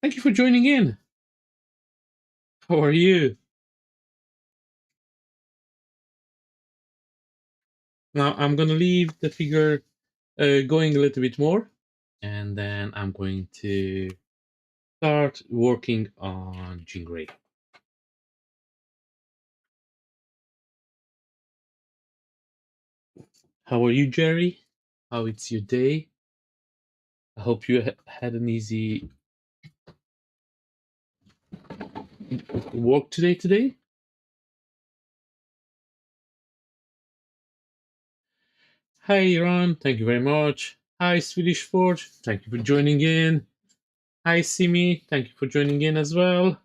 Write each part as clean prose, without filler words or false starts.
Thank you for joining in. How are you? Now I'm gonna leave the figure going a little bit more, and then I'm going to start working on Jean Grey. How are you, Jerry? How it's your day? I hope you had an easy work today. Hi, Iran. Thank you very much. Hi, Swedish Forge. Thank you for joining in. Hi, Simi. Thank you for joining in as well.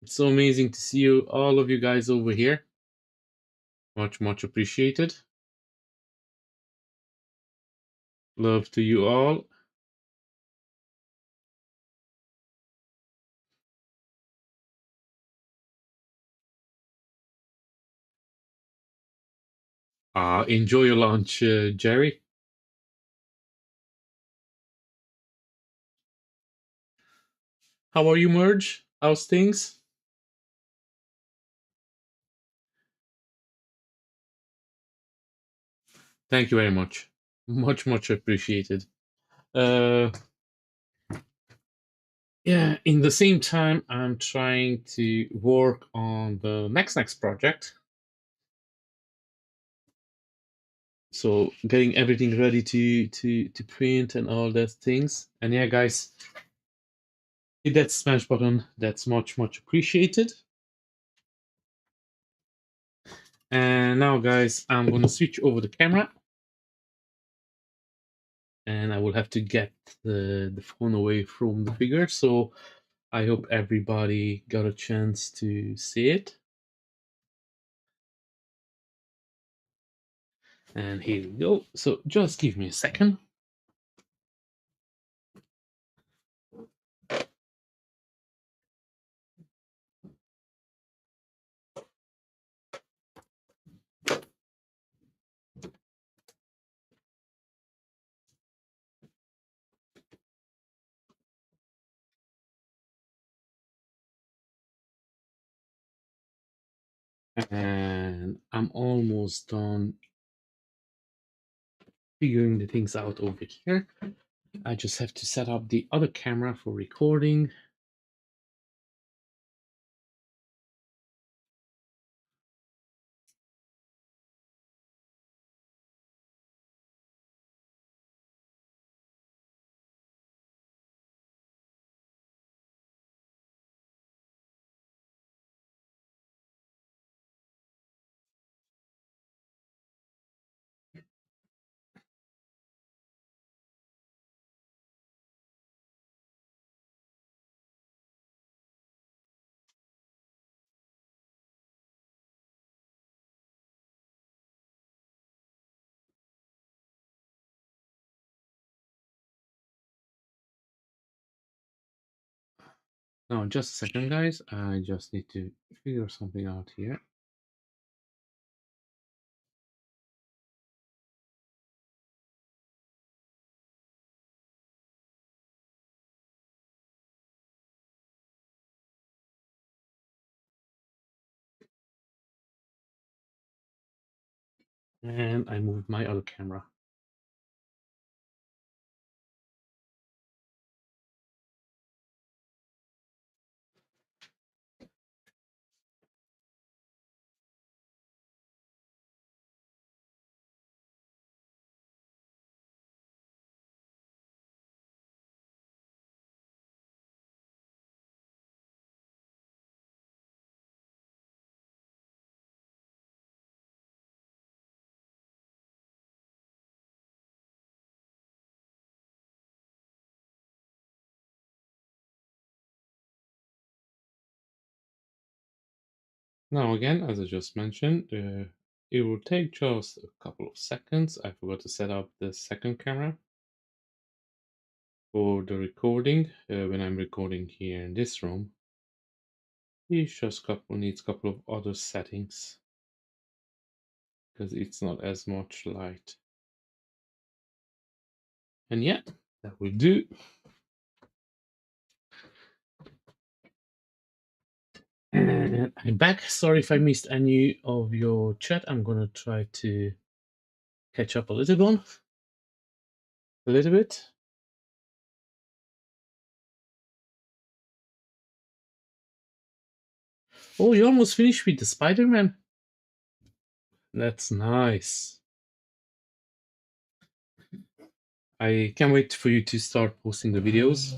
It's so amazing to see you, all of you guys over here. Much appreciated. Love to you all. Enjoy your lunch, Jerry. How are you, Merge? How's things? Thank you very much. Much appreciated. Uh, yeah, in the same time, I'm trying to work on the next project. So getting everything ready to print and all those things. And yeah, guys, hit that smash button. That's much appreciated. And now, guys, I'm gonna switch over the camera, and I will have to get the phone away from the figure. So I hope everybody got a chance to see it. And here we go. So just give me a second. And I'm almost done figuring the things out over here. I just have to set up the other camera for recording. Now, just a second, guys. I just need to figure something out here. And I moved my other camera. Now, again, as I just mentioned, it will take just a couple of seconds. I forgot to set up the second camera for the recording. When I'm recording here in this room, it just needs a couple of other settings because it's not as much light. And yeah, that will do. And I'm back. Sorry if I missed any of your chat. I'm gonna try to catch up a little bit. Oh, you almost finished with the Spider-Man. That's nice. I can't wait for you to start posting the videos.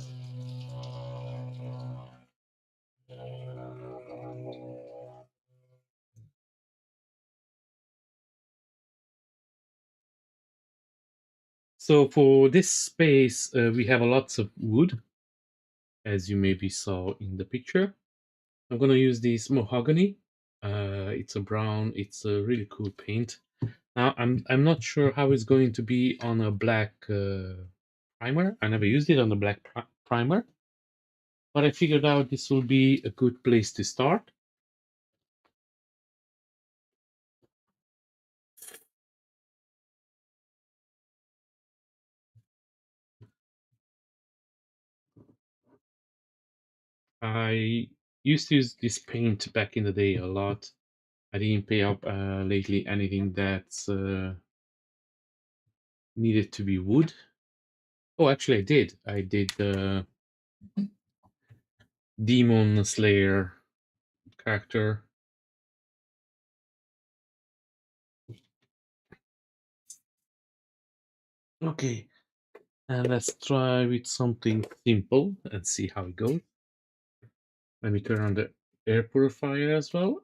So for this space, we have lots of wood, as you maybe saw in the picture. I'm gonna use this mahogany. It's a brown. It's a really cool paint. Now I'm not sure how it's going to be on a black primer. I never used it on a black primer, but I figured out this will be a good place to start. I used to use this paint back in the day a lot. I didn't pay up lately anything that's needed to be wood. Oh, actually, I did. I did the Demon Slayer character. Okay, and let's try with something simple and see how it goes. Let me turn on the air purifier as well.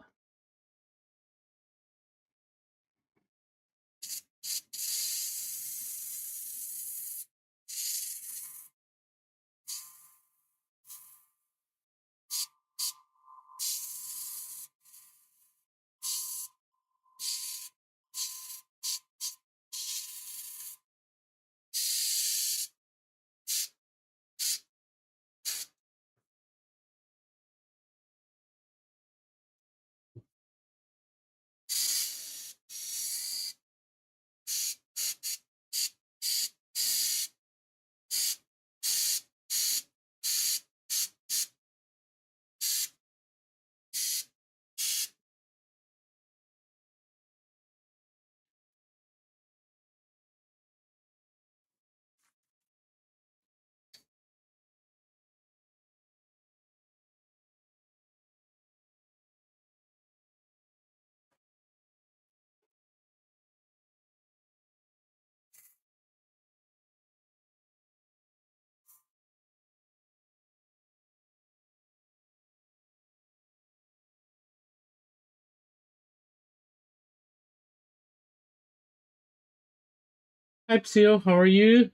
Hi, Psyo, how are you?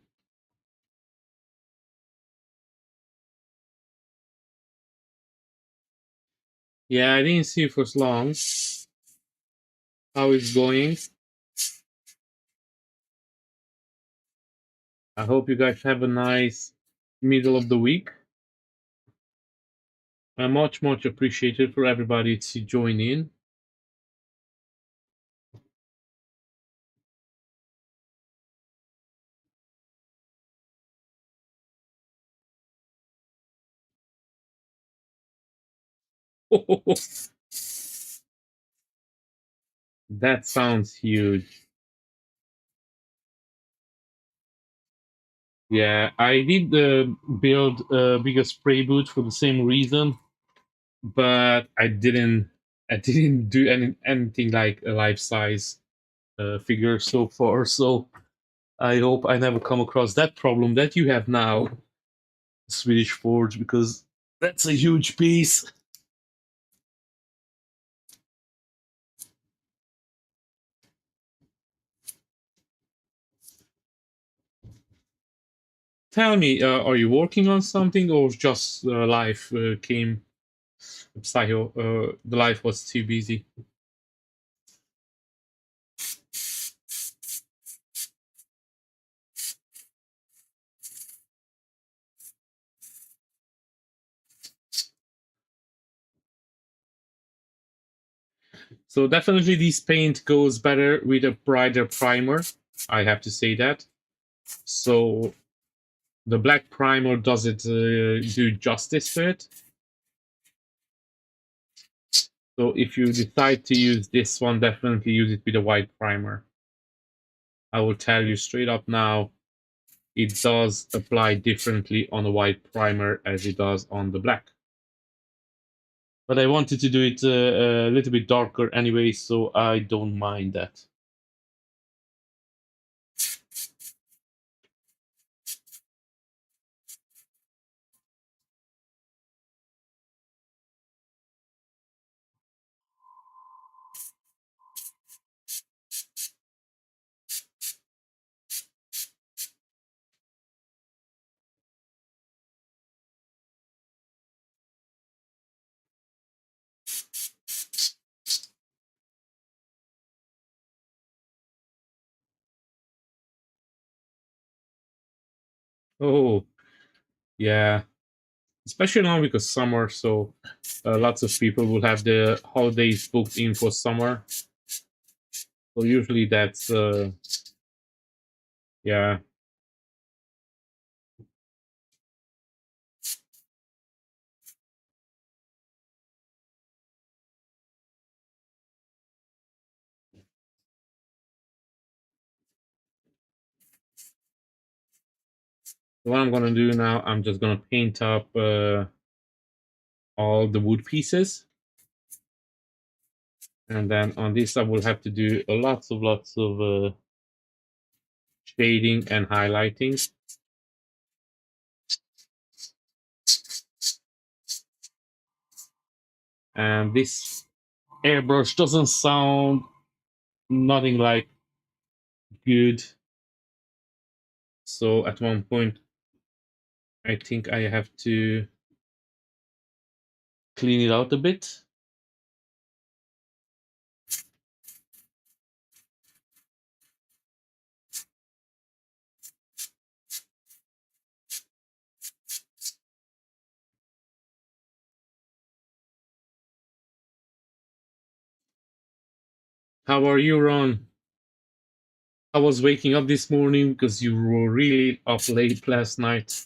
Yeah, I didn't see you for so long. How is going? I hope you guys have a nice middle of the week. Much appreciated for everybody to join in. That sounds huge. Yeah, I did build a bigger spray boot for the same reason, but I didn't do anything like a life size figure so far. So I hope I never come across that problem that you have now, Swedish Forge, because that's a huge piece. Tell me, are you working on something, or just life came? The life was too busy. So definitely, this paint goes better with a brighter primer. I have to say that. So the black primer does it do justice to it. So if you decide to use this one, definitely use it with a white primer. I will tell you straight up now, it does apply differently on a white primer as it does on the black. But I wanted to do it a little bit darker anyway, so I don't mind that. Oh, yeah. Especially now because summer, so lots of people will have the holidays booked in for summer. So usually that's, yeah. So what I'm gonna do now, I'm just gonna paint up all the wood pieces. And then on this, I will have to do lots of shading and highlighting. And this airbrush doesn't sound nothing like good. So at one point, I think I have to clean it out a bit. How are you, Ron? I was waking up this morning because you were really up late last night.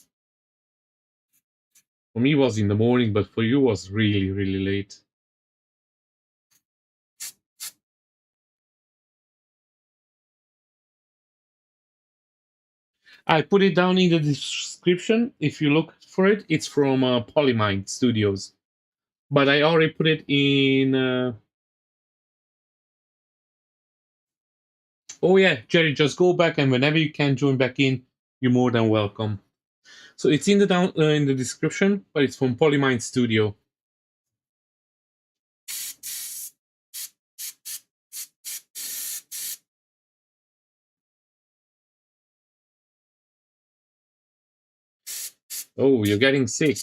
For me, it was in the morning, but for you, it was really, really late. I put it down in the description. If you look for it, it's from Polymind Studios. But I already put it in. Oh yeah, Jerry, just go back and whenever you can join back in, you're more than welcome. So it's in the in the description, but it's from Polymind Studio. Oh, you're getting sick.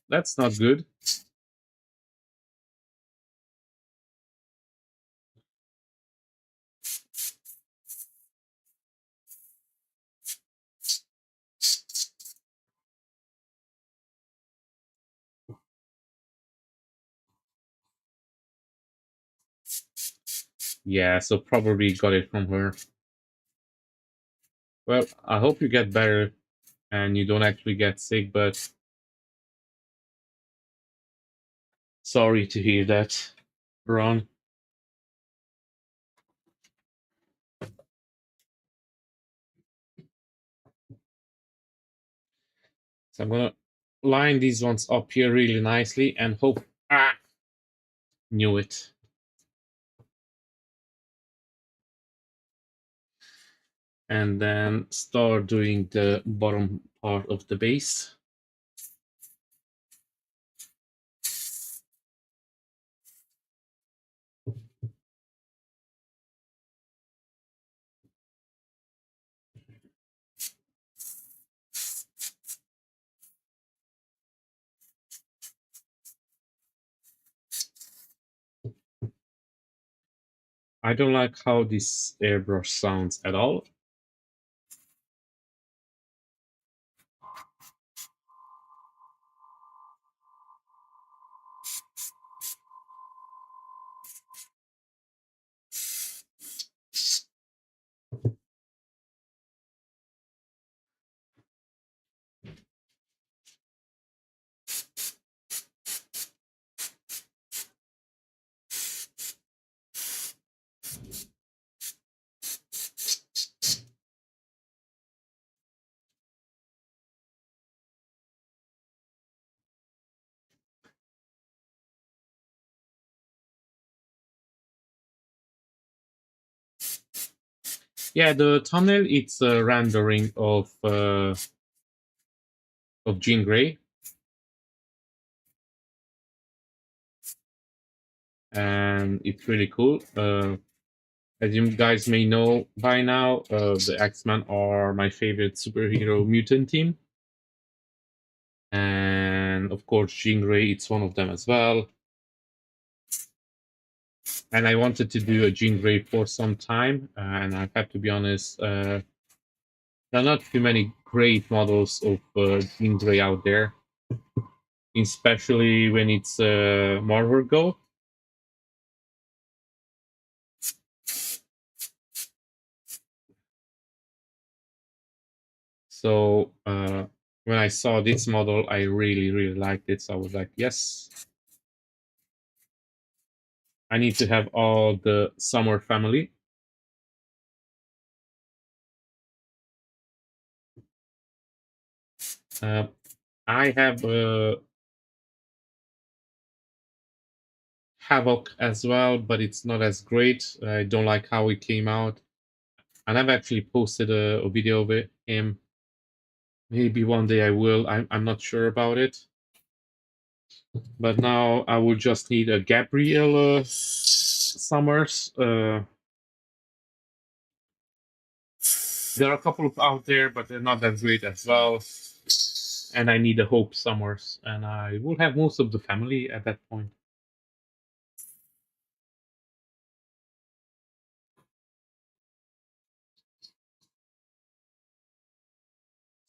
That's not good. Yeah, so probably got it from her. Well, I hope you get better and you don't actually get sick, but sorry to hear that, Ron. So I'm gonna line these ones up here really nicely and hope. Ah, knew it. And then start doing the bottom part of the base. I don't like how this airbrush sounds at all. Yeah, the thumbnail it's a rendering of Jean Grey, and it's really cool. As you guys may know by now, the X-Men are my favorite superhero mutant team, and of course, Jean Grey it's one of them as well. And I wanted to do a Jean Grey for some time, and I have to be honest, there are not too many great models of Jean Grey out there, especially when it's Marvel Go. So when I saw this model, I really, really liked it. So I was like, yes, I need to have all the summer family. Uh, I have Havoc as well, but it's not as great. I don't like how it came out. And I've actually posted a video of him. Maybe one day I will. I'm not sure about it. But now I will just need a Gabrielle Summers. There are a couple of out there, but they're not that great as well. And I need a Hope Summers, and I will have most of the family at that point.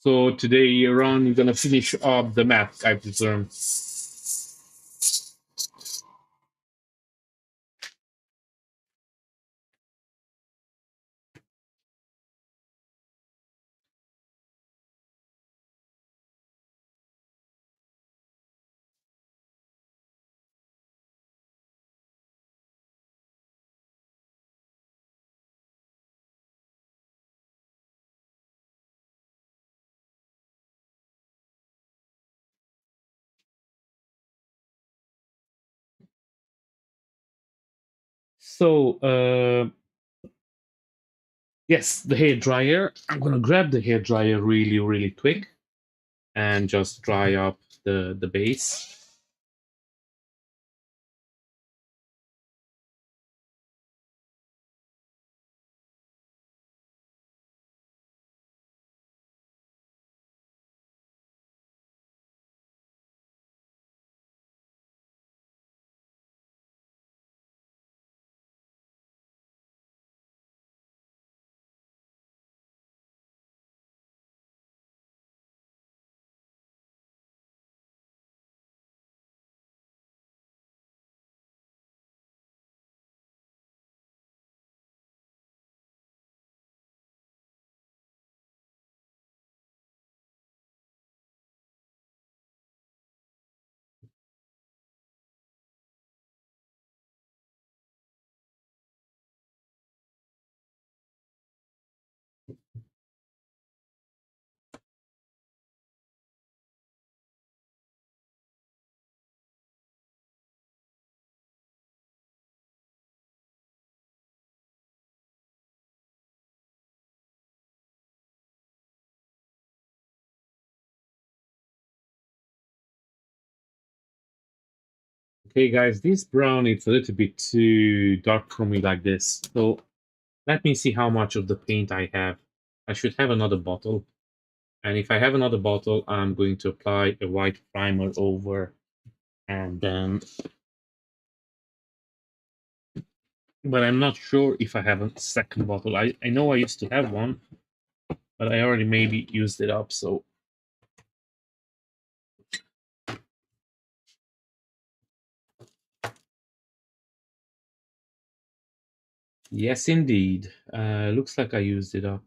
So today, Ron, you're gonna finish up the map, I presume. So, yes, the hair dryer. I'm gonna grab the hair dryer really, really quick and just dry up the base. Okay, guys, this brown is a little bit too dark for me like this. So let me see how much of the paint I have. I should have another bottle. And if I have another bottle, I'm going to apply a white primer over. And then, but I'm not sure if I have a second bottle. I know I used to have one, but I already maybe used it up. So yes, indeed. Looks like I used it up.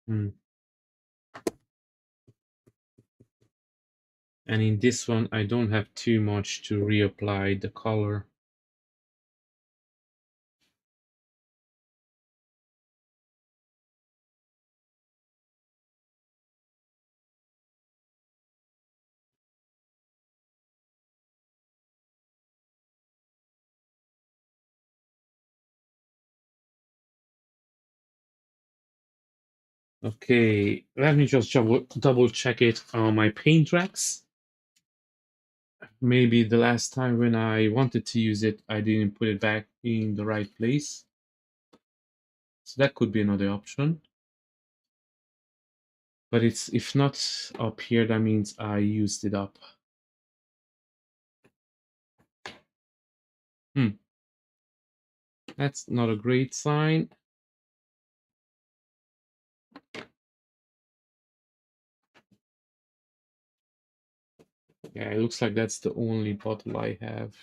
Hmm. And in this one, I don't have too much to reapply the color. Okay, let me just double check it on my paint racks. Maybe the last time when I wanted to use it, I didn't put it back in the right place. So that could be another option. But it's if not up here, that means I used it up. Hmm. That's not a great sign. Yeah, it looks like that's the only bottle I have.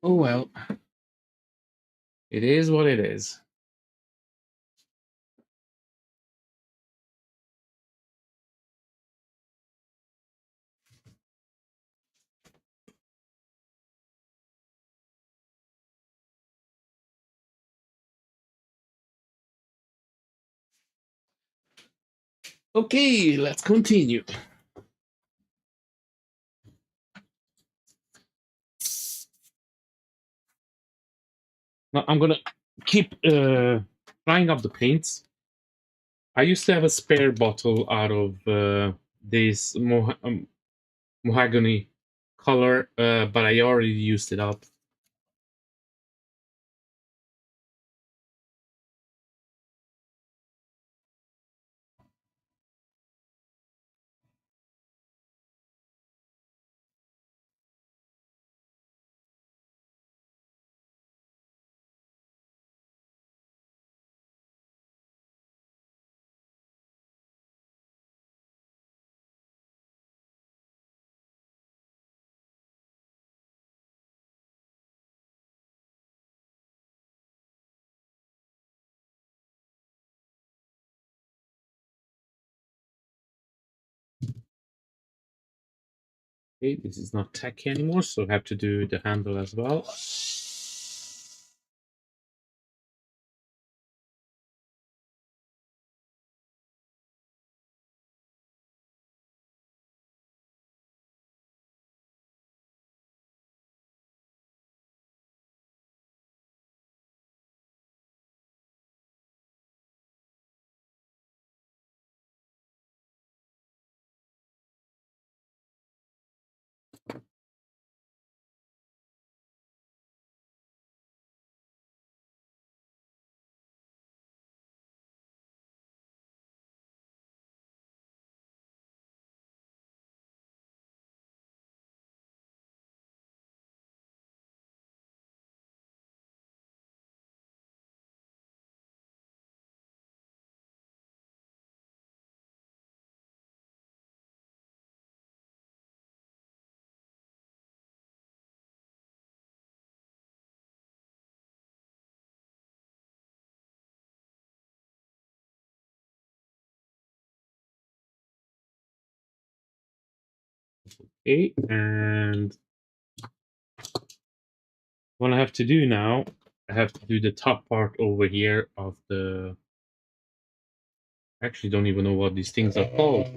Oh well, it is what it is. Okay, let's continue. Now I'm gonna keep drying up the paints. I used to have a spare bottle out of this mahogany color, but I already used it up. Okay, this is not tacky anymore, so I have to do the handle as well. Okay, and what I have to do now, I have to do the top part over here of the. I actually don't even know what these things are called.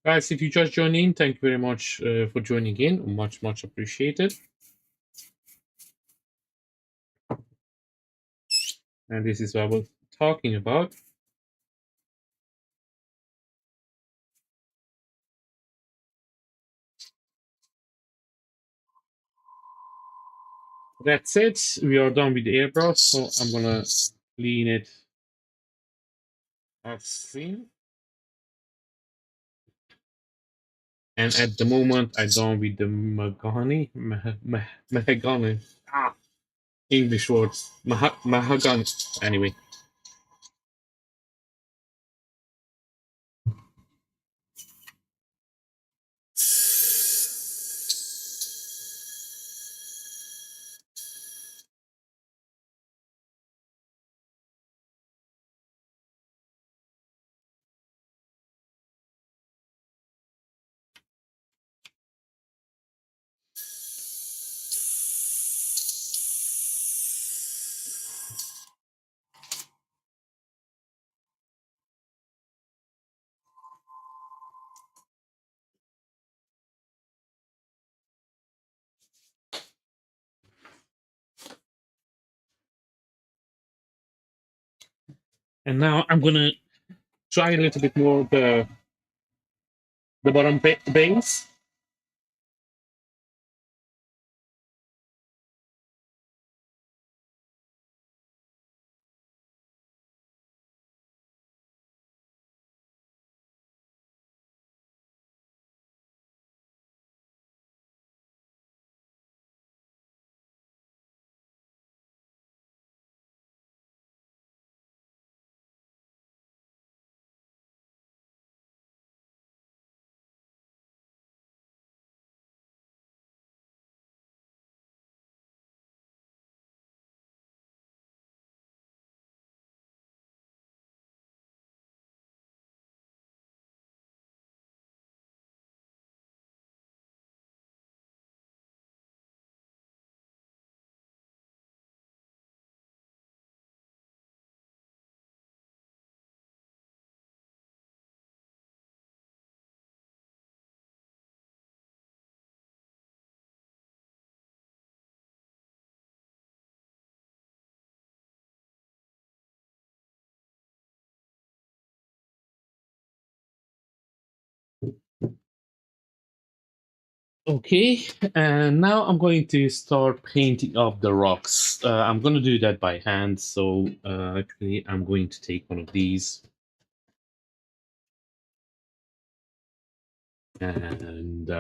Guys, if you just joined in, thank you very much for joining in. Much, much appreciated. And this is what I was talking about. That's it. We are done with the airbrush, so I'm gonna clean it as seen. And at the moment, I done with the mahogany. Ah, English words. Mahogany. Anyway. And now I'm gonna try a little bit more the bottom base. Okay, and now I'm going to start painting up the rocks. I'm going to do that by hand, so actually I'm going to take one of these and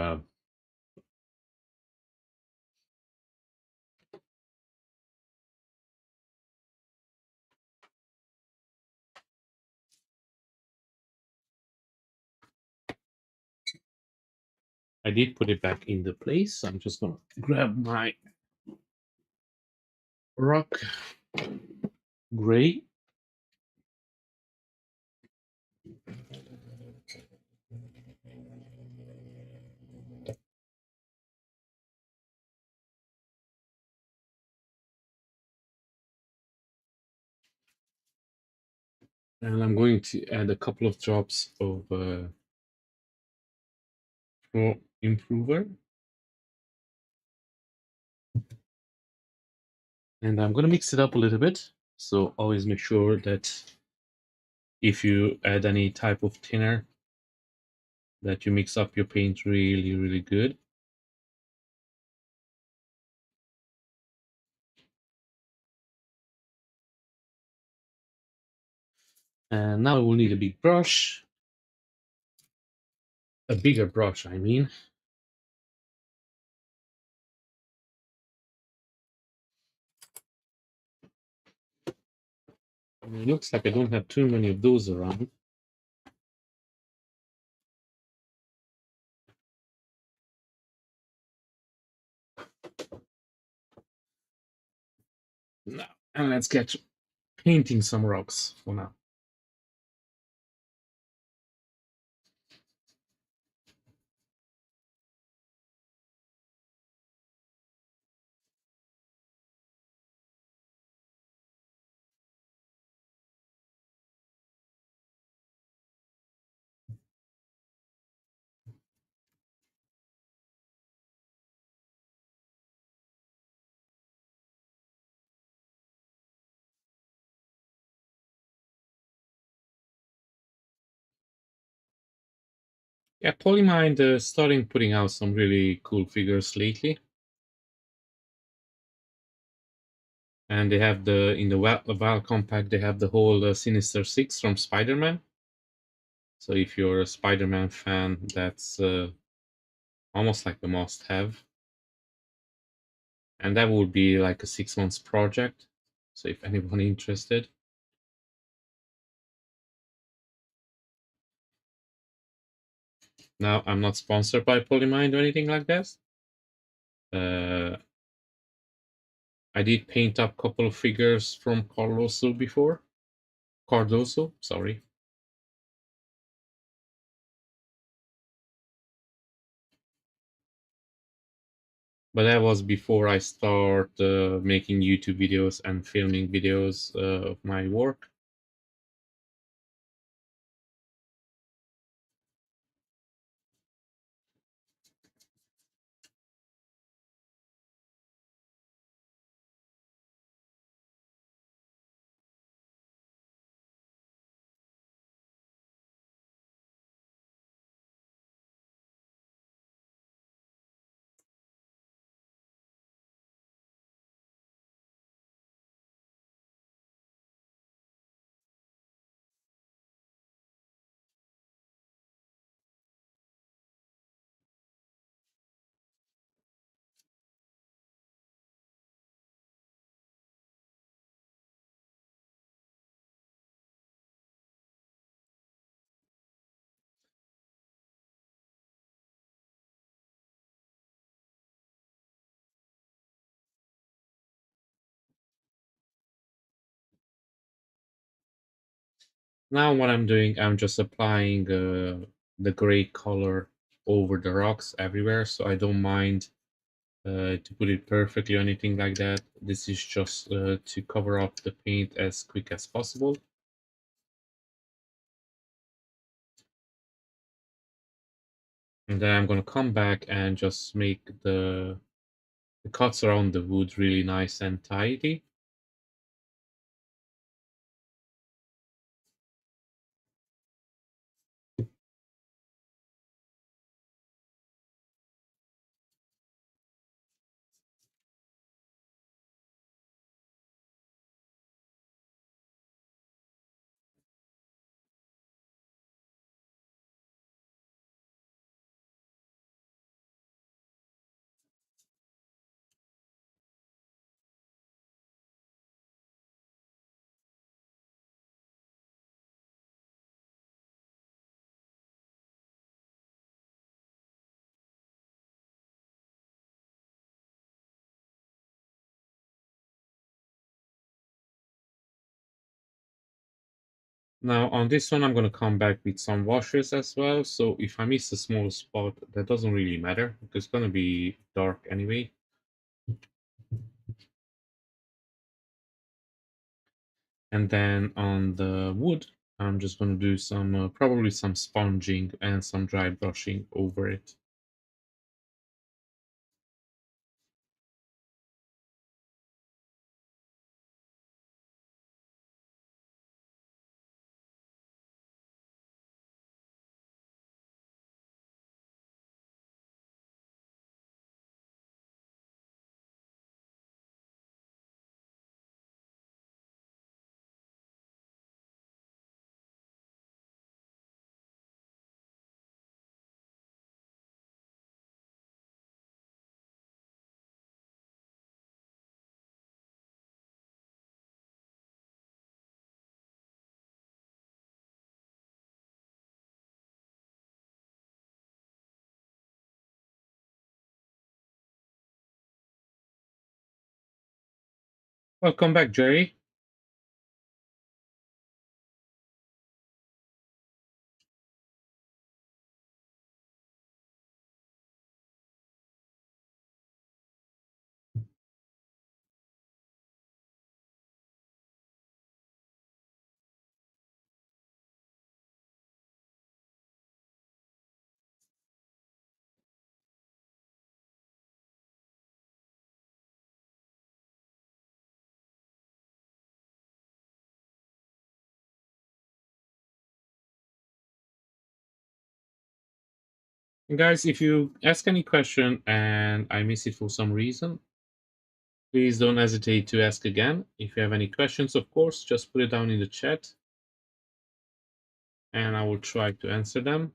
I did put it back in the place. So I'm just going to grab my rock gray. And I'm going to add a couple of drops of floor improver. And I'm going to mix it up a little bit. So always make sure that if you add any type of thinner, that you mix up your paint really, really good. And now we'll need a big brush. A bigger brush, I mean. It looks like I don't have too many of those around. Now, and let's get painting some rocks for now. Yeah, Polymind starting putting out some really cool figures lately. And they have in the Val Compact, they have the whole Sinister Six from Spider-Man. So if you're a Spider-Man fan, that's almost like a must-have. And that would be like a 6 months project. So if anyone interested. Now, I'm not sponsored by Polymind or anything like that. Uh, I did paint up a couple of figures from Cardoso before. Cardoso, sorry. But that was before I start making YouTube videos and filming videos of my work. Now what I'm doing, I'm just applying the gray color over the rocks everywhere, so I don't mind to put it perfectly or anything like that. This is just to cover up the paint as quick as possible. And then I'm gonna come back and just make the cuts around the wood really nice and tidy. Now on this one, I'm gonna come back with some washes as well. So if I miss a small spot, that doesn't really matter because it's gonna be dark anyway. And then on the wood, I'm just gonna do some probably some sponging and some dry brushing over it. Welcome back, Jerry. And guys, if you ask any question and I miss it for some reason, please don't hesitate to ask again. If you have any questions, of course, just put it down in the chat and I will try to answer them.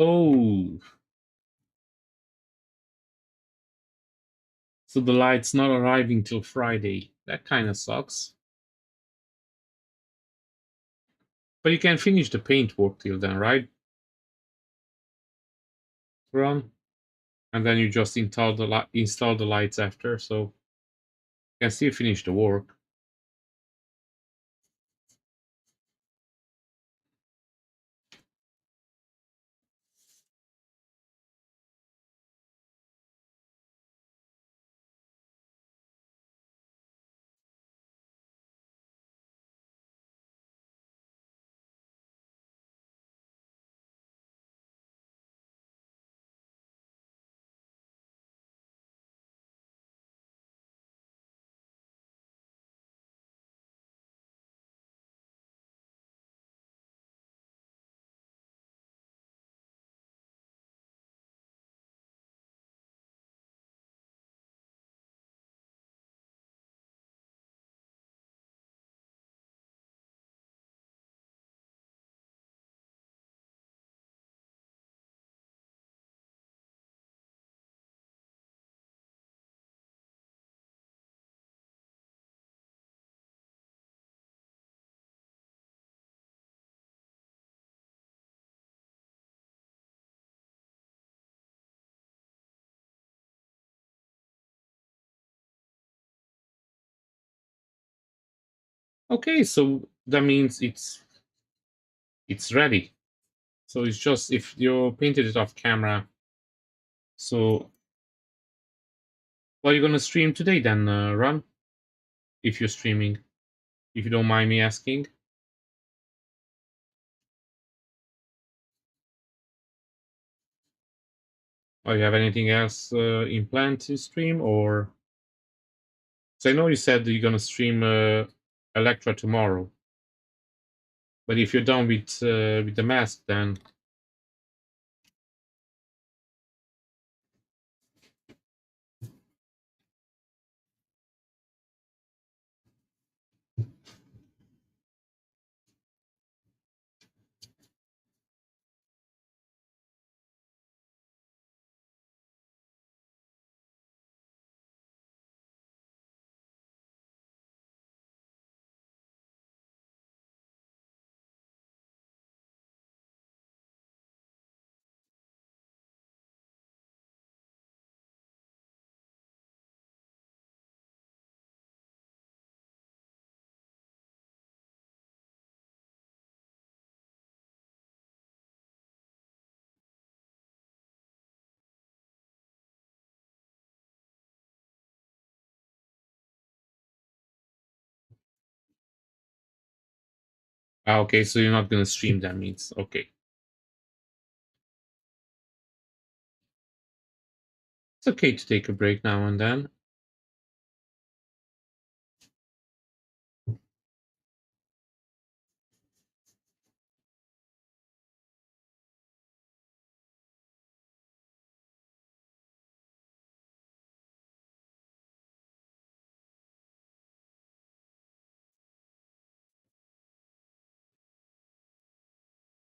Oh, so the light's not arriving till Friday. That kind of sucks. But you can finish the paint work till then, right? Ron? And then you just install the lights after, so you can still finish the work. Okay, so that means it's ready. So it's just if you painted it off camera. So what are you gonna stream today then, Ron? If you're streaming, if you don't mind me asking. Or you have anything else in plan to stream, or so I know you said that you're gonna stream Electra tomorrow, but if you're done with the mask, then okay. So you're not gonna stream. That means okay. It's okay to take a break now and then.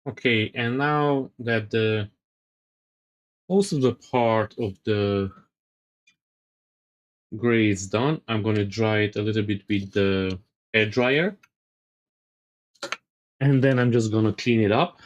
Okay, and now that the most of the part of the gray is done, I'm gonna dry it a little bit with the hair dryer, and then I'm just gonna clean it up.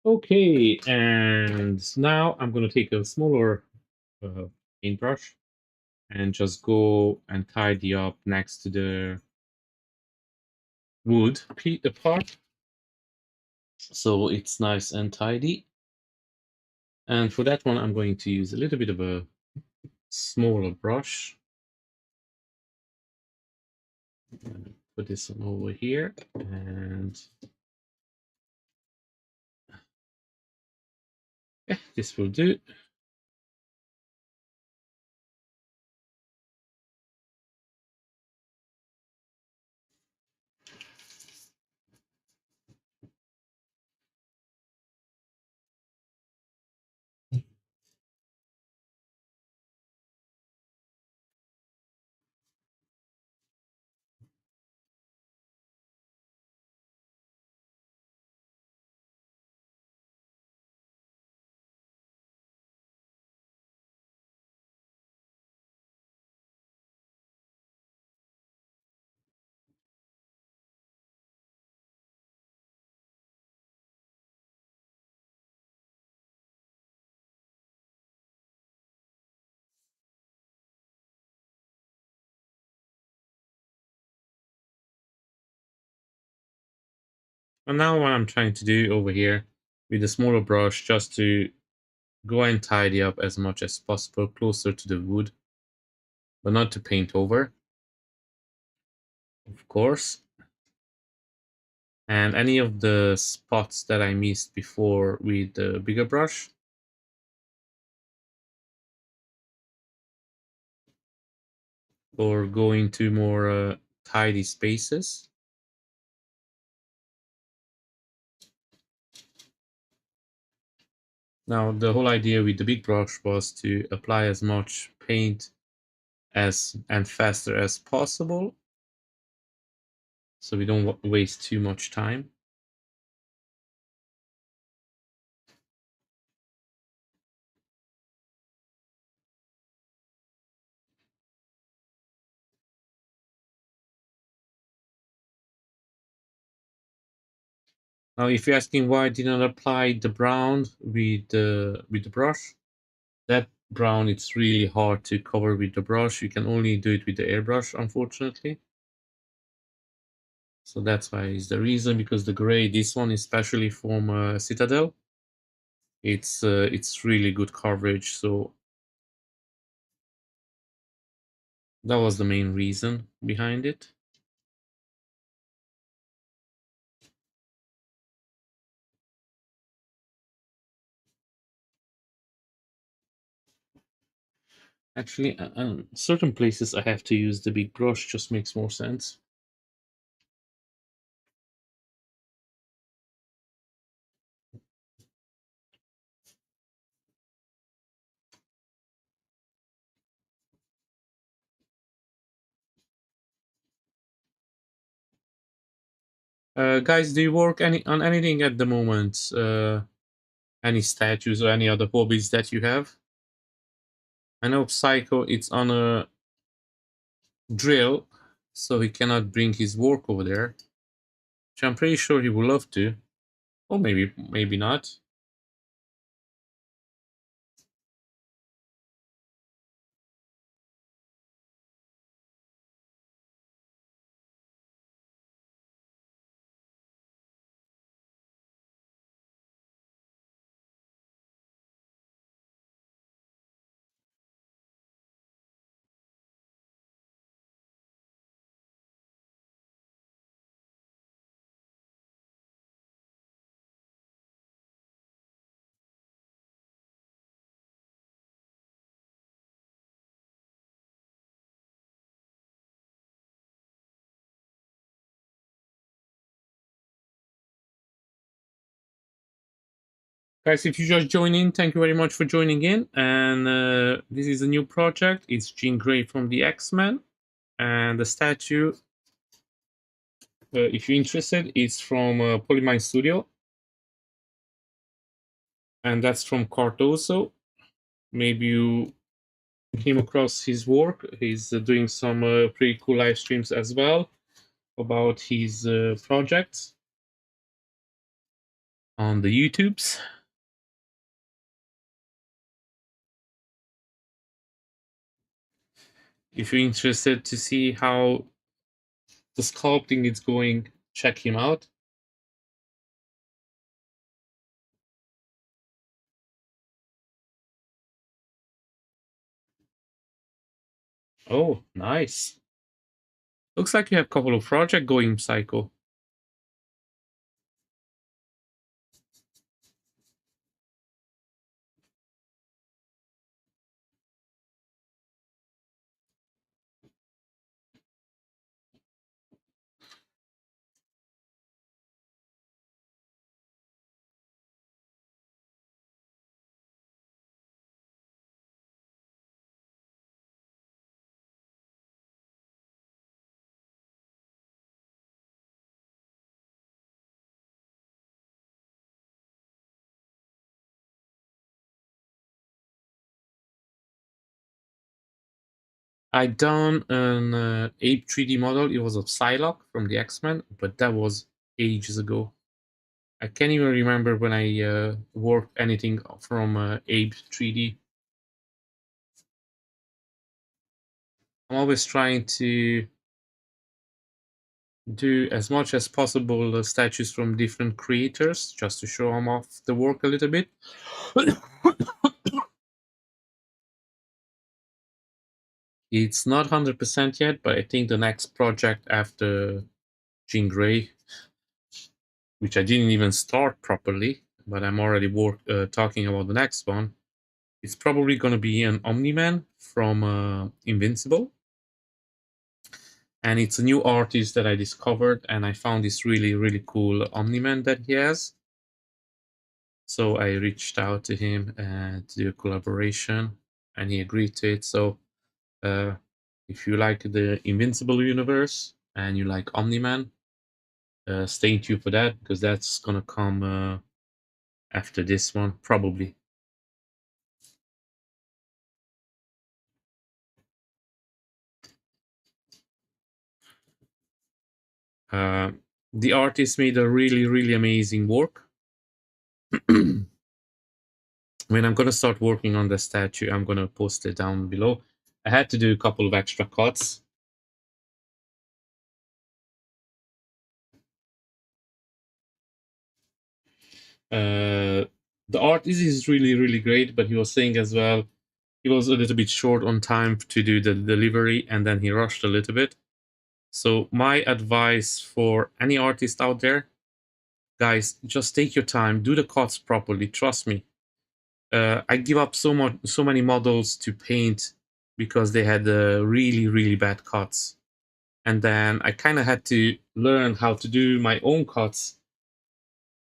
Okay, and now I'm going to take a smaller paintbrush and just go and tidy up next to the wood part, so it's nice and tidy. And for that one, I'm going to use a little bit of a smaller brush. Put this one over here, and yeah, this will do. And now what I'm trying to do over here with the smaller brush, just to go and tidy up as much as possible closer to the wood, but not to paint over, of course. And any of the spots that I missed before with the bigger brush, or go into more tidy spaces. Now, the whole idea with the big brush was to apply as much paint as and faster as possible, so we don't waste too much time. Now, if you're asking why I didn't apply the brown with the brush, that brown, it's really hard to cover with the brush. You can only do it with the airbrush, unfortunately. So that's why is the reason, because the gray, this one, especially from Citadel, it's really good coverage. So that was the main reason behind it. Actually, certain places I have to use the big brush, just makes more sense. Guys, do you work on anything at the moment? Any statues or any other hobbies that you have? I know Psycho, it's on a drill, so he cannot bring his work over there, which I'm pretty sure he would love to. Or maybe not. Guys, if you just join in, thank you very much for joining in. And this is a new project. It's Jean Grey from the X-Men. And the statue, if you're interested, is from Polymine Studio. And that's from Cardoso. Maybe you came across his work. He's doing some pretty cool live streams as well about his projects. on the YouTubes. If you're interested to see how the sculpting is going, check him out. Oh, nice. Looks like you have a couple of projects going, Psycho. I done an Ape 3D model. It was of Psylocke from the X-Men, but that was ages ago. I can't even remember when I worked anything from Ape 3D. I'm always trying to do as much as possible statues from different creators, just to show them off the work a little bit. It's not 100% yet, but I think the next project after Jean Grey, which I didn't even start properly, but I'm already talking about the next one. It's probably going to be an Omni-Man from Invincible. And it's a new artist that I discovered, and I found this really, really cool Omni-Man that he has. So I reached out to him to do a collaboration, and he agreed to it. So if you like the Invincible universe and you like Omni-Man, stay tuned for that, because that's going to come after this one, probably. Uh, the artist made a really, really amazing work. When I'm going to start working on the statue, I'm going to post it down below. I had to do a couple of extra cuts. The art is really, really great, but he was saying as well, he was a little bit short on time to do the delivery, and then he rushed a little bit. So my advice for any artist out there, guys, just take your time, do the cuts properly. Trust me. I give up so many models to paint because they had really, really bad cuts, and then I kind of had to learn how to do my own cuts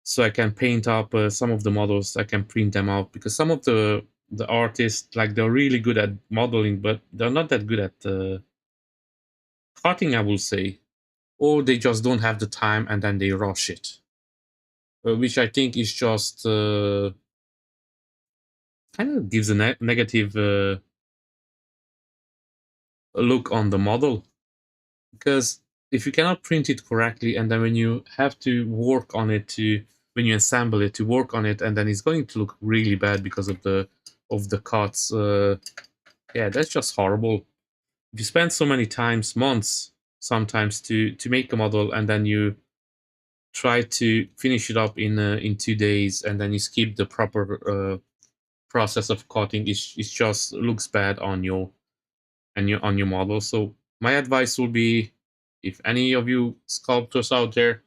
so I can paint up some of the models. I can print them out, because some of the artists, like, they're really good at modeling, but they're not that good at cutting, I will say, or they just don't have the time and then they rush it, which I think is just kind of gives a negative look on the model, because if you cannot print it correctly, and then when you have to work on it, to when you assemble it to work on it, and then it's going to look really bad because of the cuts, yeah, that's just horrible. If you spend so many times, months sometimes, to make a model, and then you try to finish it up in 2 days, and then you skip the proper process of cutting, it just looks bad on your model. So my advice will be, if any of you sculptors out there,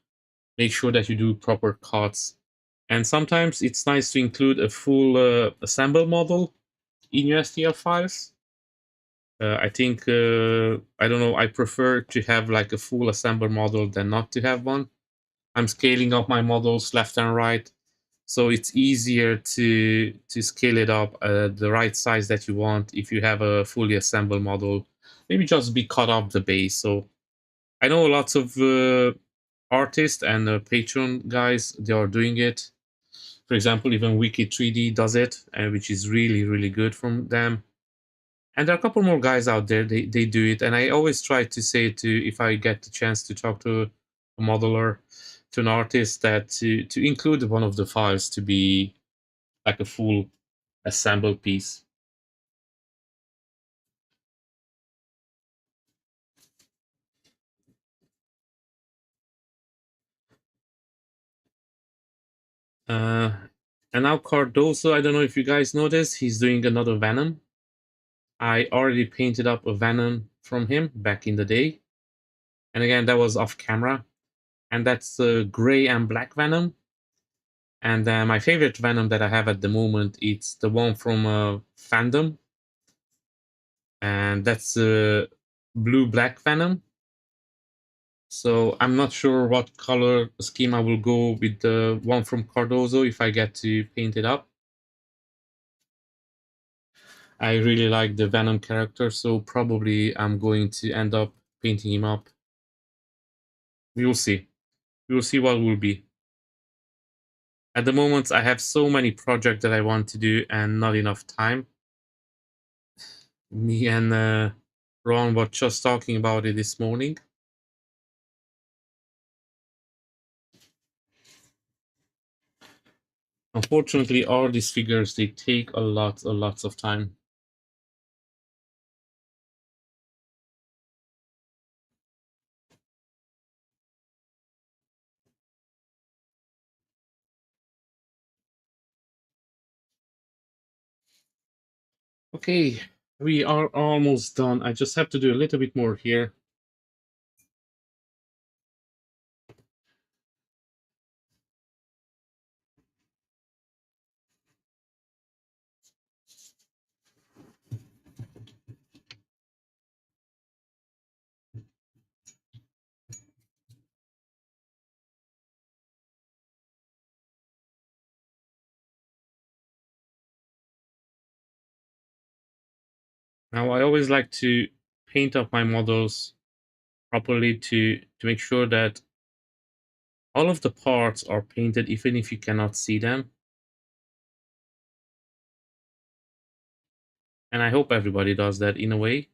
make sure that you do proper cuts. And sometimes it's nice to include a full assemble model in your STL files. I think, I don't know, I prefer to have like a full assemble model than not to have one. I'm scaling up my models left and right, so it's easier to scale it up the right size that you want if you have a fully assembled model. Maybe just be cut off the base. So I know lots of artists and Patreon guys, they are doing it. For example, even Wiki 3D does it, which is really, really good from them. And there are a couple more guys out there, they do it. And I always try to say, to if I get the chance to talk to a modeler, to an artist that to include one of the files to be like a full assembled piece. Uh, and now Cardoso, I don't know if you guys know this, he's doing another Venom. I already painted up a Venom from him back in the day. And again, that was off camera. And that's the gray and black Venom. And my favorite Venom that I have at the moment, it's the one from Fandom. And that's the blue-black Venom. So I'm not sure what color scheme I will go with the one from Cardozo if I get to paint it up. I really like the Venom character, so probably I'm going to end up painting him up. We will see. We will see what will be. At the moment, I have so many projects that I want to do and not enough time. Me and Ron were just talking about it this morning. Unfortunately, all these figures, they take a lot of time. Okay, we are almost done. I just have to do a little bit more here. Now, I always like to paint up my models properly to make sure that all of the parts are painted even if you cannot see them. And I hope everybody does that in a way.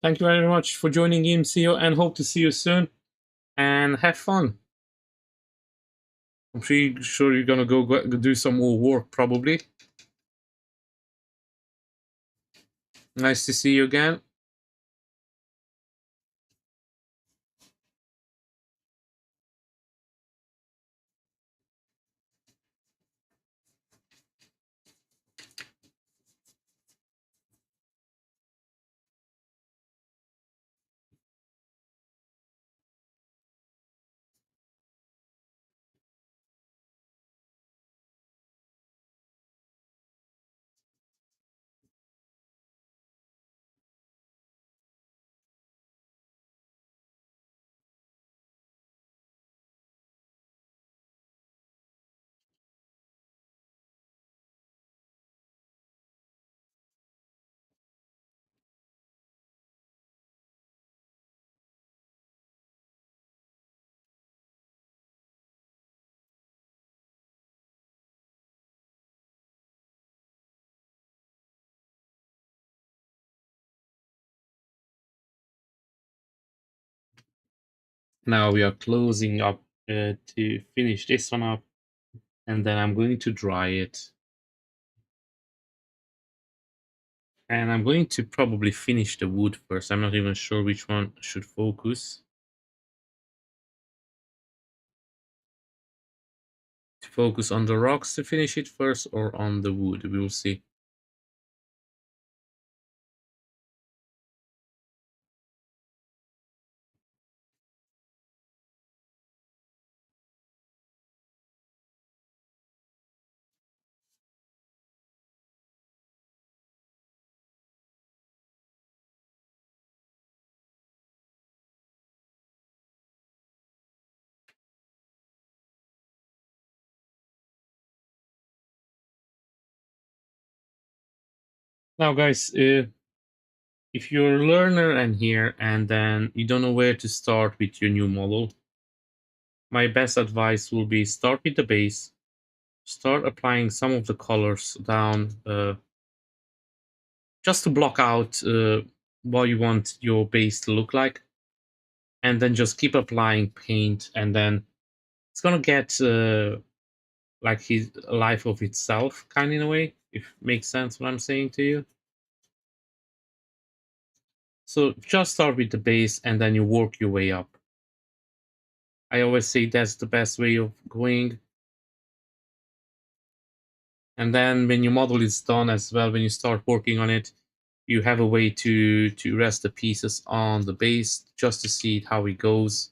Thank you very much for joining in, CEO, and hope to see you soon. And have fun. I'm sure you're gonna go do some more work, probably. Nice to see you again. Now we are closing up to finish this one up, and then I'm going to dry it. And I'm going to probably finish the wood first. I'm not even sure which one should focus. To focus on the rocks to finish it first or on the wood, we will see. Now, guys, if you're a learner and here and then you don't know where to start with your new model, my best advice will be start with the base, start applying some of the colors down, just to block out what you want your base to look like, and then just keep applying paint, and then it's gonna get like his life of itself, kind of in a way, if makes sense what I'm saying to you. So just start with the base and then you work your way up. I always say that's the best way of going. And then when your model is done as well, when you start working on it, you have a way to rest the pieces on the base just to see how it goes.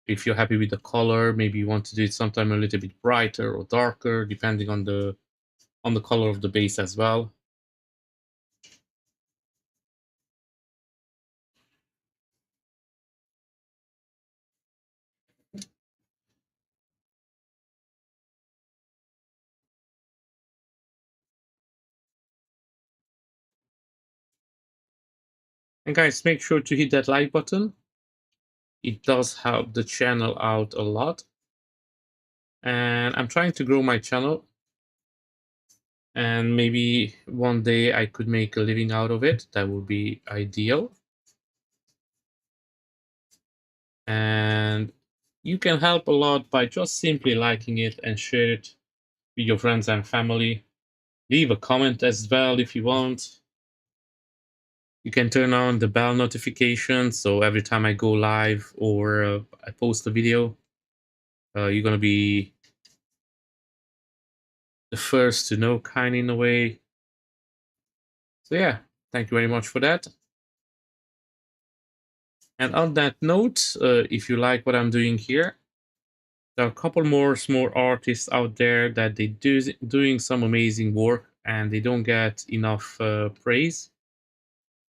If you're happy with the color, maybe you want to do it sometime a little bit brighter or darker, depending on the color of the base as well. And guys, make sure to hit that like button. It does help the channel out a lot. And I'm trying to grow my channel, and maybe one day I could make a living out of it. That would be ideal. And you can help a lot by just simply liking it and share it with your friends and family. Leave a comment as well if you want. You can turn on the bell notification, so every time I go live or I post a video, you're gonna be the first to know, kind of in a way. So yeah, thank you very much for that. And on that note, if you like what I'm doing here, there are a couple more small artists out there that they doing some amazing work and they don't get enough praise.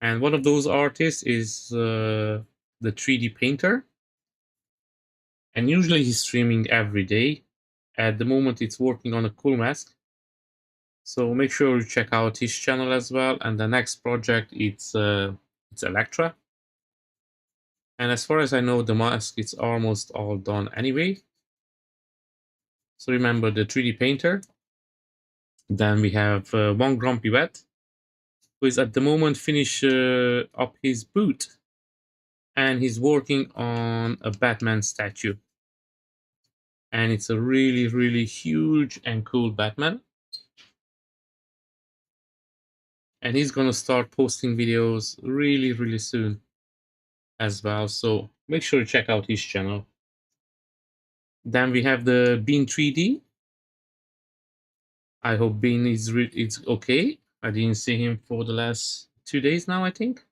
And one of those artists is the 3D painter, and usually he's streaming every day. At the moment, it's working on a cool mask, so make sure you check out his channel as well. And the next project, it's Electra. And as far as I know, the mask is almost all done anyway. So remember the 3D painter. Then we have one Grumpy Wet, who is at the moment finish up his boot, and he's working on a Batman statue. And it's a really, really huge and cool Batman. And he's gonna start posting videos really, really soon as well. So make sure to check out his channel. Then we have the Bean 3D. I hope Bean is it's okay. I didn't see him for the last 2 days now, I think.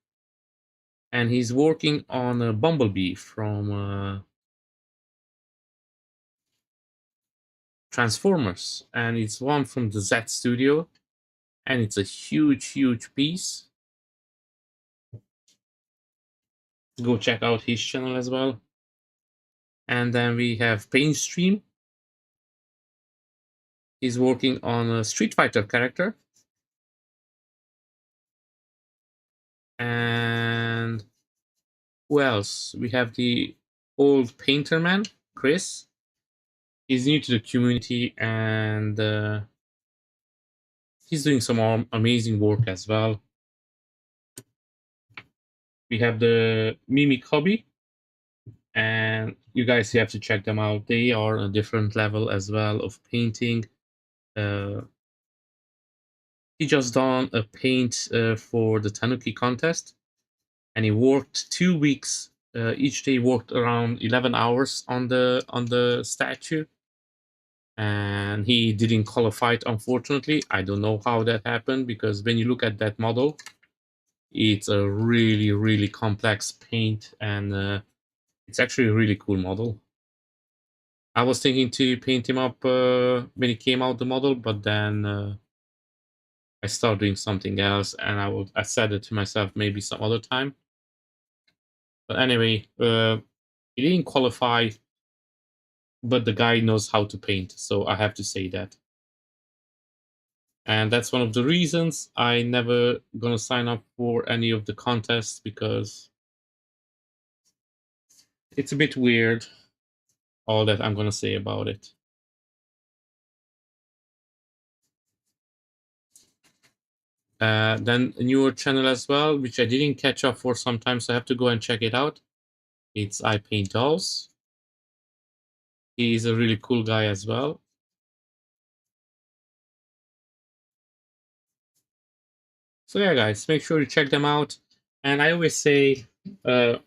And he's working on a Bumblebee from Transformers, and it's one from the Z Studio, and it's a huge, huge piece. Go check out his channel as well. And then we have Painstream. He's working on a Street Fighter character. And who else? We have the old painter man, Chris. He's new to the community, and he's doing some amazing work as well. We have the Mimic Hobby, and you guys have to check them out. They are a different level as well of painting. He just done a paint for the Tanuki contest, and he worked 2 weeks. Each day worked around 11 hours on the statue, and he didn't qualify it, unfortunately. I don't know how that happened, because when you look at that model, it's a really, really complex paint, and it's actually a really cool model. I was thinking to paint him up when he came out the model, but then I started doing something else, and I said it to myself maybe some other time. But anyway, he didn't qualify, but the guy knows how to paint, so I have to say that. And that's one of the reasons I never gonna sign up for any of the contests, because it's a bit weird, all that I'm gonna say about it. Then a newer channel as well, which I didn't catch up for some time, so I have to go and check it out. It's I Paint Dolls. He's a really cool guy as well. So yeah, guys, make sure you check them out. And I always say, uh,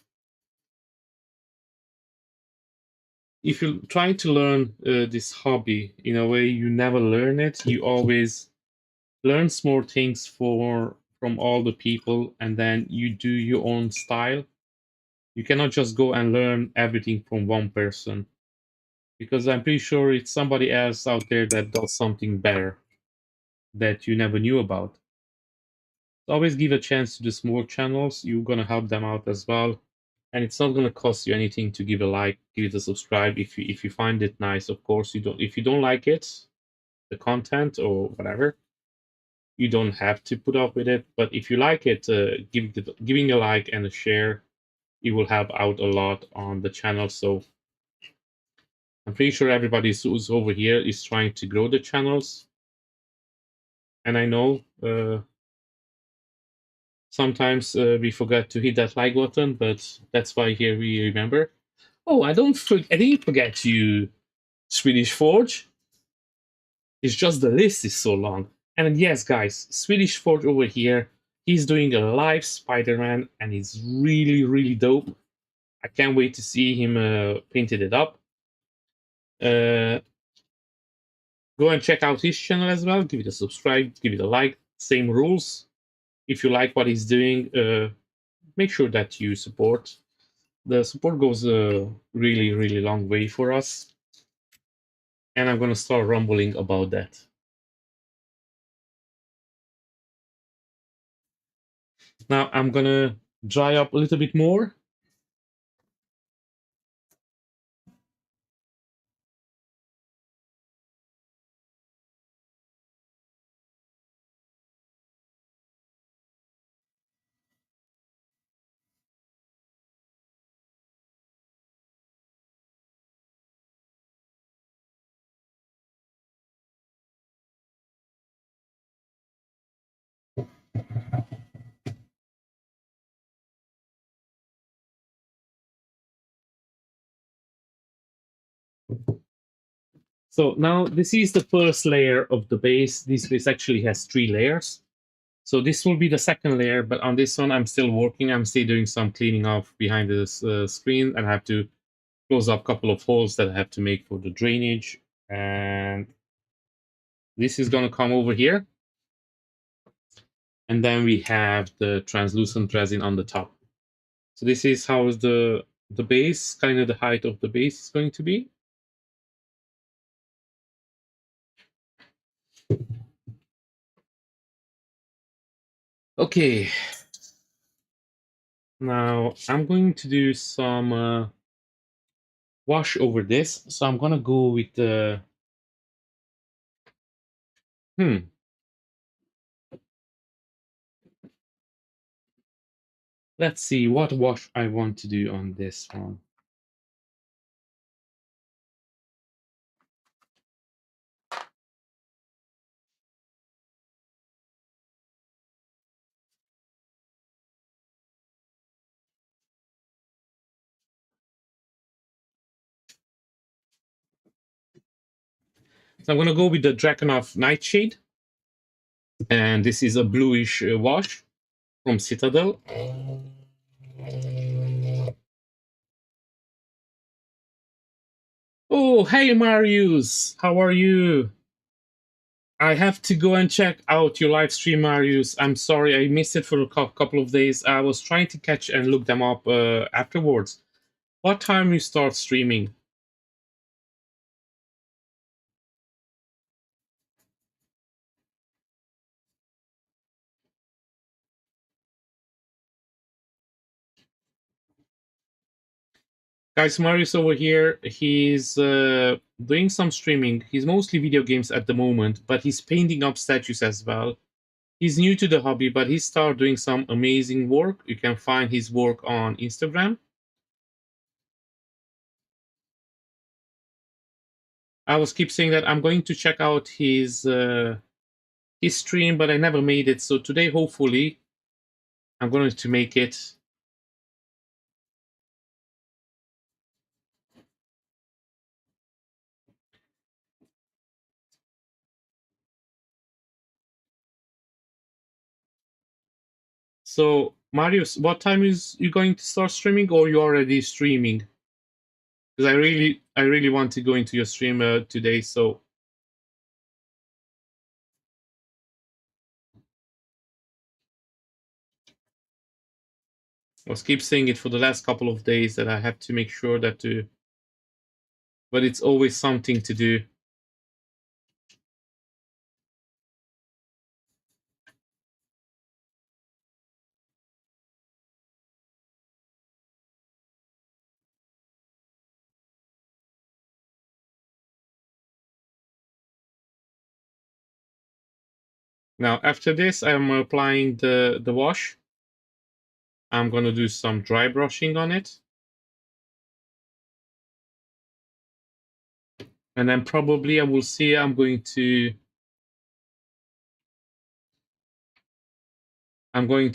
if you try to learn this hobby in a way you never learn it, you always learn more things from all the people, and then you do your own style. You cannot just go and learn everything from one person, because I'm pretty sure it's somebody else out there that does something better that you never knew about. So always give a chance to the small channels. You're gonna help them out as well, and it's not gonna cost you anything to give a like, give it a subscribe if you find it nice. Of course, you don't. If you don't like it, the content or whatever, you don't have to put up with it. But if you like it, giving a like and a share, it will help out a lot on the channel. So I'm pretty sure everybody who's over here is trying to grow the channels, and I know sometimes we forget to hit that like button, but that's why here we remember. Oh, I didn't forget you, Swedish Forge. It's just the list is so long. And yes, guys, Swedish Forge over here, he's doing a live Spider-Man, and it's really, really dope. I can't wait to see him painted it up. Uh, Go and check out his channel as well. Give it a subscribe, give it a like. Same rules. If you like what he's doing, make sure that you support. The support goes a really, really long way for us. And I'm gonna start rumbling about that. Now I'm gonna dry up a little bit more. So now this is the first layer of the base. This base actually has 3 layers. So this will be the second layer, but on this one I'm still working. I'm still doing some cleaning off behind this screen, and I have to close up a couple of holes that I have to make for the drainage. And this is gonna come over here. And then we have the translucent resin on the top. So this is how the base, kind of the height of the base is going to be. Okay, now I'm going to do some wash over this. So I'm gonna go with the hmm. Let's see what wash I want to do on this one. So I'm gonna go with the Drakenov Nightshade, and this is a bluish wash from Citadel. Oh, hey Marius, how are you? I have to go and check out your live stream, Marius. I'm sorry I missed it for a couple of days. I was trying to catch and look them up afterwards. What time you start streaming? Guys, Marius over here. He's doing some streaming. He's mostly video games at the moment, but he's painting up statues as well. He's new to the hobby, but he started doing some amazing work. You can find his work on Instagram. I was keep saying that I'm going to check out his stream, but I never made it. So today, hopefully, I'm going to make it. So, Marius, what time is you going to start streaming, or you already streaming? Because I really want to go into your stream today. So, I was keep saying it for the last couple of days that I have to make sure that to, but it's always something to do. Now, after this, I'm applying the wash. I'm gonna do some dry brushing on it, and then probably I will see. I'm going to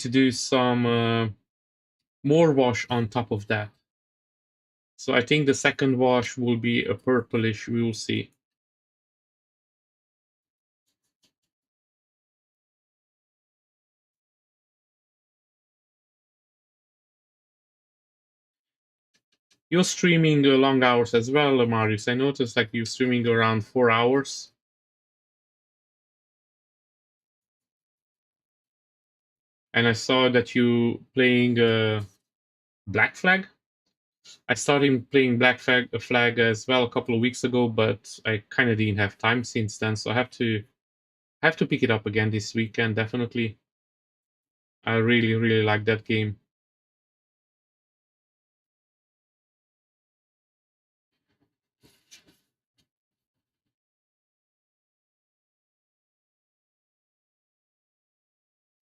do some more wash on top of that. So I think the second wash will be a purplish. We will see. You're streaming long hours as well, Marius. I noticed like you're streaming around 4 hours. And I saw that you playing Black Flag. I started playing Black Flag as well a couple of weeks ago, but I kind of didn't have time since then, so I have to pick it up again this weekend. Definitely, I really really like that game.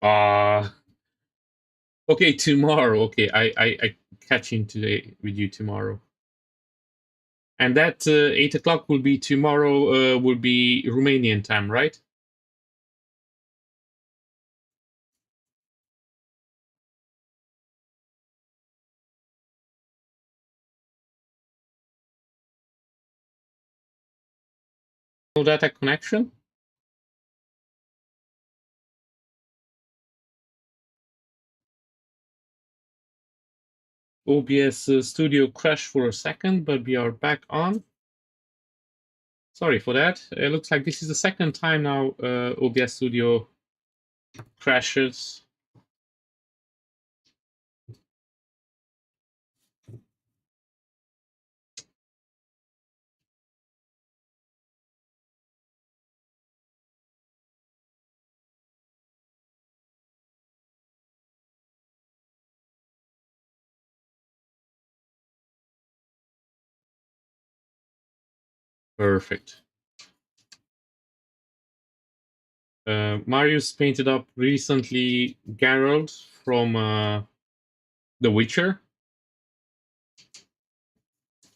Uh okay, tomorrow. Okay, I catch in today with you tomorrow, and that 8 o'clock will be tomorrow. Will be Romanian time, right? No data connection. OBS Studio crashed for a second, but we are back on. Sorry for that. It looks like this is the second time now OBS Studio crashes. Perfect. Marius painted up recently Geralt from The Witcher.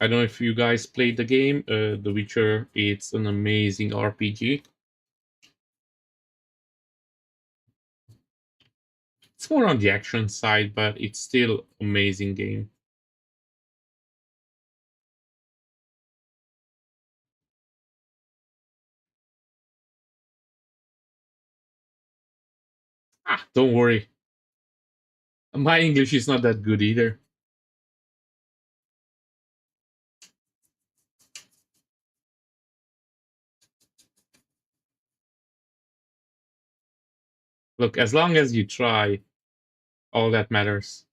I don't know if you guys played the game. The Witcher, it's an amazing RPG. It's more on the action side, but it's still amazing game. Ah, don't worry. My English is not that good either. Look, as long as you try, all that matters.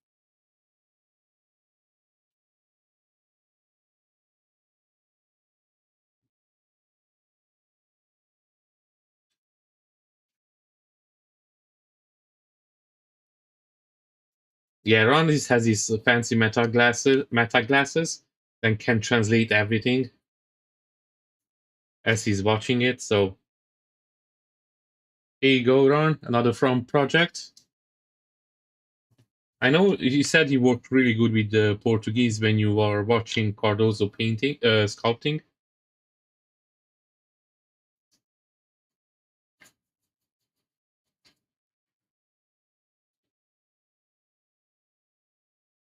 Yeah, Ron has his fancy meta glasses. then can translate everything as he's watching it. So here you go, Ron, another from project. I know you said you worked really good with the Portuguese when you were watching Cardoso painting, sculpting.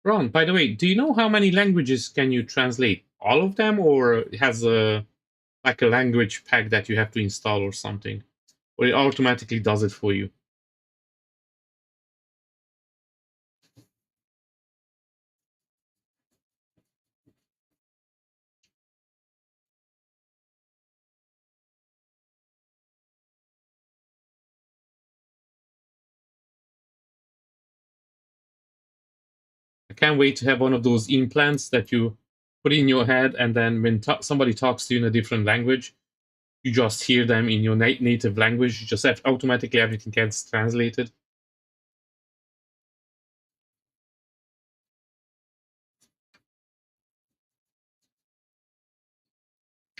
Ron, by the way, do you know how many languages can you translate? All of them, or it has a like a language pack that you have to install or something, or it automatically does it for you? I can't wait to have one of those implants that you put in your head, and then when somebody talks to you in a different language, you just hear them in your native language. You just have automatically everything gets translated.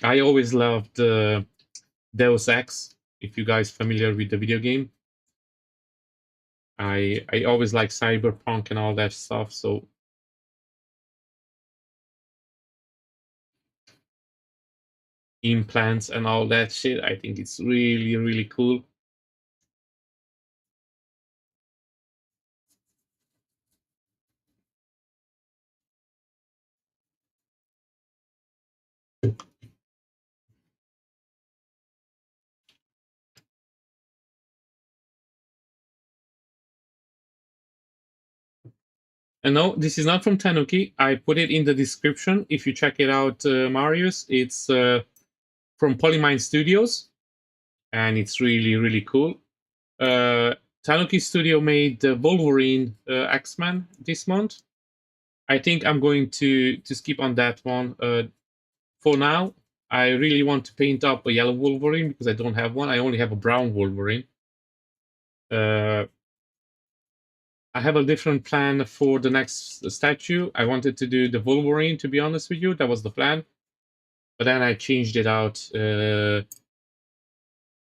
I always loved Deus Ex. If you guys familiar with the video game, I always like cyberpunk and all that stuff. So implants and all that shit, I think it's really really cool. And no, this is not from Tanuki. I put it in the description. If you check it out, Marius, it's from Polymine Studios, and it's really really cool. Uh, Tanuki Studio made the Wolverine X-Men this month. I think I'm going to skip on that one for now. I really want to paint up a yellow Wolverine because I don't have one. I only have a brown Wolverine. Uh, I have a different plan for the next statue. I wanted to do the Wolverine, to be honest with you. That was the plan. But then I changed it out.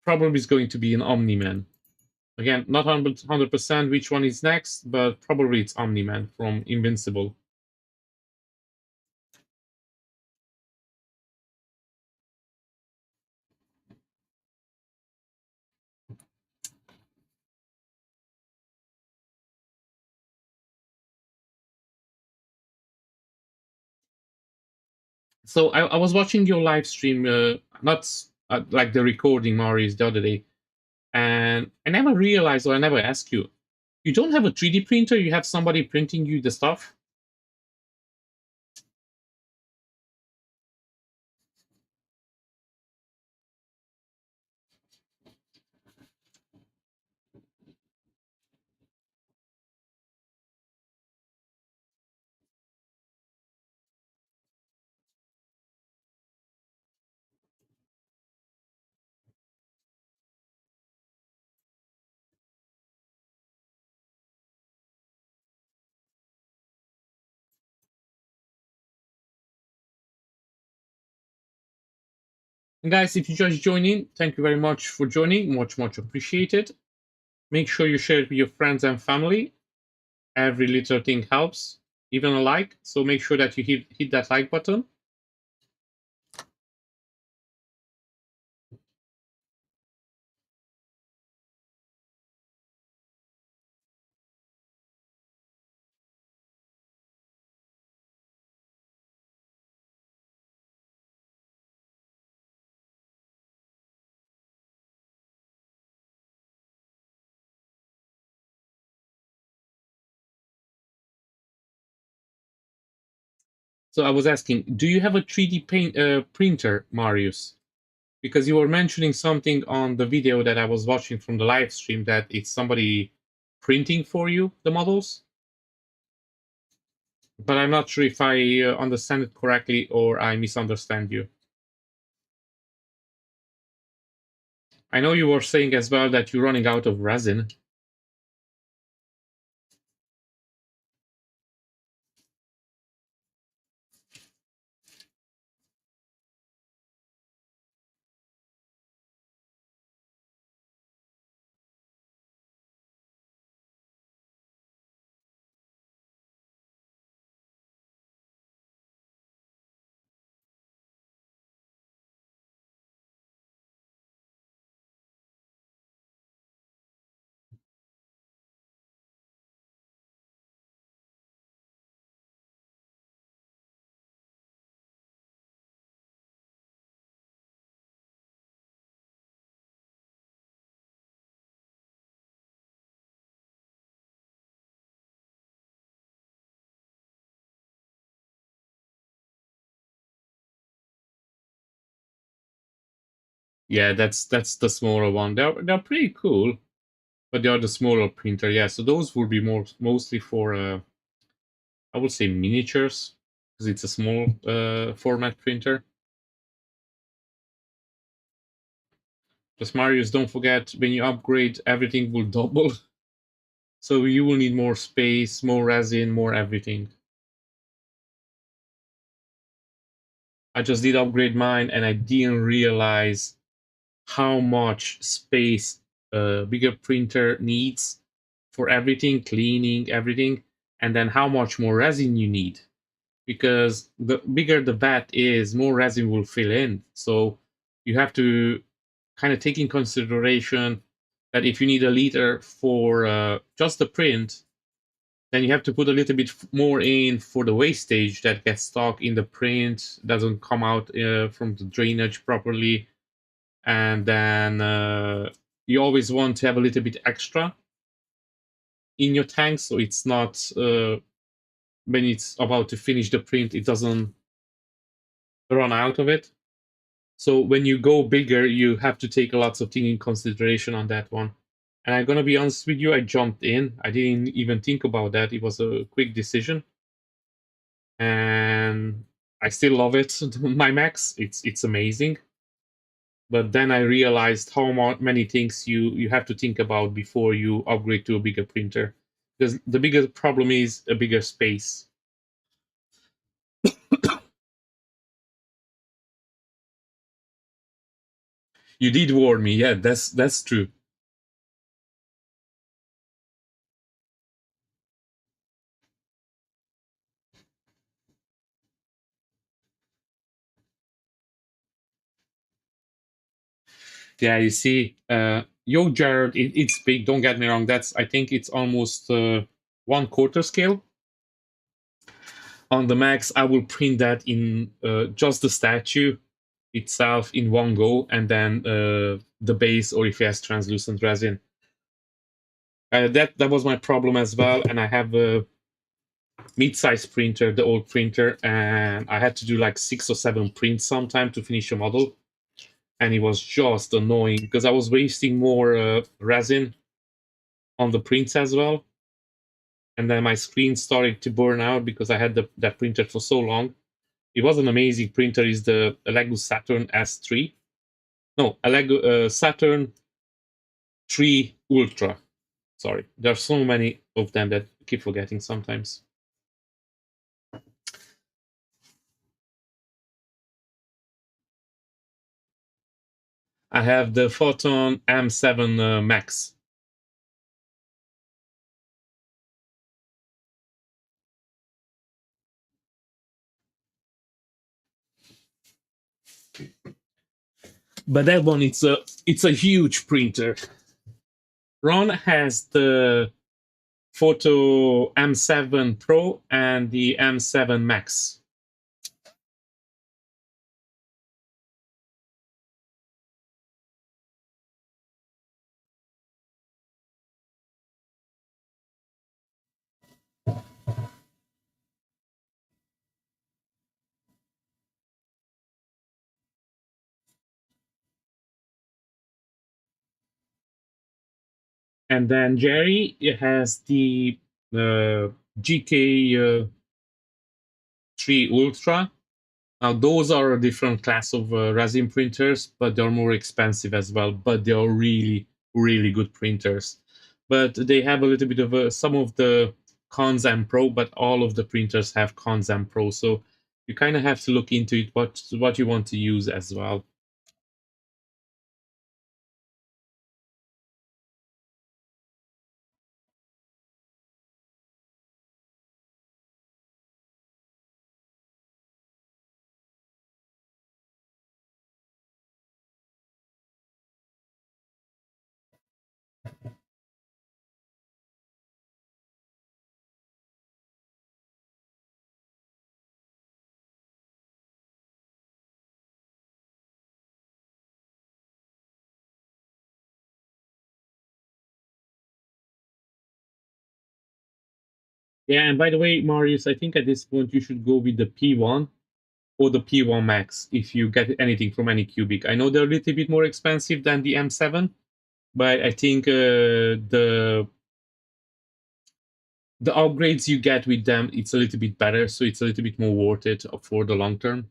Probably is going to be an Omni-Man. Again, not 100% which one is next, but probably it's Omni-Man from Invincible. So I was watching your live stream, not like the recording, Marius, the other day, and I never realized, or I never asked you, you don't have a 3D printer, you have somebody printing you the stuff? And guys, if you just join in, thank you very much for joining. Much appreciated. Make sure you share it with your friends and family. Every little thing helps, even a like. So make sure that you hit that like button. So I was asking, do you have a 3D printer, Marius? Because you were mentioning something on the video that I was watching from the live stream that it's somebody printing for you the models. But I'm not sure if I understand it correctly or I misunderstand you. I know you were saying as well that you're running out of resin. Yeah, that's the smaller one. They're pretty cool, but they are the smaller printer. Yeah, so those would be mostly for I would say miniatures because it's a small format printer. Just Marius, don't forget when you upgrade, everything will double. So you will need more space, more resin, more everything. I just did upgrade mine and I didn't realize how much space a bigger printer needs for everything, cleaning, everything, and then how much more resin you need. Because the bigger the vat is, more resin will fill in. So you have to kind of take in consideration that if you need a liter for just the print, then you have to put a little bit more in for the wastage that gets stuck in the print, doesn't come out from the drainage properly, and then you always want to have a little bit extra in your tank, so it's not when it's about to finish the print, it doesn't run out of it. So when you go bigger, you have to take lots of things in consideration on that one. And I'm gonna be honest with you, I jumped in. I didn't even think about that. It was a quick decision, and I still love it. My Max, it's amazing. But then I realized how many things you have to think about before you upgrade to a bigger printer. Because the biggest problem is a bigger space. You did warn me. Yeah, that's true. Yeah, you see, Yo Jared, it's big. Don't get me wrong. That's I think it's almost 1/4 scale. On the Max, I will print that in just the statue itself in one go, and then the base, or if it has translucent resin. That was my problem as well, and I have a mid-size printer, the old printer, and I had to do like 6 or 7 prints sometime to finish a model, and it was just annoying because I was wasting more resin on the prints as well, and then my screen started to burn out because I had that printer for so long. It was an amazing printer. Is the Lego Saturn S3? No, a Lego Saturn 3 Ultra. Sorry, there are so many of them that I keep forgetting sometimes. I have the Photon M7 Max. But that one, it's a huge printer. Ron has the Photo M7 Pro and the M7 Max. And then Jerry has the GK 3 Ultra. Now, those are a different class of resin printers, but they're more expensive as well. But they are really, really good printers. But they have a little bit of some of the cons and pro, but all of the printers have cons and pro. So you kind of have to look into it, what you want to use as well. Yeah, and by the way, Marius, I think at this point you should go with the P1 or the P1 Max if you get anything from Anycubic. I know they're a little bit more expensive than the M7, but I think the upgrades you get with them, it's a little bit better, so it's a little bit more worth it for the long term.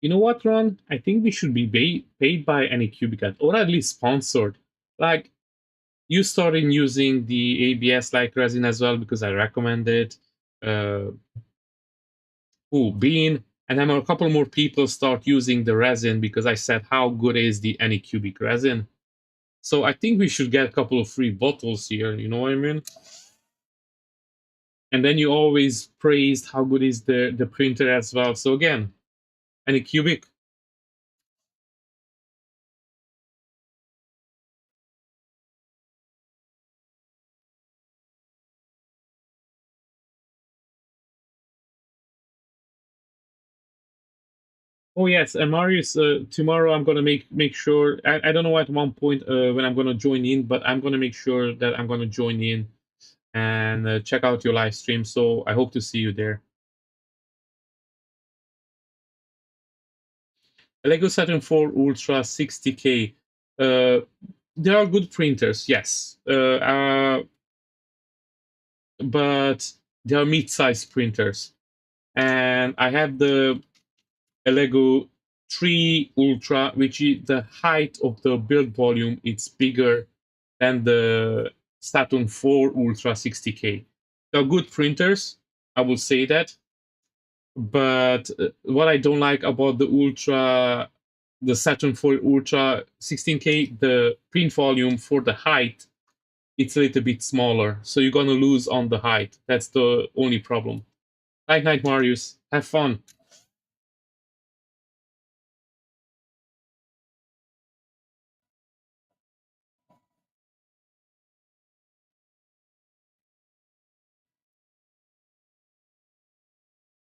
You know what, Ron? I think we should be paid by Anycubic, or at least sponsored. Like, you started using the ABS like resin as well because I recommend it. Uh, Bean, and then a couple more people start using the resin because I said how good is the Anycubic resin. So I think we should get a couple of free bottles here. You know what I mean? And then you always praised how good is the printer as well. So again, Anycubic. Oh yes, and Marius, tomorrow I'm gonna make sure. I don't know at one point when I'm gonna join in, but I'm gonna make sure that I'm gonna join in and check out your live stream. So I hope to see you there. Lego Saturn 4 Ultra 60K. Uh, there are good printers, yes, but they are mid-sized printers. And I have the Lego 3 Ultra, which is the height of the build volume. It's bigger than the Saturn 4 Ultra 60K. They're good printers, I will say that. But what I don't like about the Saturn 4 Ultra 16K, the print volume for the height, it's a little bit smaller. So you're gonna lose on the height. That's the only problem. Night, Marius. Have fun.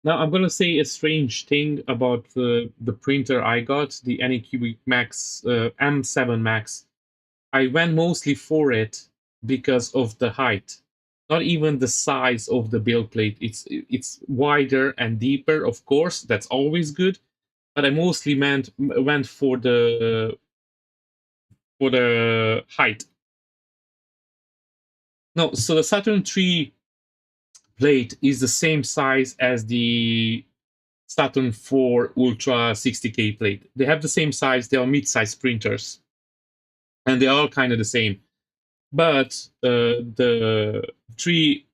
Now I'm gonna say a strange thing about the printer I got, the Anycubic Max M7 Max. I went mostly for it because of the height, not even the size of the build plate. It's wider and deeper, of course. That's always good. But I mostly went for the height. No, so the Saturn 3 plate is the same size as the Saturn 4 Ultra 60K plate. They have the same size. They are mid-size printers, and they are all kind of the same. But the 3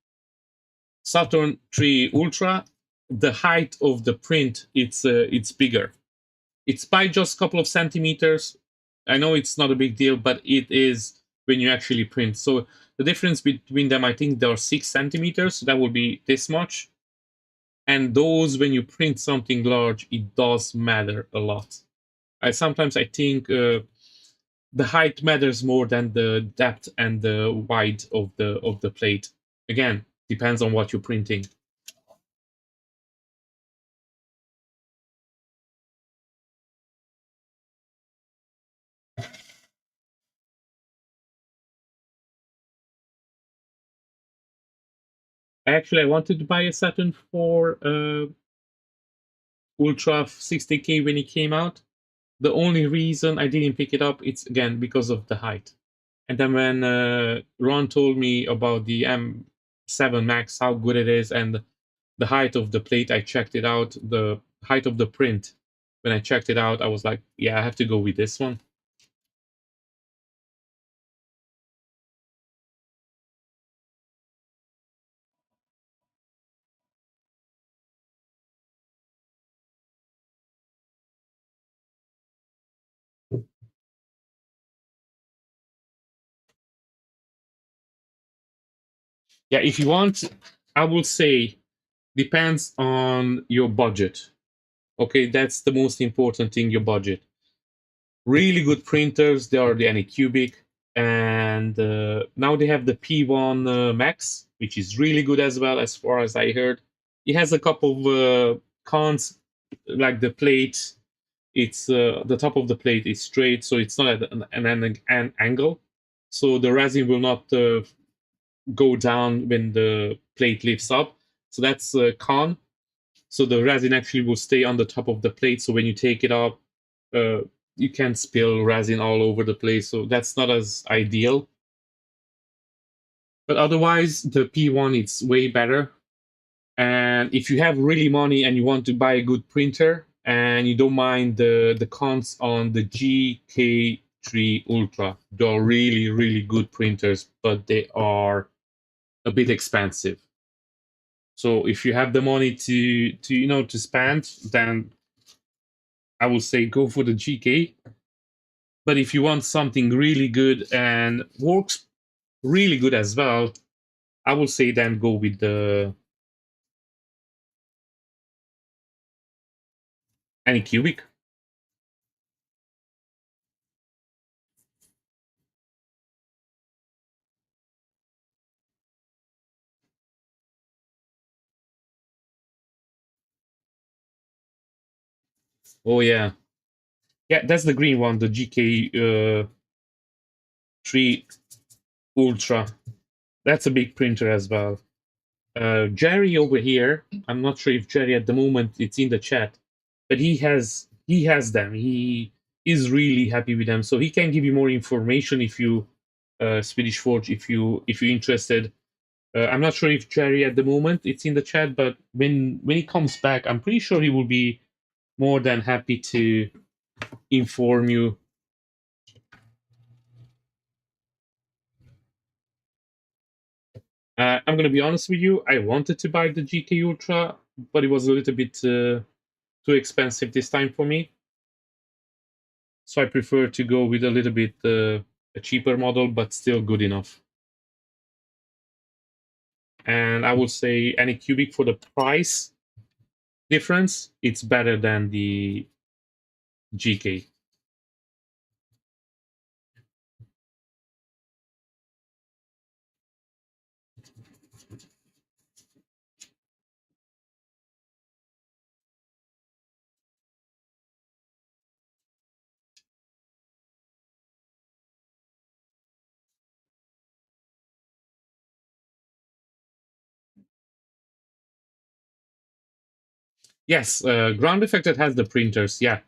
Saturn 3 Ultra, the height of the print it's bigger. It's by just a couple of centimeters. I know it's not a big deal, but it is when you actually print. So the difference between them, I think there are 6 centimeters. So that would be this much. And those, when you print something large, it does matter a lot. I think the height matters more than the depth and the width of the plate. Again, depends on what you're printing. Actually, I wanted to buy a Saturn 4 Ultra 60K when it came out. The only reason I didn't pick it up, it's again because of the height. And then when Ron told me about the M7 Max, how good it is, and the height of the plate, I checked it out. The height of the print, when I checked it out, I was like, yeah, I have to go with this one. Yeah, if you want, I will say depends on your budget. Okay, that's the most important thing, your budget. Really good printers. They are the Anycubic, and now they have the P1 Max, which is really good as well, as far as I heard. It has a couple of cons, like the plate. It's the top of the plate is straight, so it's not at an angle. So the resin will not go down when the plate lifts up. So that's a con. So the resin actually will stay on the top of the plate. So when you take it up, uh, you can spill resin all over the place. So that's not as ideal. But otherwise, the P1 it's way better. And if you have really money and you want to buy a good printer and you don't mind the cons on the GK3 Ultra, they're really good printers, but they are a bit expensive. So if you have the money to spend, then I will say go for the GK. But if you want something really good and works really good as well, I will say then go with the Anycubic. Oh yeah, that's the green one, the GK3 Ultra. That's a big printer as well. Jerry over here, I'm not sure if Jerry at the moment it's in the chat, but he has them. He is really happy with them, so he can give you more information if you Swedish Forge if you're interested. I'm not sure if Jerry at the moment it's in the chat, but when he comes back, I'm pretty sure he will be more than happy to inform you. I'm gonna be honest with you. I wanted to buy the GK Ultra, but it was a little bit too expensive this time for me. So I prefer to go with a little bit a cheaper model, but still good enough. And I would say Anycubic for the price difference, it's better than the GK. Yes, Ground Affected has the printers. Yeah,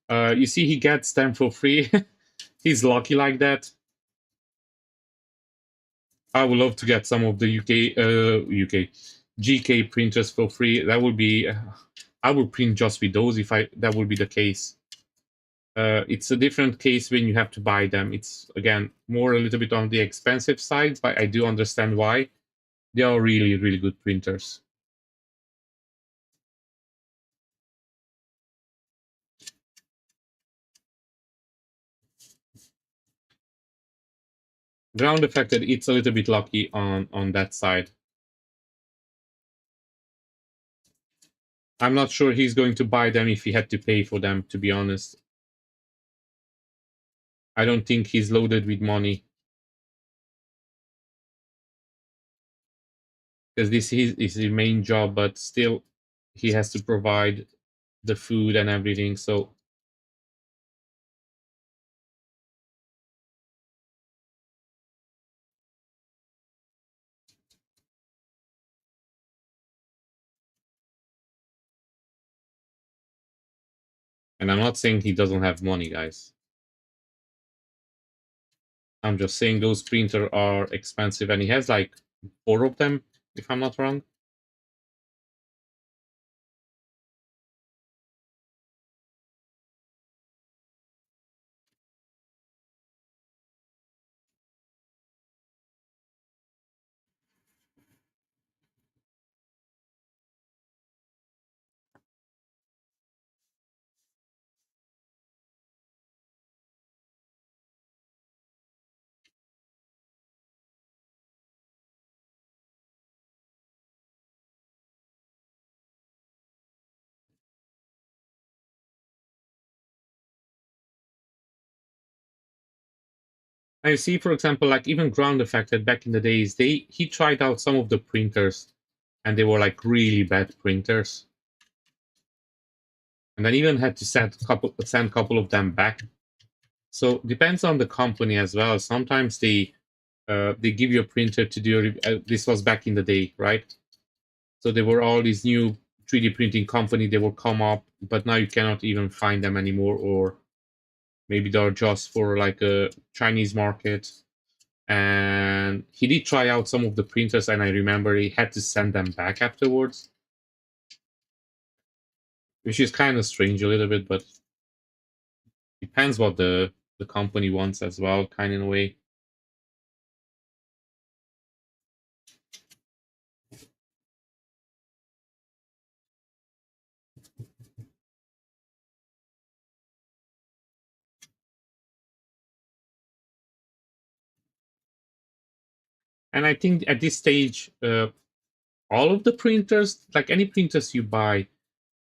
you see, he gets them for free. He's lucky like that. I would love to get some of the UK GK printers for free. That would be. I would print just with those if I that would be the case. It's a different case when you have to buy them. It's again more a little bit on the expensive side, but I do understand why. They are really good printers. Ground affected, it's a little bit lucky on that side. I'm not sure he's going to buy them if he had to pay for them, to be honest. I don't think he's loaded with money because this is his main job, but still he has to provide the food and everything. So, and I'm not saying he doesn't have money, guys. I'm just saying those printers are expensive, and he has like four of them, if I'm not wrong. I see, for example, like even ground the fact that back in the days, he tried out some of the printers, and they were like really bad printers, and then even had to send a couple of them back. So depends on the company as well. Sometimes they give you a printer to do. This was back in the day, right? So there were all these new 3D printing company. They will come up, but now you cannot even find them anymore, or maybe they're just for like a Chinese market. And he did try out some of the printers, and I remember he had to send them back afterwards, which is kind of strange a little bit, but depends what the company wants as well, kind of in a way. And I think at this stage, all of the printers, like any printers you buy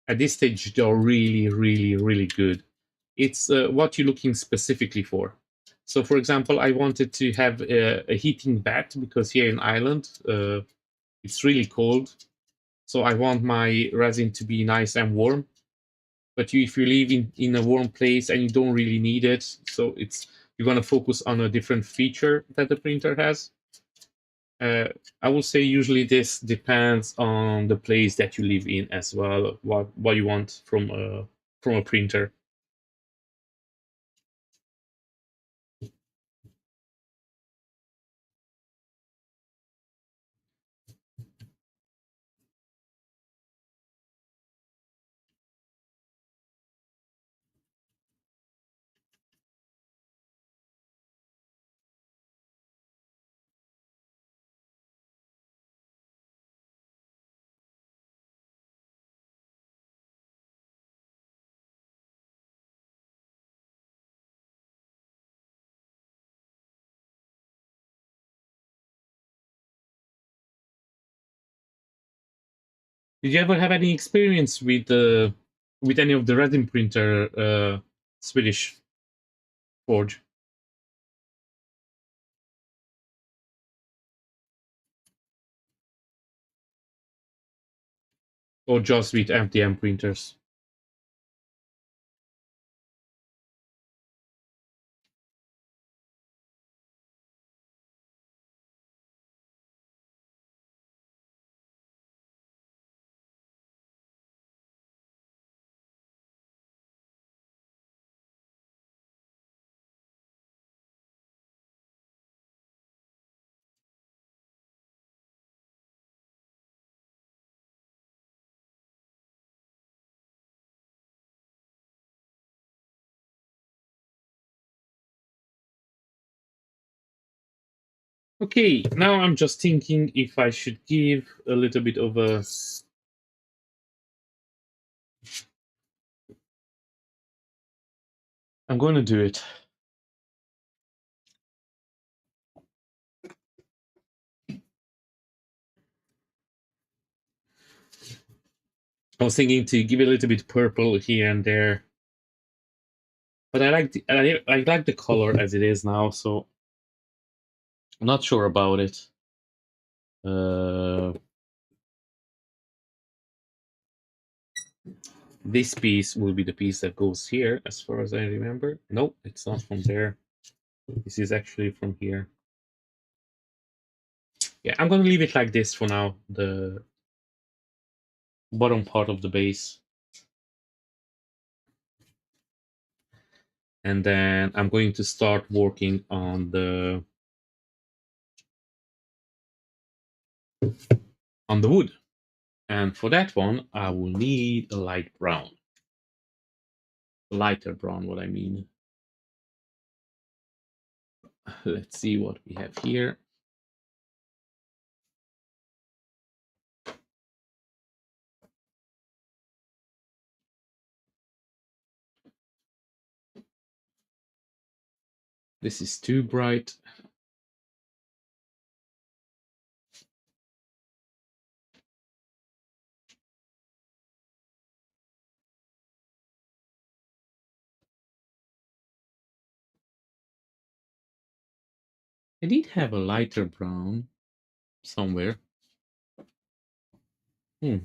at this stage, they're really, really, really good. It's what you're looking specifically for. So, for example, I wanted to have a heating bath because here in Ireland, it's really cold. So I want my resin to be nice and warm. But if you live in a warm place and you don't really need it, so it's you're gonna focus on a different feature that the printer has. Uh, I will say usually this depends on the place that you live in as well. What you want from a printer. Did you ever have any experience with any of the resin printer Swedish forge, or just with MTM printers? Okay, now I'm just thinking if I should give a little bit of a. I'm going to do it. I was thinking to give it a little bit purple here and there, but I like the color as it is now, so I'm not sure about it. Uh, this piece will be the piece that goes here, as far as I remember. Nope, it's not from there. This is actually from here. Yeah, I'm gonna leave it like this for now. The bottom part of the base, and then I'm going to start working on the wood. And for that one, I will need a light brown, lighter brown. What I mean. Let's see what we have here. This is too bright. I did have a lighter brown somewhere. Hmm.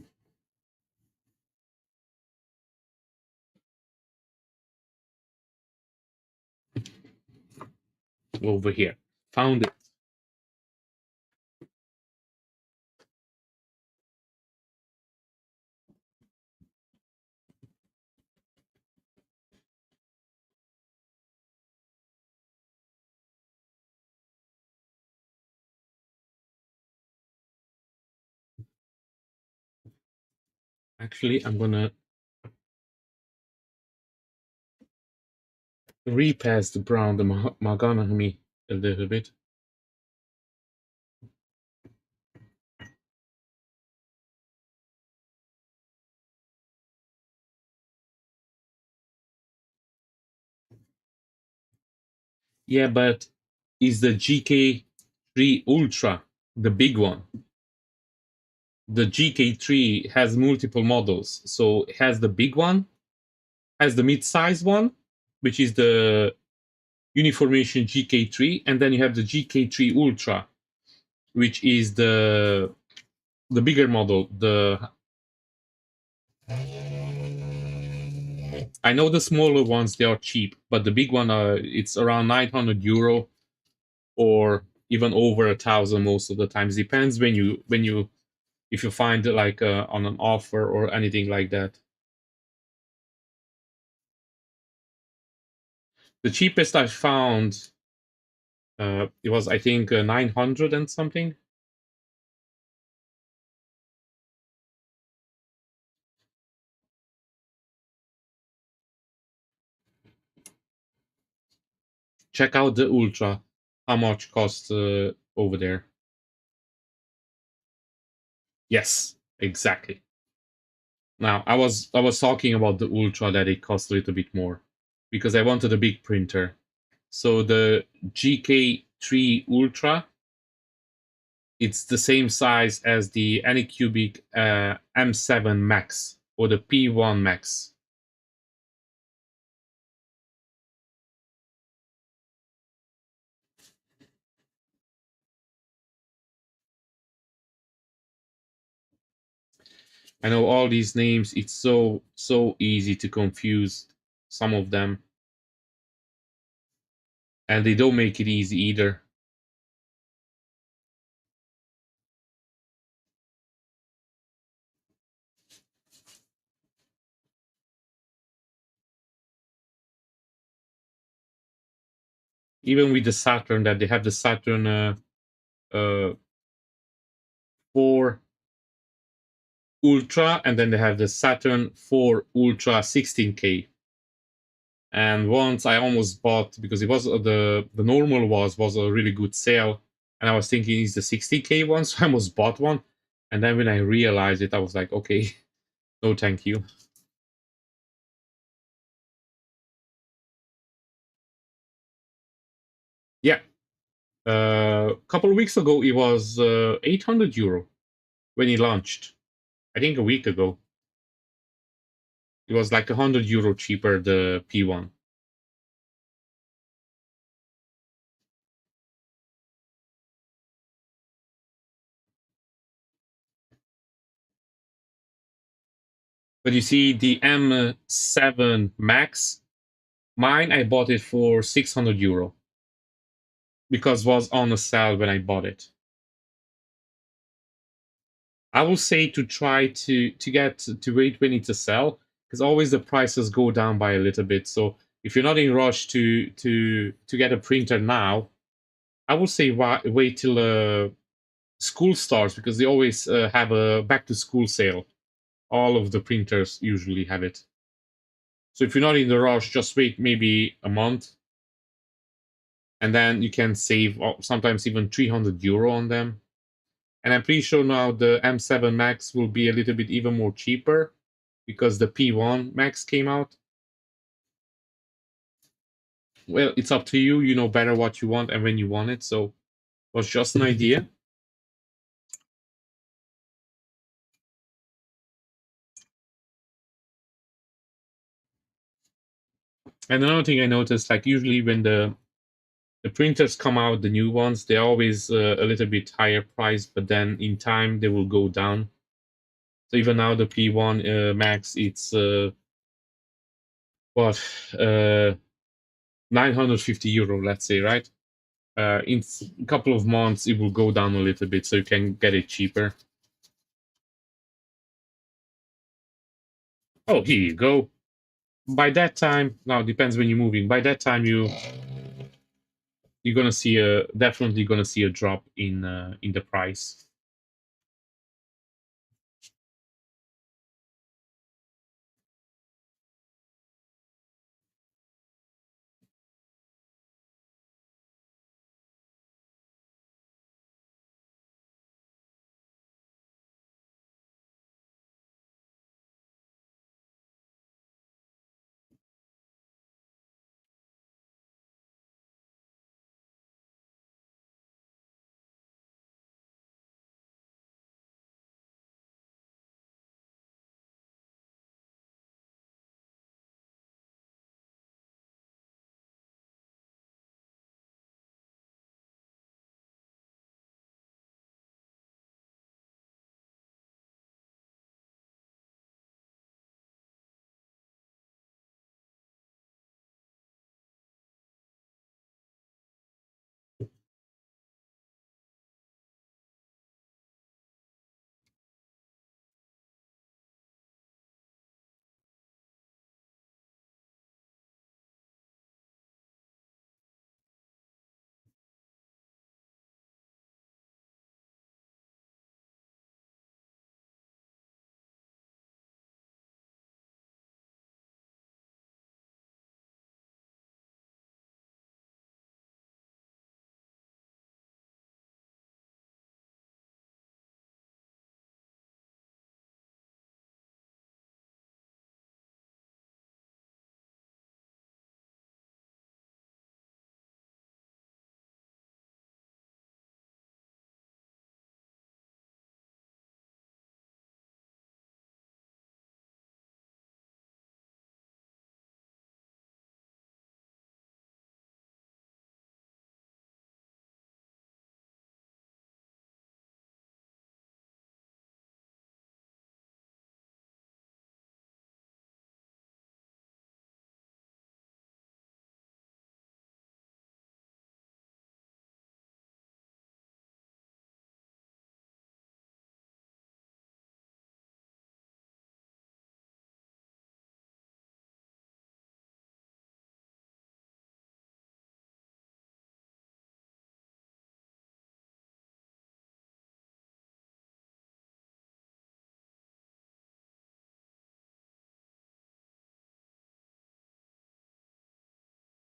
Over here. Found it. Actually, I'm gonna repass the brown, the mahogany a little bit. Yeah, but is the GK3 Ultra the big one? The GK3 has multiple models. So it has the big one, has the mid-size one, which is the Uniformation GK3, and then you have the GK3 Ultra, which is the bigger model. The I know the smaller ones, they are cheap, but the big one, it's around 900 euro, or even over 1,000 most of the times. Depends when you if you find it like on an offer or anything like that. The cheapest I found, it was, I think, 900 and something. Check out the Ultra. How much costs over there? Yes, exactly. Now I was talking about the Ultra, that it cost a little bit more because I wanted a big printer. So the GK3 Ultra, it's the same size as the Anycubic M7 Max or the P1 Max. I know all these names. It's so easy to confuse some of them, and they don't make it easy either. Even with the Saturn, that they have the Saturn uh, 4 Ultra, and then they have the Saturn 4 Ultra 16K. And once I almost bought, because it was the normal was a really good sale, and I was thinking it's the 60K one, so I almost bought one. And then when I realized it, I was like, okay, no, thank you. Yeah, a couple of weeks ago, it was 800 euro when it launched. I think a week ago, it was like 100 euro cheaper, the P1. But you see, the M7 Max, mine, I bought it for 600 euro because it was on a sale when I bought it. I will say to try to get to wait when it's a sell, because always the prices go down by a little bit. So if you're not in rush to get a printer now, I would say wait till school starts, because they always have a back to school sale. All of the printers usually have it. So if you're not in the rush, just wait maybe a month, and then you can save sometimes even 300 euro on them. And I'm pretty sure now the M7 Max will be a little bit even more cheaper because the P1 Max came out. Well, it's up to you. You know better what you want and when you want it. So it was just an idea. And another thing I noticed, like usually when The printers come out, the new ones, they're always a little bit higher priced, but then in time they will go down. So even now the P1 Max, it's what, 950 euro, let's say, right? In a couple of months it will go down a little bit, so you can get it cheaper. Oh, here you go. By that time, now depends when you're moving. By that time, you're gonna see a definitely gonna see a drop in the price.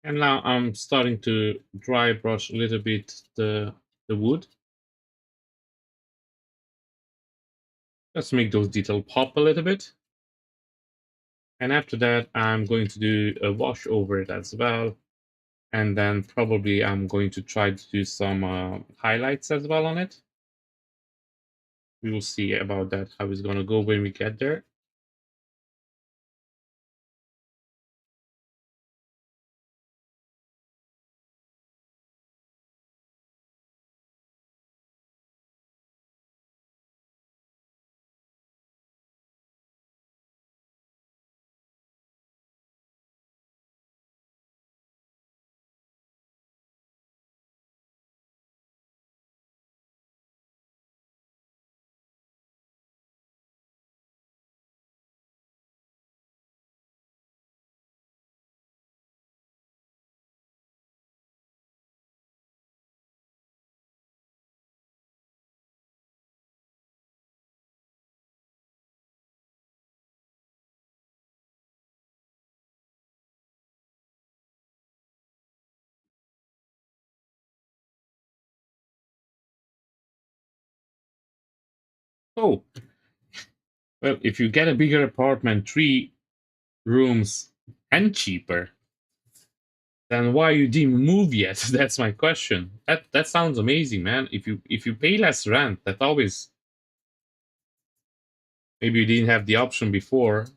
And now I'm starting to dry brush a little bit the wood. Let's make those details pop a little bit. And after that, I'm going to do a wash over it as well. And then probably I'm going to try to do some highlights as well on it. We will see about that, how it's going to go when we get there. Oh, well, if you get a bigger apartment, 3 rooms and cheaper, then why you didn't move yet? That's my question. That sounds amazing, man. If you pay less rent, that always, maybe you didn't have the option before,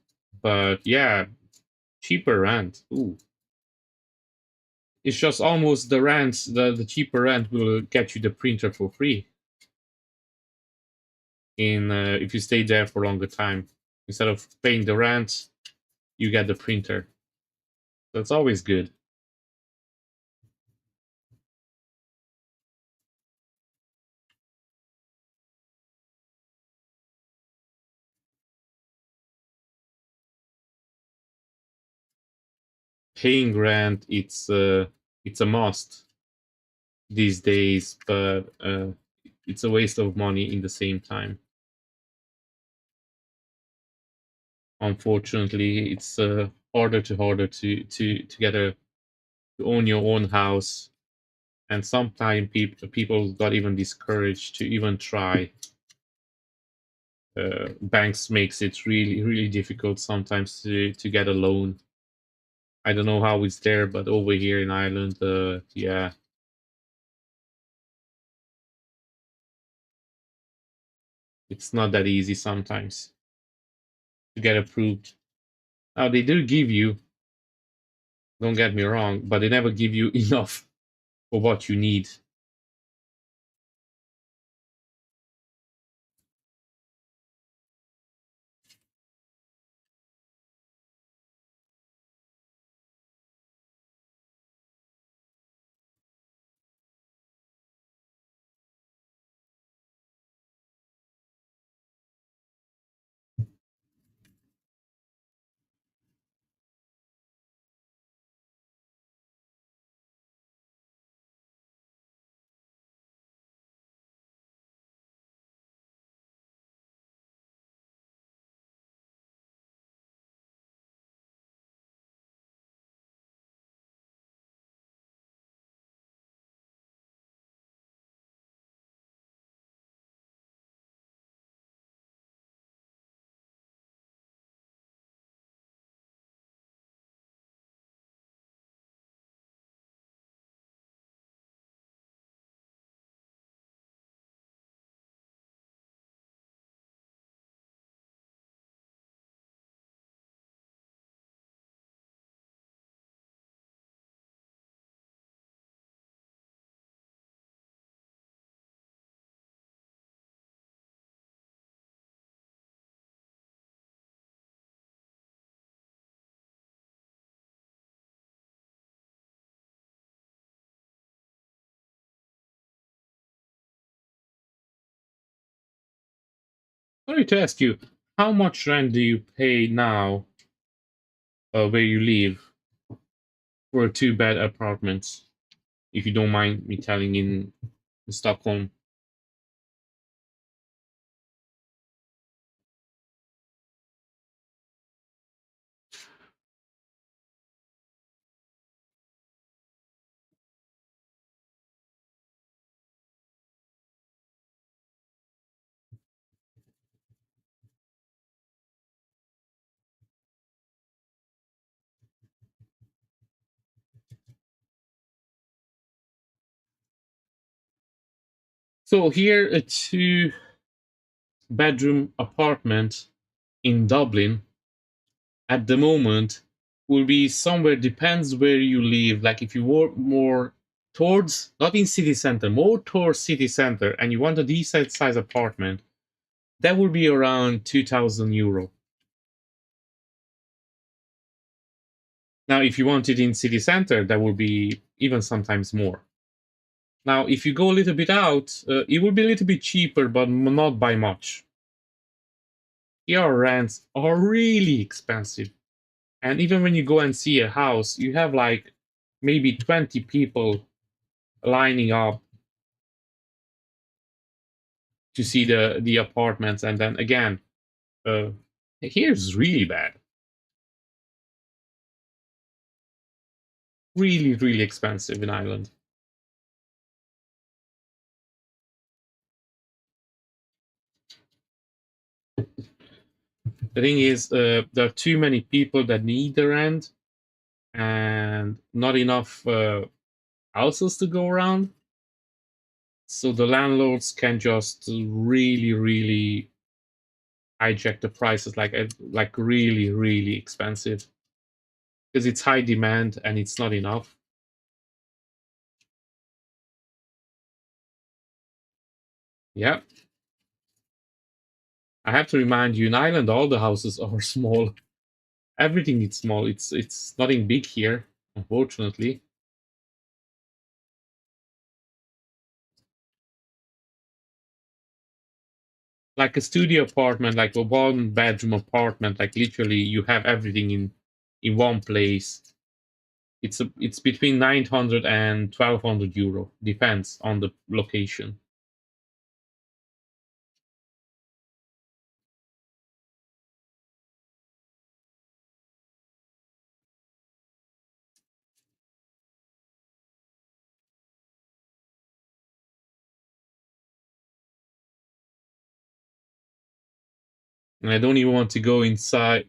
but yeah, cheaper rent. Ooh. It's just almost the rent, the cheaper rent will get you the printer for free in if you stay there for a longer time. Instead of paying the rent, you get the printer. That's always good. Paying rent, it's a must these days, but it's a waste of money in the same time. Unfortunately, it's harder to get to own your own house, and sometimes people got even discouraged to even try. Banks makes it really difficult sometimes to get a loan. I don't know how it's there, but over here in Ireland, yeah, it's not that easy sometimes to get approved. Now they do give you, don't get me wrong, but they never give you enough for what you need. Sorry to ask you, how much rent do you pay now where you live for a two-bed apartment? If you don't mind me telling in Stockholm. So here, a two-bedroom apartment in Dublin at the moment will be somewhere, depends where you live. Like if you work more towards, not in city center, more towards city center, and you want a decent size apartment, that will be around 2,000 euro. Now, if you want it in city center, that will be even sometimes more. Now, if you go a little bit out, it will be a little bit cheaper, but not by much. Here, rents are really expensive. And even when you go and see a house, you have like maybe 20 people lining up to see the apartments. And then again, uh, here's really bad. Really expensive in Ireland. The thing is, there are too many people that need the rent and not enough houses to go around. So the landlords can just really hijack the prices like really expensive because it's high demand and it's not enough. Yeah, I have to remind you, in Ireland, all the houses are small. Everything is small. It's nothing big here, unfortunately. Like a studio apartment, like a one bedroom apartment, like literally you have everything in one place. It's between 900 and 1200 euro, depends on the location. And I don't even want to go inside.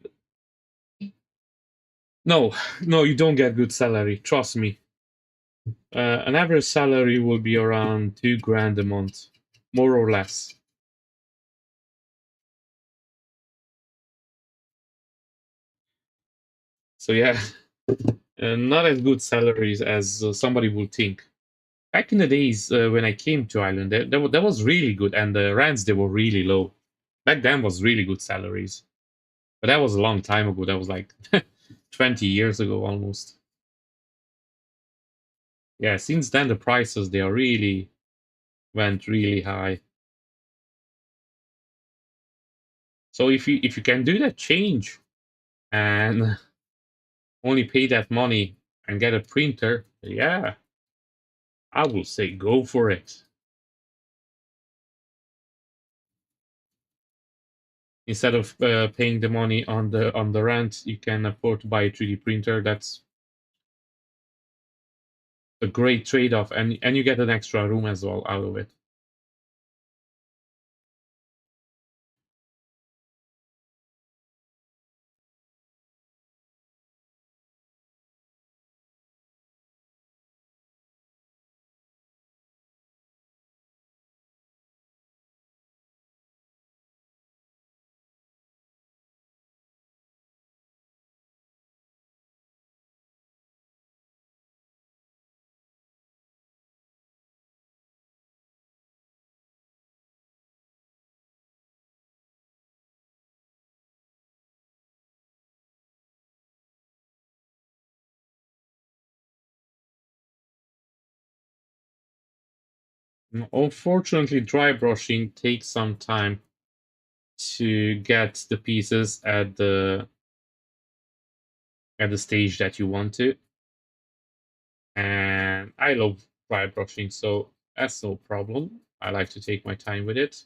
No, no, you don't get good salary. Trust me. An average salary will be around 2 grand a month, more or less. So yeah, not as good salaries as somebody would think. Back in the days when I came to Ireland, that was really good, and the rents they were really low. Back then was really good salaries, but that was a long time ago. That was like 20 years ago almost. Yeah, since then the prices they are really went really high. So if you can do that change and only pay that money and get a printer, yeah, I will say go for it. Instead of paying the money on the rent, you can afford to buy a 3D printer. That's a great trade-off, and you get an extra room as well out of it. Unfortunately, dry brushing takes some time to get the pieces at the stage that you want to. And I love dry brushing, so that's no problem. I like to take my time with it.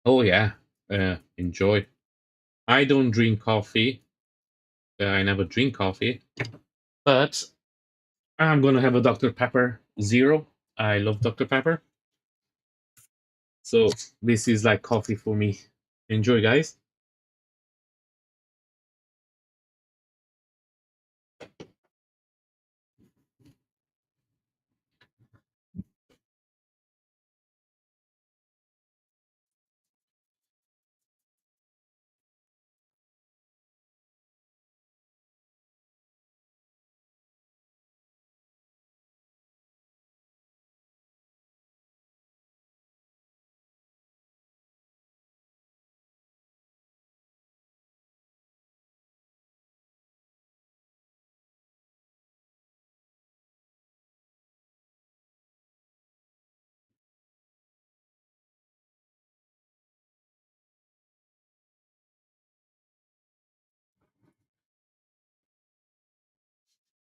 Oh yeah, enjoy. I don't drink coffee. I never drink coffee, but I'm gonna have a Dr. Pepper Zero. I love Dr. Pepper, so this is like coffee for me. Enjoy, guys.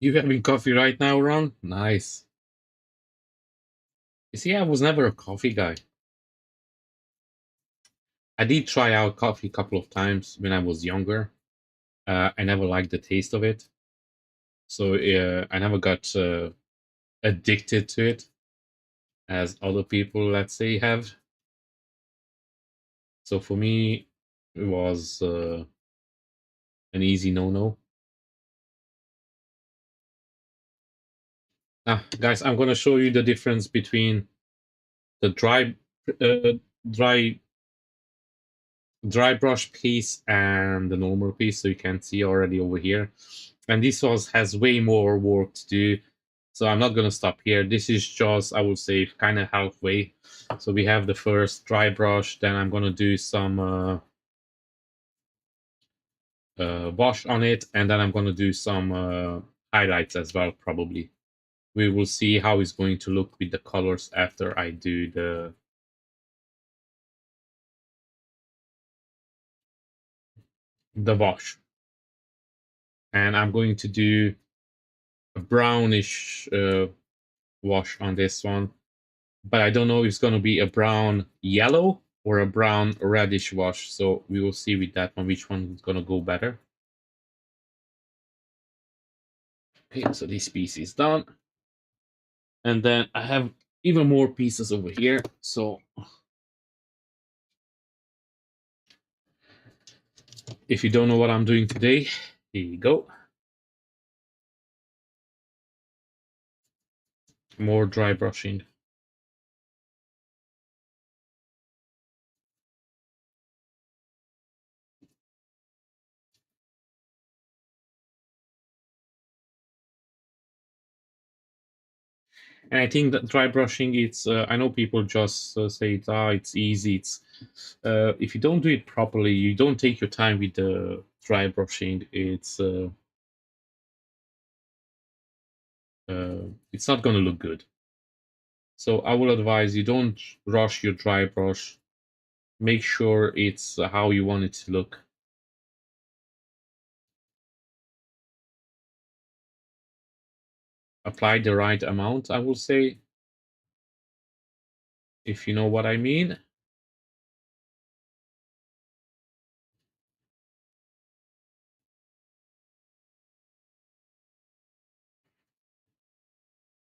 You having coffee right now, Ron? Nice. You see, I was never a coffee guy. I did try out coffee a couple of times when I was younger. I never liked the taste of it, so I never got addicted to it as other people, let's say, have. So for me, it was an easy no-no. Guys, I'm gonna show you the difference between the uh, dry dry brush piece and the normal piece, so you can see already over here. And this was has way more work to do, so I'm not gonna stop here. This is just, I would say, kind of halfway. So we have the first dry brush, then I'm gonna do some wash on it, and then I'm gonna do some highlights as well, probably. We will see how it's going to look with the colors after I do the wash. And I'm going to do a brownish wash on this one, but I don't know if it's going to be a brown yellow or a brown reddish wash. So we will see with that one which one is going to go better. Okay, so this piece is done. And then I have even more pieces over here. So if you don't know what I'm doing today, here you go. More dry brushing. And I think that dry brushing, it's I know people just say it's easy. It's if you don't do it properly, you don't take your time with the dry brushing. It's not going to look good. So I will advise you, don't rush your dry brush. Make sure it's how you want it to look. Apply the right amount, I will say, if you know what I mean.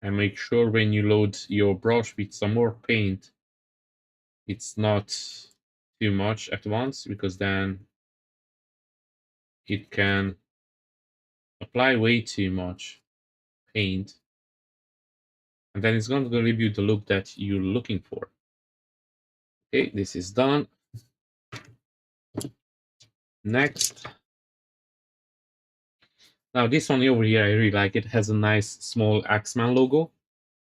And make sure when you load your brush with some more paint, it's not too much at once, because then it can apply way too much paint, and then it's going to give you the look that you're looking for. Okay, this is done. Next. Now this one over here, I really like it. It has a nice small Axeman logo,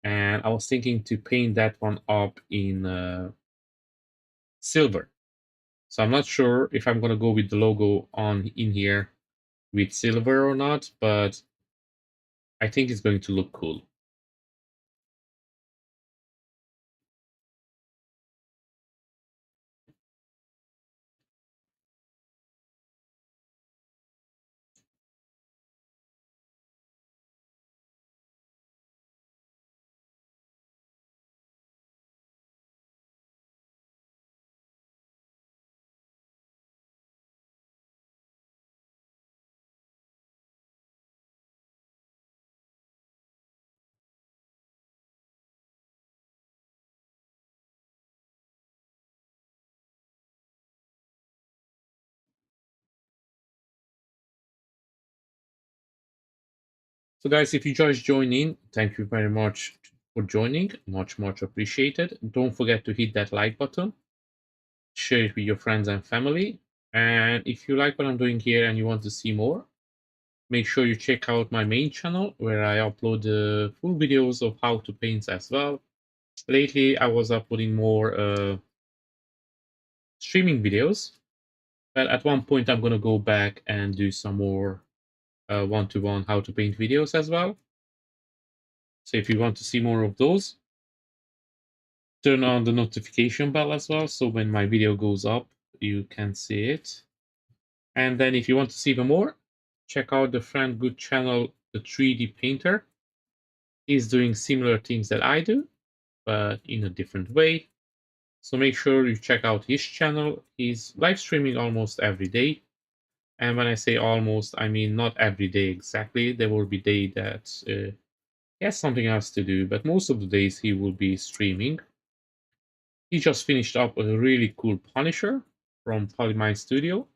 and I was thinking to paint that one up in silver. So I'm not sure if I'm going to go with the logo on in here with silver or not, but I think it's going to look cool. So guys, if you just joined in, thank you very much for joining. Much appreciated. Don't forget to hit that like button, share it with your friends and family. And if you like what I'm doing here and you want to see more, make sure you check out my main channel where I upload the full videos of how to paint as well. Lately, I was uploading more streaming videos, but at one point I'm going to go back and do some more one-to-one how to paint videos as well. So if you want to see more of those, turn on the notification bell as well, so when my video goes up, you can see it. And then if you want to see even more, check out the Friend Good channel the 3D painter. He's doing similar things that I do, but in a different way. So make sure you check out his channel. He's live streaming almost every day. And when I say almost, I mean not every day exactly. There will be day that he has something else to do, but most of the days he will be streaming. He just finished up a really cool Punisher from Polymine Studio.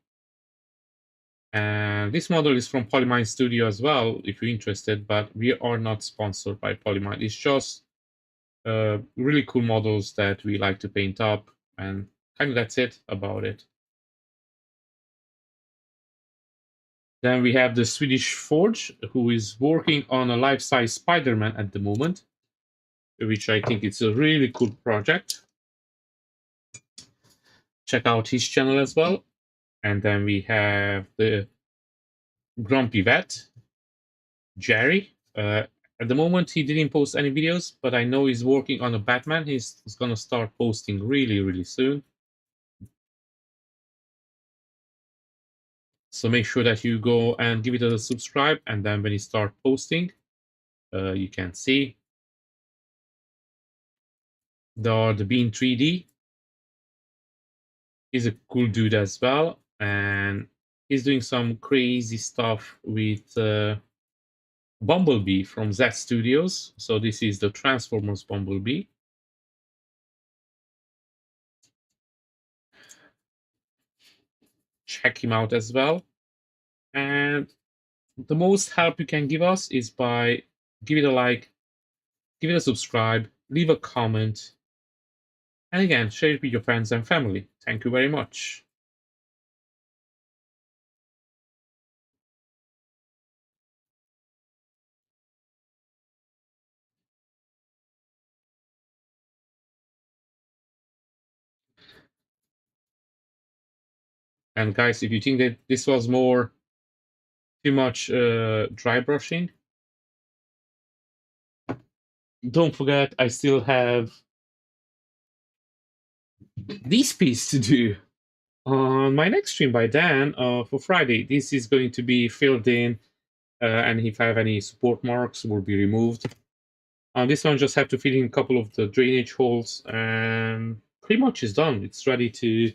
And this model is from Polymine Studio as well, if you're interested, but we are not sponsored by Polymine. It's just really cool models that we like to paint up, and kind of that's it about it. Then we have the Swedish Forge, who is working on a life-size Spider-Man at the moment, which I think it's a really cool project. Check out his channel as well. And then we have the Grumpy Vet, Jerry. At the moment, he didn't post any videos, but I know he's working on a Batman. He's gonna start posting really, really soon. So make sure that you go and give it a subscribe, and then when you start posting, you can see. The Bean 3D. He's a cool dude as well, and he's doing some crazy stuff with Bumblebee from Z Studios. So this is the Transformers Bumblebee. Check him out as well. And the most help you can give us is by give it a like, give it a subscribe, leave a comment, and again, share it with your friends and family. Thank you very much. And guys, if you think that this was more too much dry brushing, don't forget I still have this piece to do on my next stream by Dan for Friday. This is going to be filled in, and if I have any support marks, will be removed. This one just have to fill in a couple of the drainage holes, and pretty much is done. It's ready to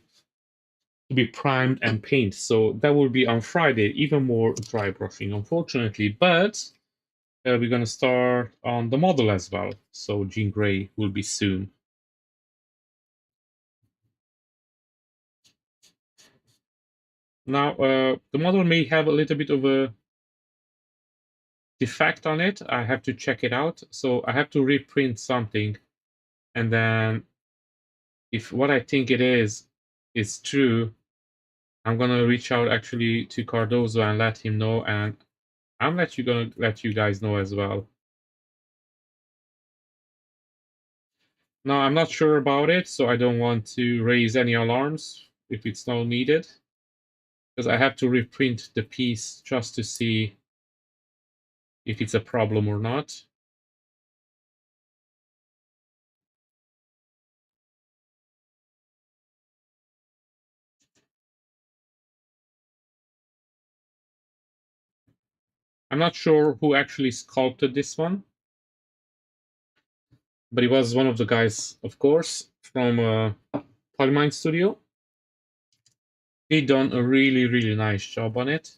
be primed and paint. So that will be on Friday. Even more dry brushing, unfortunately, but we're gonna start on the model as well. So Jean Grey will be soon. Now, the model may have a little bit of a defect on it. I have to check it out. So I have to reprint something, and then if what I think it is true, I'm gonna reach out actually to Cardozo and let him know, and I'm gonna let you guys know as well. Now I'm not sure about it, so I don't want to raise any alarms if it's not needed, because I have to reprint the piece just to see if it's a problem or not. I'm not sure who actually sculpted this one, but it was one of the guys, of course, from Polymine Studio. He done a really, really nice job on it.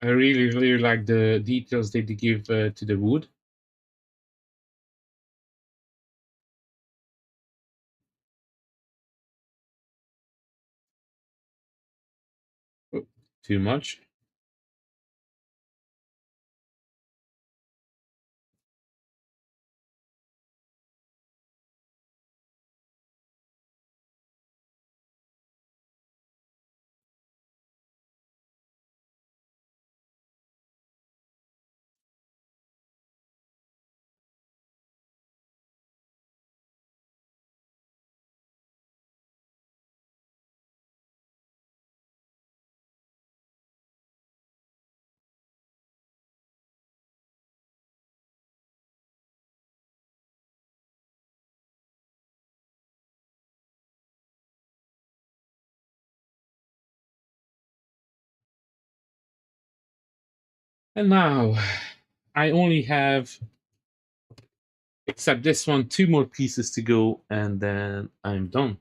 I really, really like the details that they give to the wood. Oh, too much. And now I only have, except this one, two more pieces to go, and then I'm done.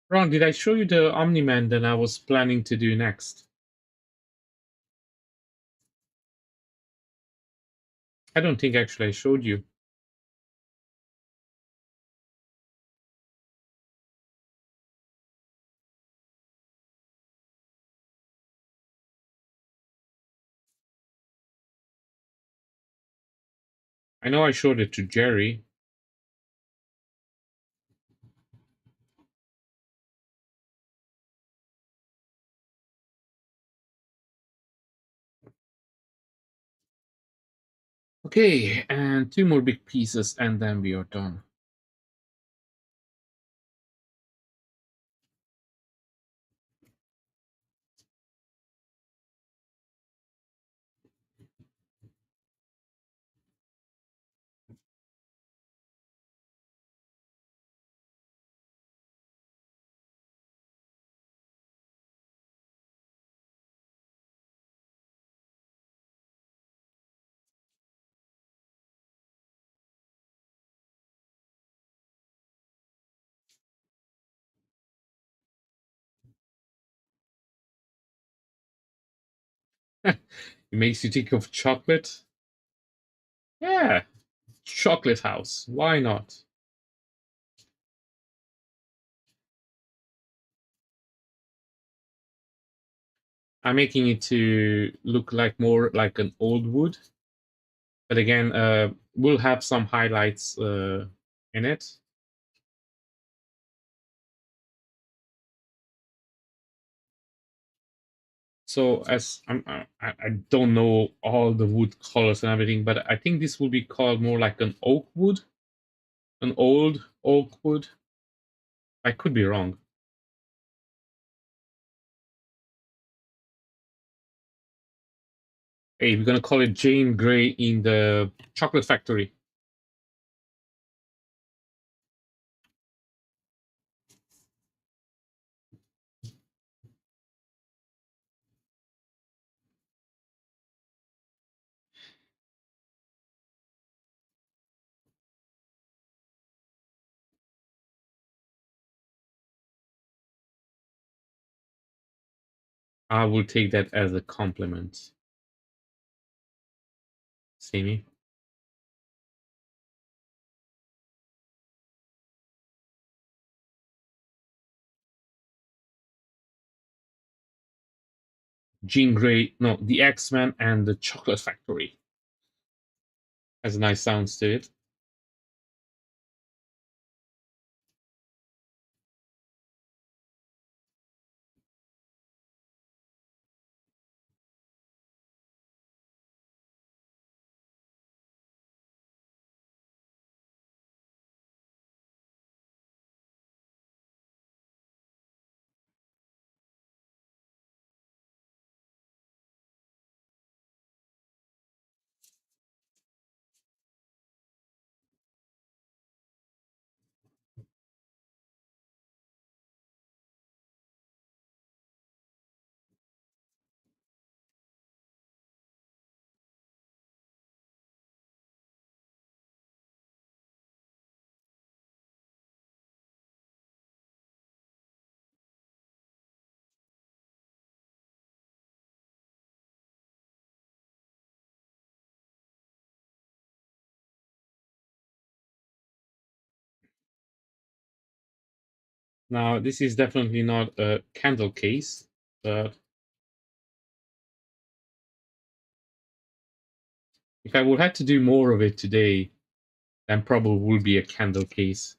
Ron, did I show you the Omni-Man that I was planning to do next? I don't think actually I showed you. I know I showed it to Jerry. Okay, and two more big pieces, and then we are done. It makes you think of chocolate. Yeah, chocolate house. Why not? I'm making it to look like more like an old wood, but again, we'll have some highlights in it. So as I don't know all the wood colors and everything, but I think this will be called more like an oak wood, an old oak wood. I could be wrong. Hey, we're gonna call it Jane Grey in the chocolate factory. I will take that as a compliment. See. Jean Grey, no, the X-Men and the Chocolate Factory. Has a nice sounds to it. Now, this is definitely not a candle case, but if I would have to do more of it today, then probably will be a candle case.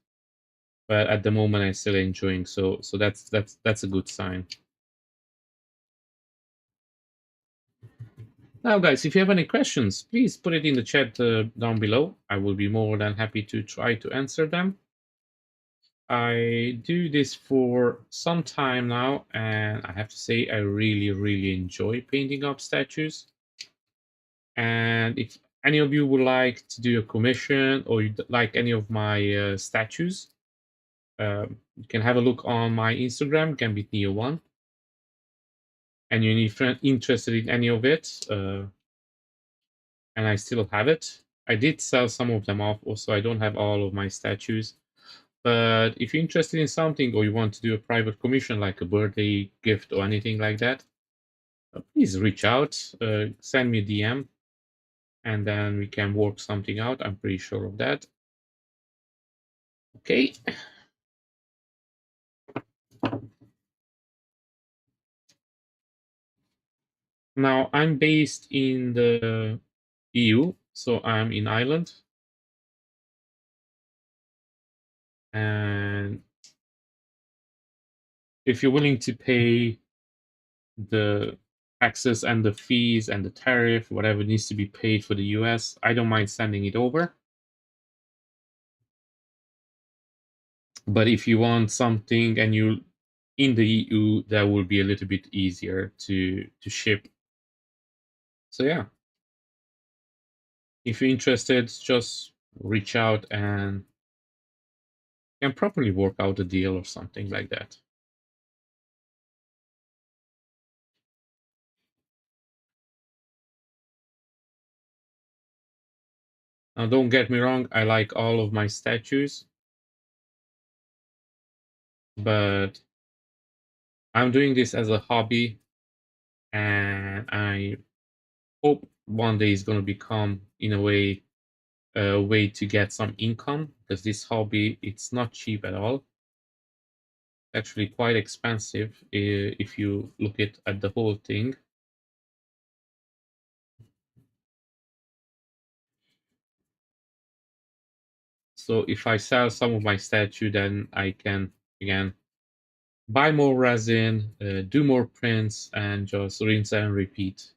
But at the moment, I'm still enjoying, so that's a good sign. Now, guys, if you have any questions, please put it in the chat down below. I will be more than happy to try to answer them. I do this for some time now, and I have to say I really, really enjoy painting up statues. And if any of you would like to do a commission or you'd like any of my statues, you can have a look on my Instagram, GambitNeo1, and you're interested in any of it, and I still have it. I did sell some of them off, also I don't have all of my statues. But if you're interested in something or you want to do a private commission like a birthday gift or anything like that, please reach out, send me a DM, and then we can work something out. I'm pretty sure of that. Okay. Now I'm based in the EU, so I'm in Ireland. And if you're willing to pay the taxes and the fees and the tariff, whatever needs to be paid for the US, I don't mind sending it over. But if you want something and you in the EU, that will be a little bit easier to ship. So yeah, if you're interested, just reach out and can properly work out a deal or something like that. Now, don't get me wrong, I like all of my statues, but I'm doing this as a hobby, and I hope one day it's going to become, in a way, a way to get some income, because this hobby, it's not cheap at all. Actually quite expensive if you look at the whole thing. So if I sell some of my statue, then I can again buy more resin, do more prints, and just rinse and repeat.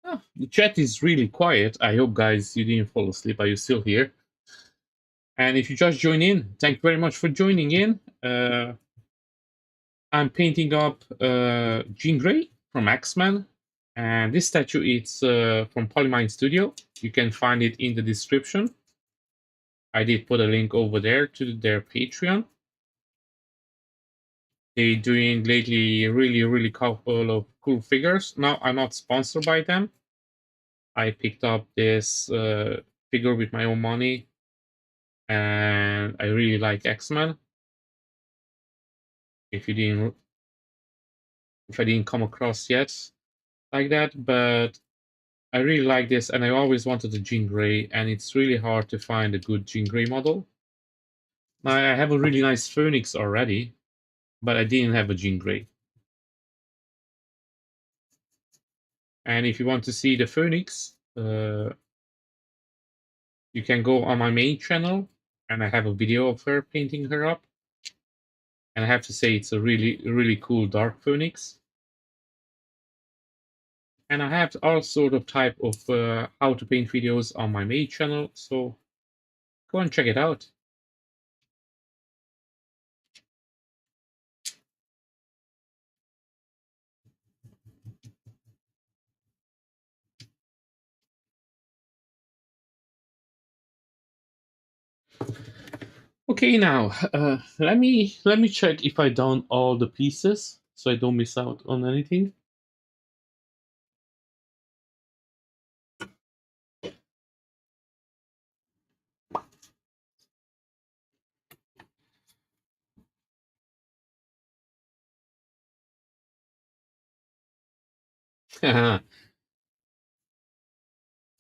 Oh, the chat is really quiet. I hope, guys, you didn't fall asleep. Are you still here? And if you just join in, thank you very much for joining in. I'm painting up Jean Grey from X-Men, and this statue is from Polymine Studio. You can find it in the description. I did put a link over there to their Patreon. They're doing lately really couple of cool figures. Now, I'm not sponsored by them. I picked up this figure with my own money, and I really like X-Men. If I didn't come across yet like that, but I really like this, and I always wanted a Jean Grey, and it's really hard to find a good Jean Grey model. Now, I have a really nice Phoenix already, but I didn't have a Jean Grey. And if you want to see the Phoenix, You can go on my main channel, and I have a video of her painting her up. And I have to say, it's a really cool dark phoenix. And I have all sort of type of how to paint videos on my main channel, so go and check it out. Okay, now let me check if I done all the pieces so I don't miss out on anything.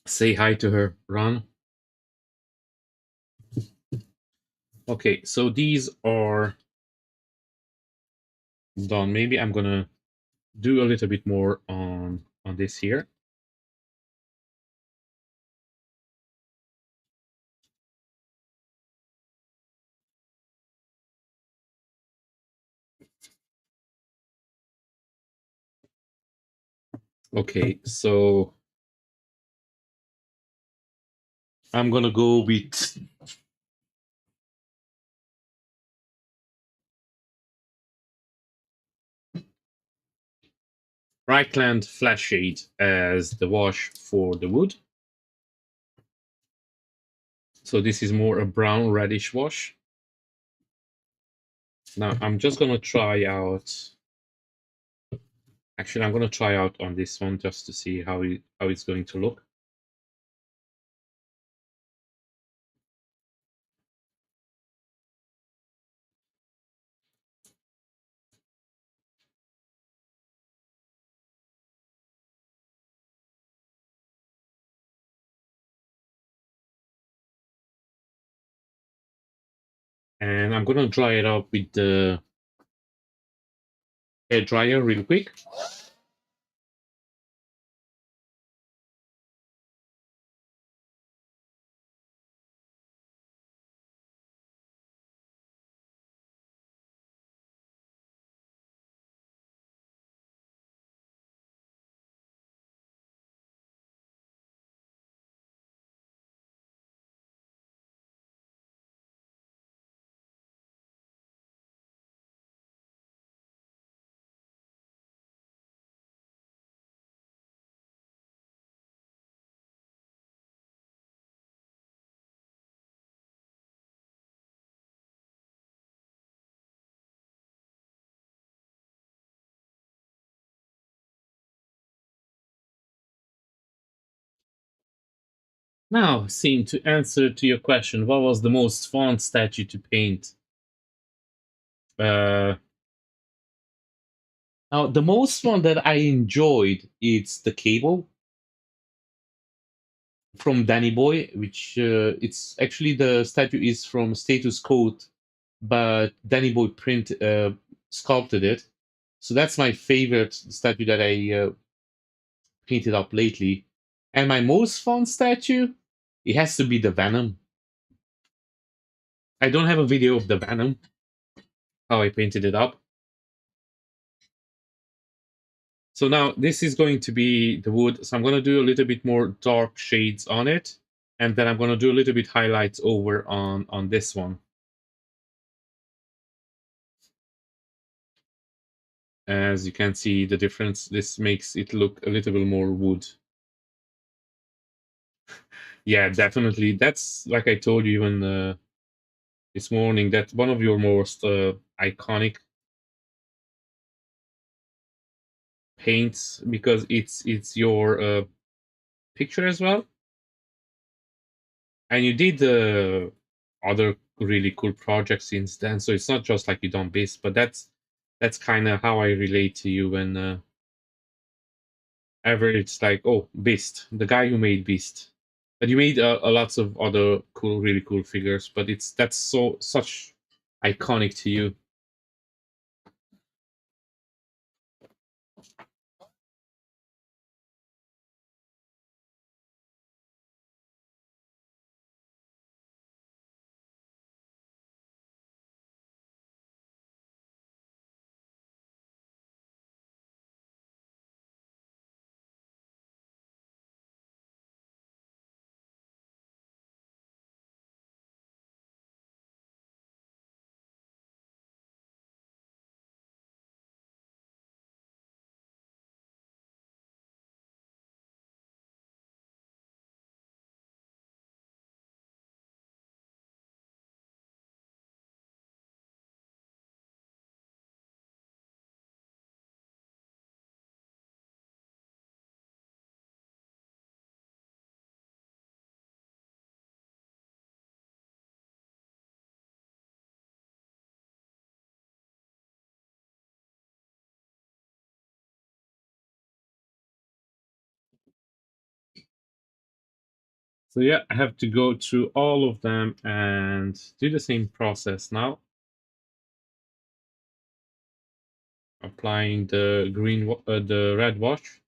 Say hi to her, Ron. Okay, so these are done. Maybe I'm gonna do a little bit more on this here. Okay, so I'm gonna go with Brightland Flashshade as the wash for the wood. So this is more a brown reddish wash. Now I'm just gonna try out. Actually, I'm gonna try out on this one just to see how it's going to look. And I'm gonna dry it up with the hair dryer real quick. Now, Sim, to answer to your question, what was the most fun statue to paint? Uh, Now, the most one that I enjoyed is the cable from Danny Boy, which it's actually the statue is from Status Code, but Danny Boy print sculpted it. So that's my favorite statue that I painted up lately. And my most fun statue, it has to be the Venom. I don't have a video of the Venom, how I painted it up. So now this is going to be the wood. So I'm going to do a little bit more dark shades on it. And then I'm going to do a little bit highlights over on this one. As you can see the difference, this makes it look a little bit more wood. Yeah, definitely. That's like I told you even this morning, that one of your most iconic paints, because it's your picture as well. And you did other really cool projects since then, so it's not just like you done Beast, but that's kind of how I relate to you when ever it's like, oh, Beast, the guy who made Beast. But you made a lots of other cool, really cool figures, but that's such iconic to you. So yeah, I have to go through all of them and do the same process now. Applying the the red wash,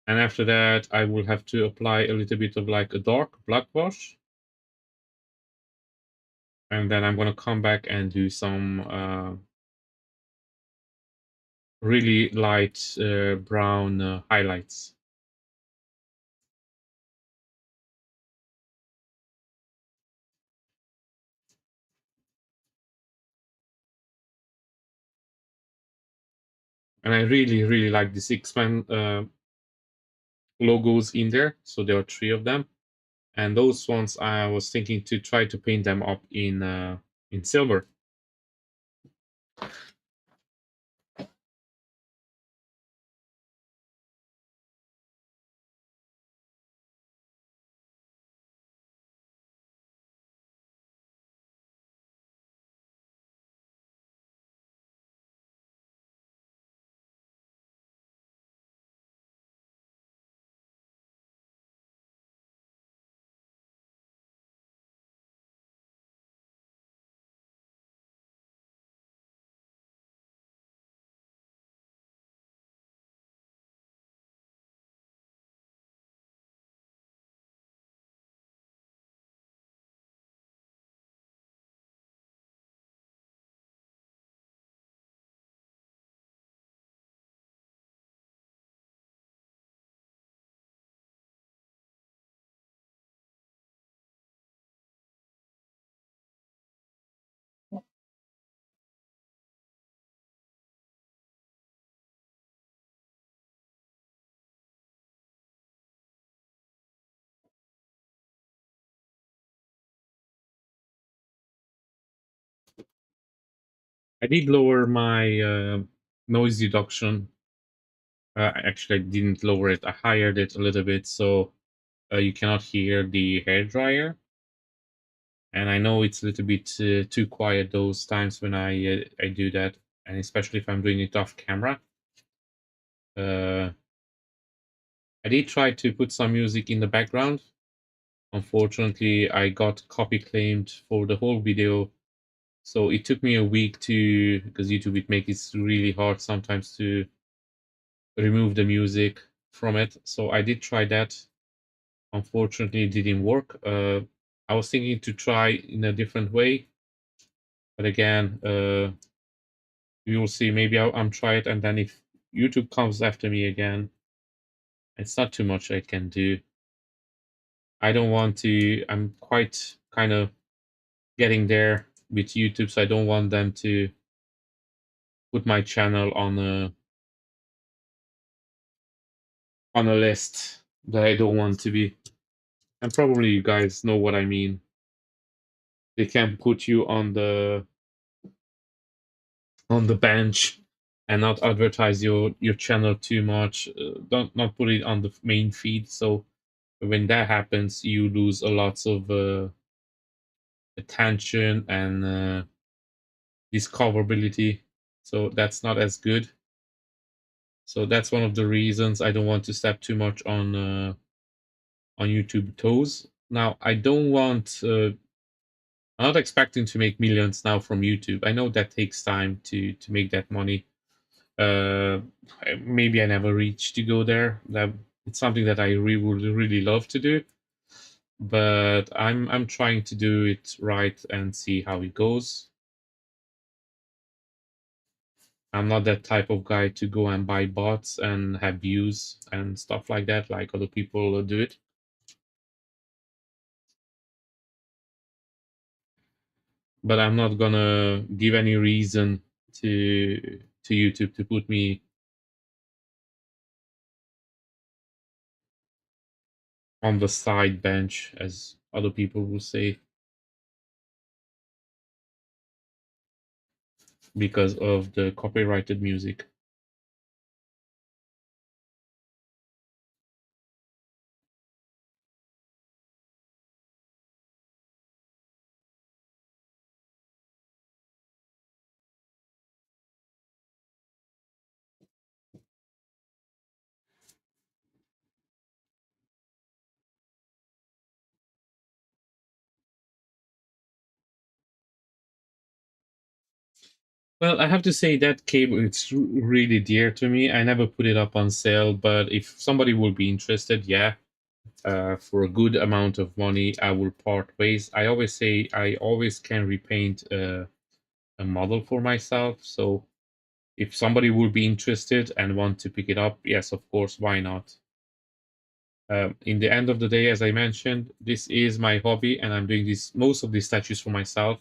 and after that, I will have to apply a little bit of like a dark black wash, and then I'm gonna come back and do some really light brown highlights. And I really like the X-Men logos in there. So there are three of them, and those ones I was thinking to try to paint them up in silver. I did lower my noise reduction. Actually, I didn't lower it. I highered it a little bit so you cannot hear the hair dryer. And I know it's a little bit too quiet those times when I do that, and especially if I'm doing it off camera. Uh, I did try to put some music in the background. Unfortunately, I got copy claimed for the whole video, so it took me a week to, because YouTube it makes it really hard sometimes to remove the music from it. So I did try that. Unfortunately, it didn't work. I was thinking to try in a different way, but again, we will see. Maybe I'm try it, and then if YouTube comes after me again, it's not too much I can do. I don't want to. I'm quite kind of getting there with YouTube, so I don't want them to put my channel on a list that I don't want to be. And probably you guys know what I mean. They can put you on the bench and not advertise your channel too much. Don't not put it on the main feed. So when that happens, you lose a lots of attention and discoverability. So that's not as good. So that's one of the reasons I don't want to step too much on YouTube toes. Now I don't want. I'm not expecting to make millions now from YouTube. I know that takes time to make that money. Uh, Maybe I never reach to go there. That it's something that I would really love to do, but I'm trying to do it right and see how it goes. I'm not that type of guy to go and buy bots and have views and stuff like that, like other people do it. But I'm not gonna give any reason to YouTube to put me on the side bench, as other people will say, because of the copyrighted music. Well, I have to say that cable it's really dear to me. I never put it up on sale, but if somebody will be interested, yeah, for a good amount of money, I will part ways. I always say I always can repaint a model for myself. So if somebody will be interested and want to pick it up, yes, of course, why not? In the end of the day, as I mentioned, this is my hobby, and I'm doing this most of these statues for myself.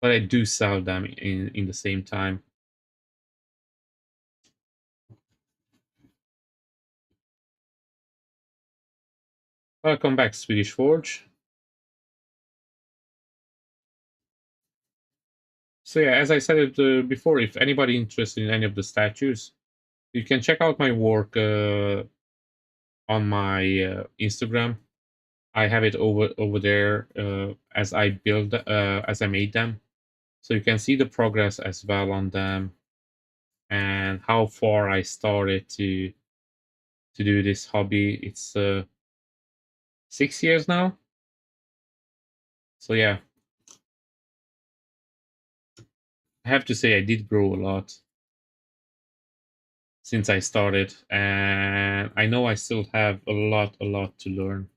But I do sell them in the same time. Welcome back, Swedish Forge. So yeah, as I said it before, if anybody interested in any of the statues, you can check out my work on my Instagram. I have it over there as I made them, so you can see the progress as well on them and how far I started to do this hobby. It's 6 years now. So yeah, I have to say I did grow a lot since I started, and I know I still have a lot to learn.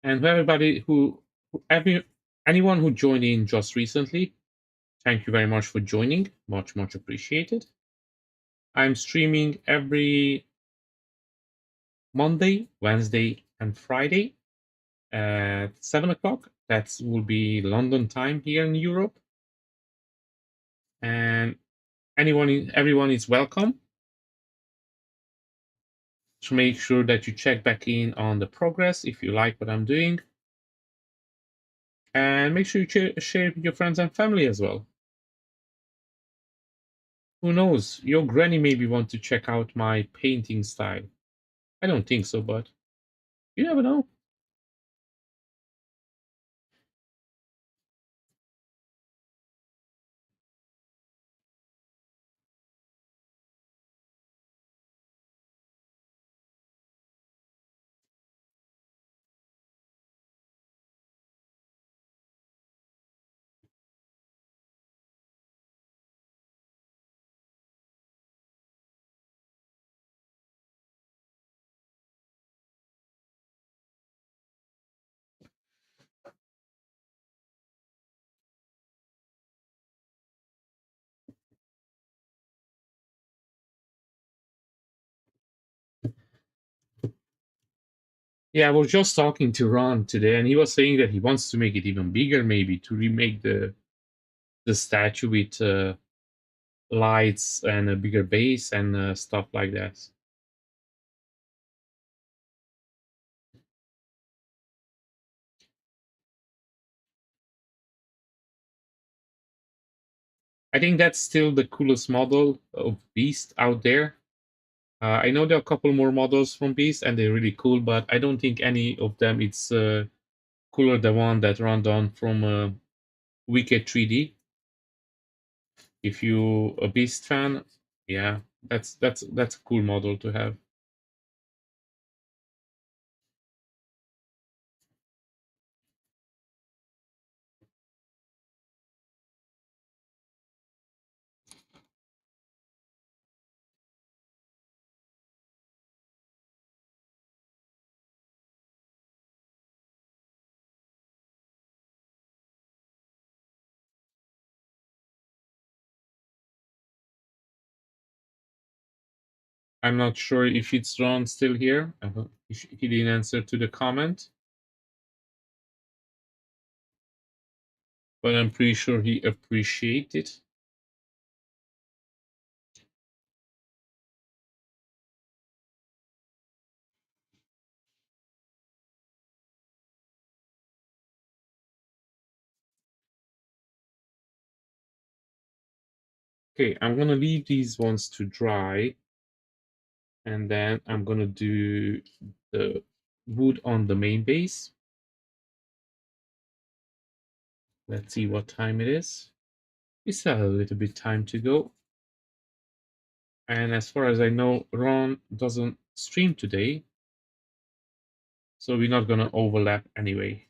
And for everybody anyone who joined in just recently, thank you very much for joining. Much appreciated. I'm streaming every Monday, Wednesday, and Friday at 7 o'clock. That will be London time here in Europe. And everyone is welcome to make sure that you check back in on the progress if you like what I'm doing. And make sure you share it with your friends and family as well. Who knows? Your granny maybe want to check out my painting style. I don't think so, but you never know. Yeah, I was just talking to Ron today, and he was saying that he wants to make it even bigger, maybe to remake the statue with lights and a bigger base and stuff like that. I think that's still the coolest model of Beast out there. I know there are a couple more models from Beast, and they're really cool, but I don't think any of them it's cooler than one that ran down from Wicked 3D. If you a Beast fan, yeah, that's a cool model to have. I'm not sure if it's Ron still here. If he didn't answer to the comment, but I'm pretty sure he appreciated it. Okay, I'm gonna leave these ones to dry, and then I'm gonna do the wood on the main base. Let's see what time it is. We still have a little bit time to go. And as far as I know, Ron doesn't stream today, so we're not gonna overlap anyway.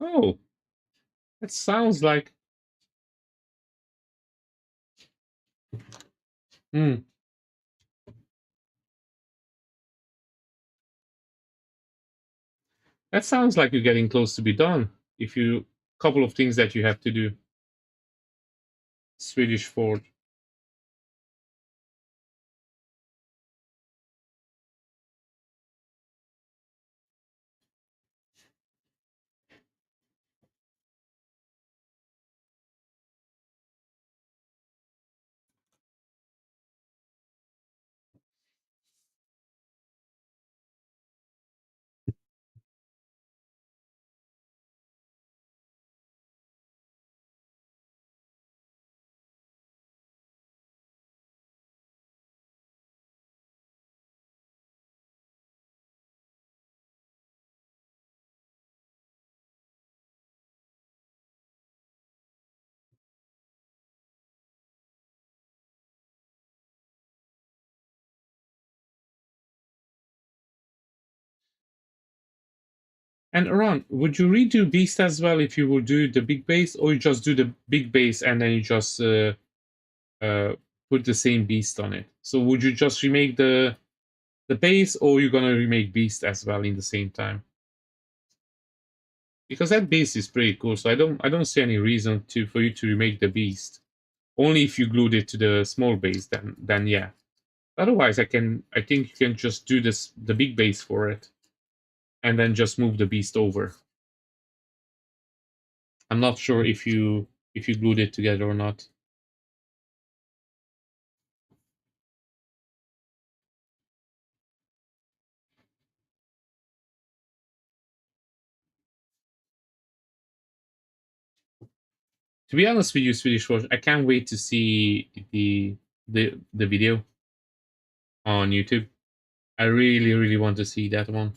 Oh, that sounds like hmm, that sounds like you're getting close to be done. If you couple of things that you have to do. Swedish Ford. And Ron, would you redo Beast as well if you would do the big base, or you just do the big base and then you just uh, put the same Beast on it? So would you just remake the base, or you're gonna remake Beast as well in the same time? Because that base is pretty cool, so I don't see any reason to for you to remake the Beast. Only if you glued it to the small base, then yeah. Otherwise, I think you can just do this the big base for it, and then just move the Beast over. I'm not sure if you glued it together or not. To be honest with you, Swedish Watch, I can't wait to see the video on YouTube. I really really want to see that one.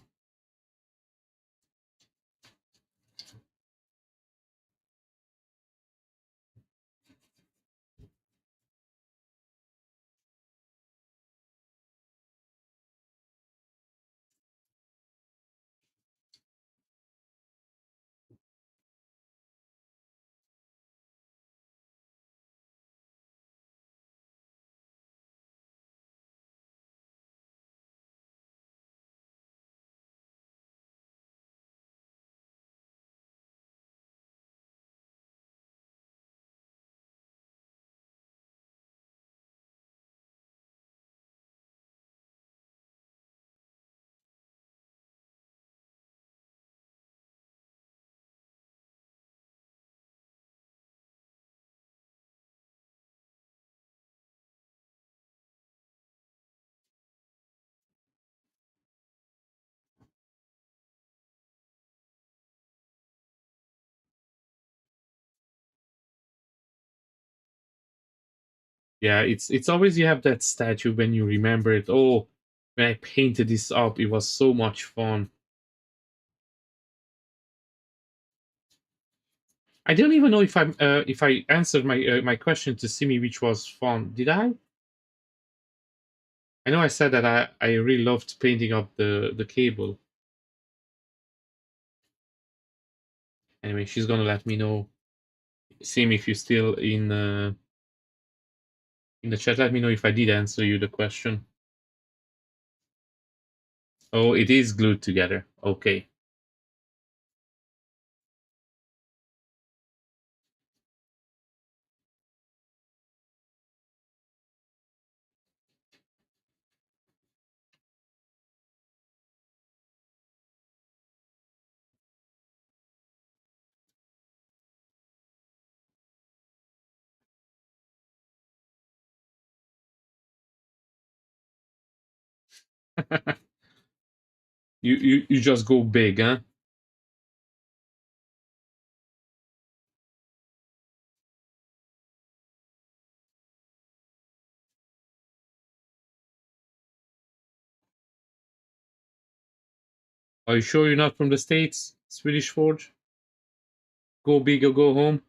Yeah, it's always you have that statue when you remember it. Oh, when I painted this up, it was so much fun. I don't even know if I answered my question to Simi, which was fun. Did I? I know I said that I really loved painting up the cable. Anyway, she's gonna let me know. Simi, if you're still in the chat, let me know if I did answer you the question. Oh, it is glued together. Okay. You just go big, huh? Are you sure you're not from the States, Swedish Forge? Go big or go home.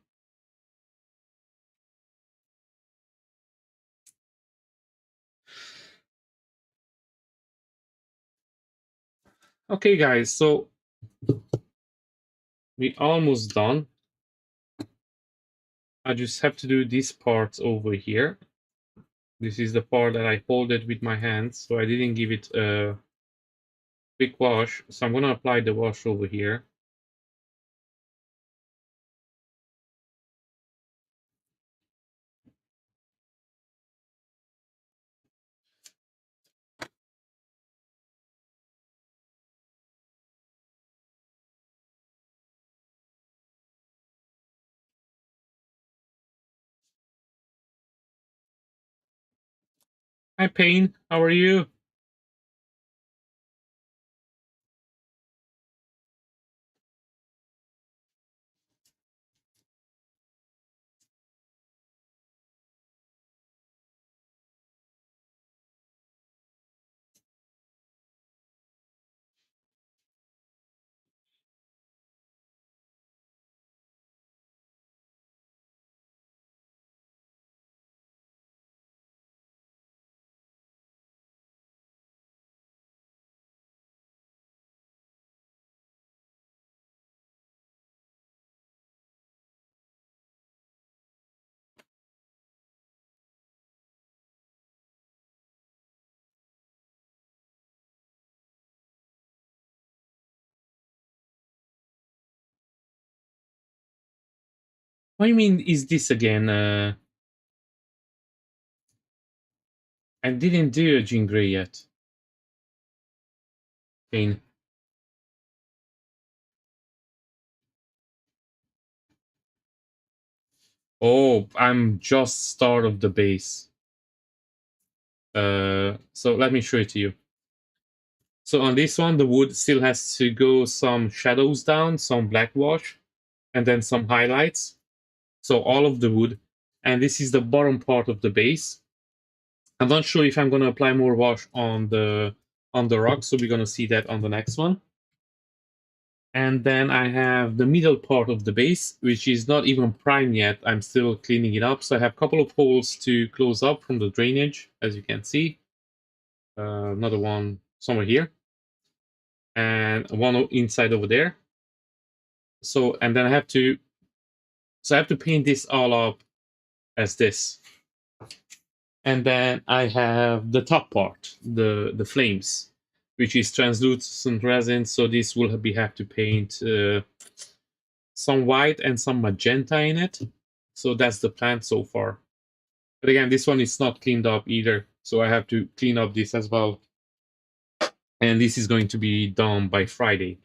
Okay, guys, so we almost done. I just have to do this part over here. This is the part that I folded with my hands, so I didn't give it a quick wash. So I'm gonna apply the wash over here. Hi, Payne. How are you? What do you mean, is this again? I didn't do a Jean Grey yet. Payne. Oh, I'm just start of the base. So let me show it to you. So on this one, the wood still has to go some shadows down, some black wash, and then some highlights. So all of the wood. And this is the bottom part of the base. I'm not sure if I'm going to apply more wash on the rock, so we're going to see that on the next one. And then I have the middle part of the base, which is not even primed yet. I'm still cleaning it up. So I have a couple of holes to close up from the drainage, as you can see. Another one somewhere here. And one inside over there. So, and then I have to paint this all up as this. And then I have the top part, the flames, which is translucent resin. So this will have to paint some white and some magenta in it. So that's the plan so far. But again, this one is not cleaned up either. So I have to clean up this as well. And this is going to be done by Friday.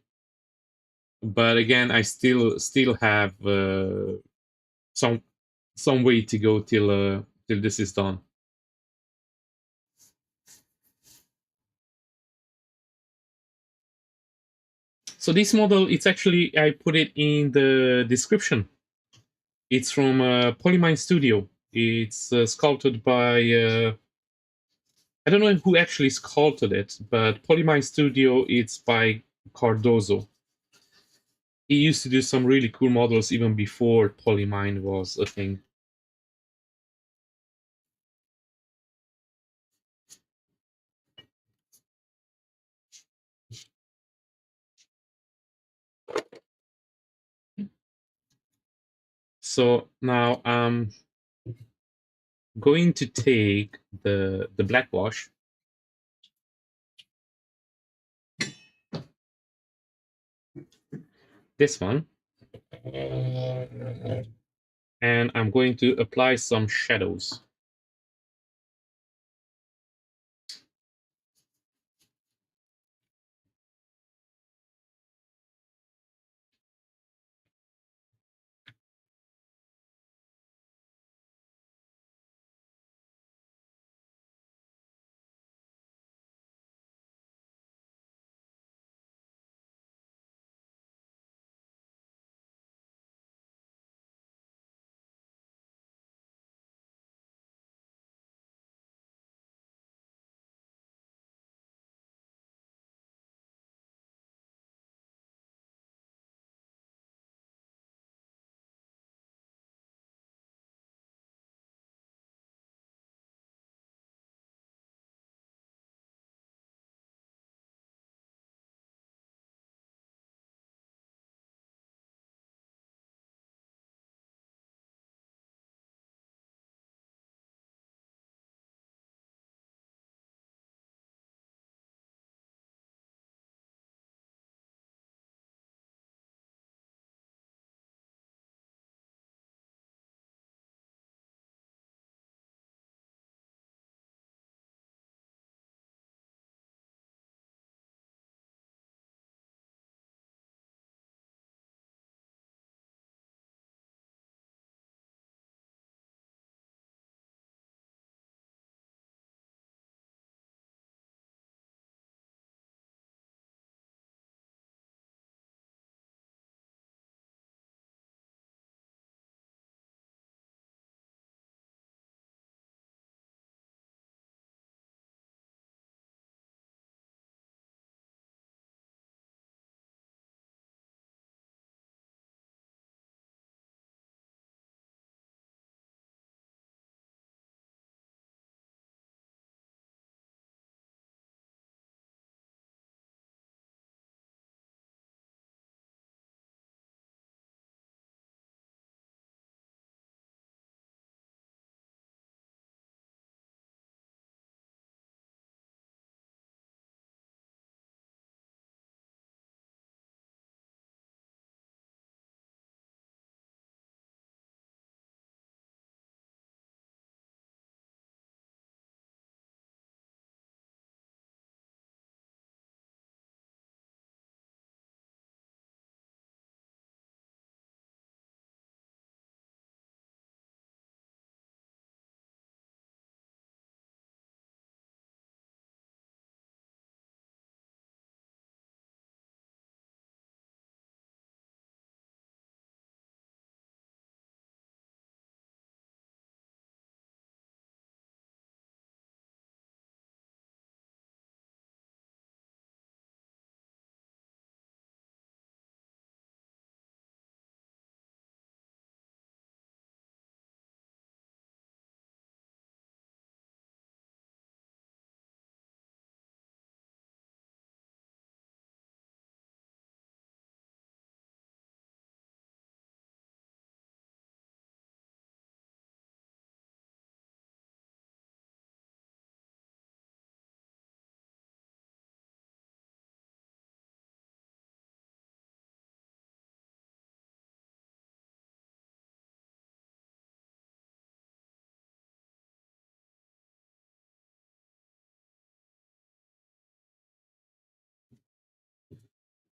But again, I still have some way to go till this is done. So this model, it's actually, I put it in the description. It's from Polymine Studio. It's sculpted by I don't know who actually sculpted it, but Polymine Studio. It's by Cardozo. He used to do some really cool models even before Polymine was a thing. So now I'm going to take the black wash, this one, and I'm going to apply some shadows.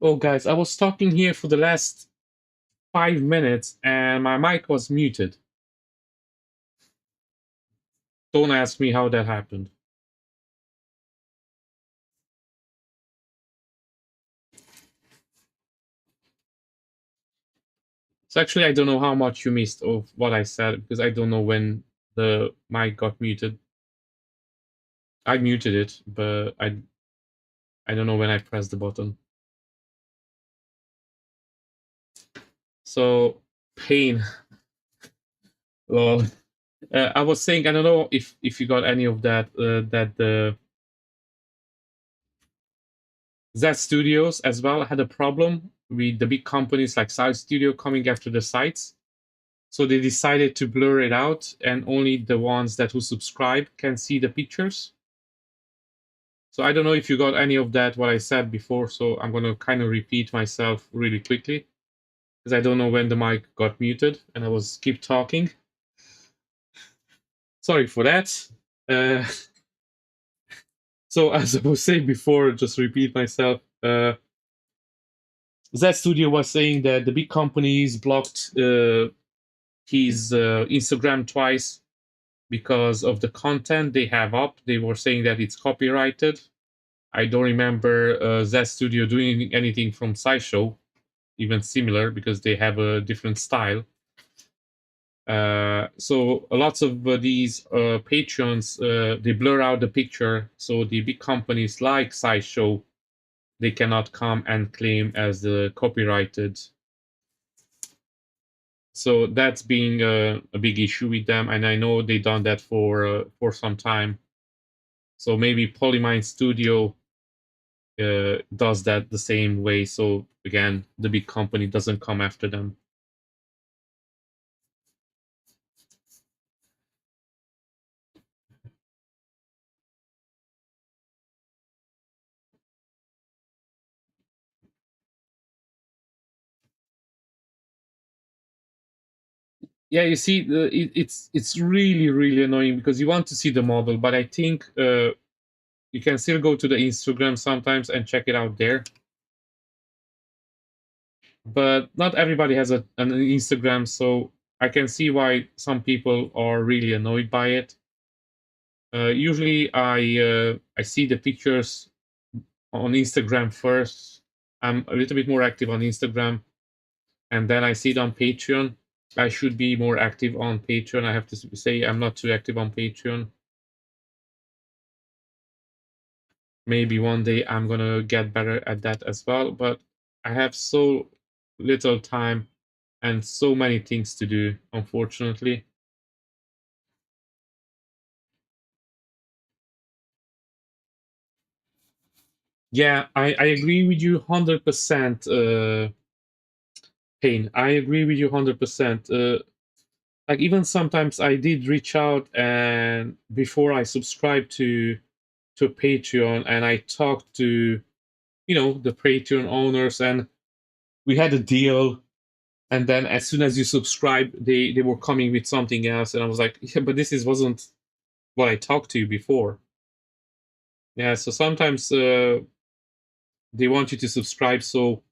Oh, guys, I was talking here for the last 5 minutes and my mic was muted. Don't ask me how that happened. So actually, I don't know how much you missed of what I said because I don't know when the mic got muted. I muted it, but I don't know when I pressed the button. So pain. Well, I was saying I don't know if you got any of that that the Z Studios as well had a problem with the big companies like Side Studio coming after the sites. So they decided to blur it out, and only the ones that who subscribe can see the pictures. So I don't know if you got any of that what I said before. So I'm gonna kind of repeat myself really quickly because I don't know when the mic got muted and I was keep talking. Sorry for that. Uh, so as I was saying before, just repeat myself. Z Studio was saying that the big companies blocked his Instagram twice because of the content they have up. They were saying that it's copyrighted. I don't remember Z Studio doing anything from SciShow, even similar, because they have a different style. So lots of these patrons they blur out the picture, so the big companies like SciShow they cannot come and claim as the copyrighted. So that's being a big issue with them, and I know they done that for some time. So maybe Polymine Studio does that the same way. So again, the big company doesn't come after them. Yeah, you see, it's really annoying because you want to see the model, but I think you can still go to the Instagram sometimes and check it out there. But not everybody has an Instagram, so I can see why some people are really annoyed by it. Usually, I see the pictures on Instagram first. I'm a little bit more active on Instagram, and then I see it on Patreon. I should be more active on Patreon. I have to say I'm not too active on Patreon. Maybe one day I'm gonna get better at that as well, but I have so little time and so many things to do, unfortunately. Yeah, I agree with you 100%, Payne. I agree with you 100%. Like even sometimes I did reach out and before I subscribed to Patreon and I talked to the Patreon owners and we had a deal. And then as soon as you subscribe, they were coming with something else, and I was like, yeah, but this is wasn't what I talked to you before. Yeah, so sometimes they want you to subscribe, so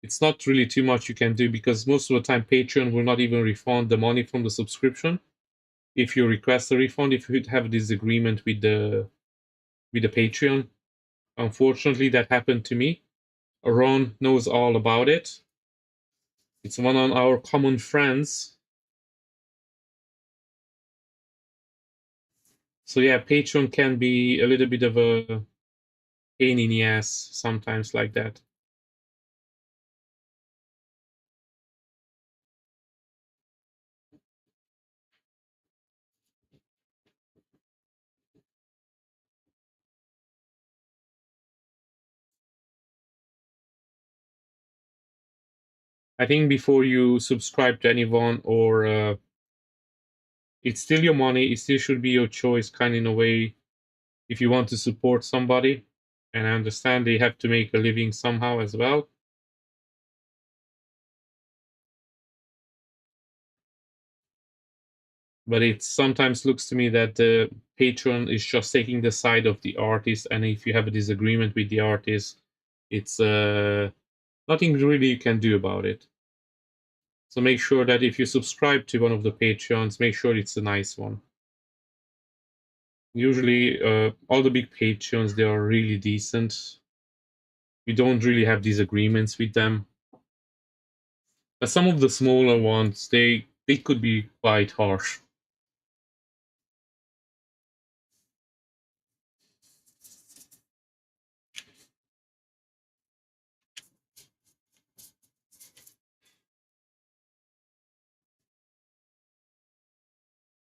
it's not really too much you can do because most of the time Patreon will not even refund the money from the subscription if you request a refund if you have a disagreement with the Patreon. Unfortunately, that happened to me. Ron knows all about it. It's one of our common friends. So yeah, Patreon can be a little bit of a pain in the ass sometimes like that. I think before you subscribe to anyone or it's still your money, it still should be your choice, kind of in a way, if you want to support somebody. And I understand they have to make a living somehow as well. But it sometimes looks to me that the patron is just taking the side of the artist, and if you have a disagreement with the artist, it's nothing really you can do about it. So make sure that if you subscribe to one of the patrons, make sure it's a nice one. Usually, all the big patrons they are really decent. You don't really have disagreements with them. But some of the smaller ones, they could be quite harsh.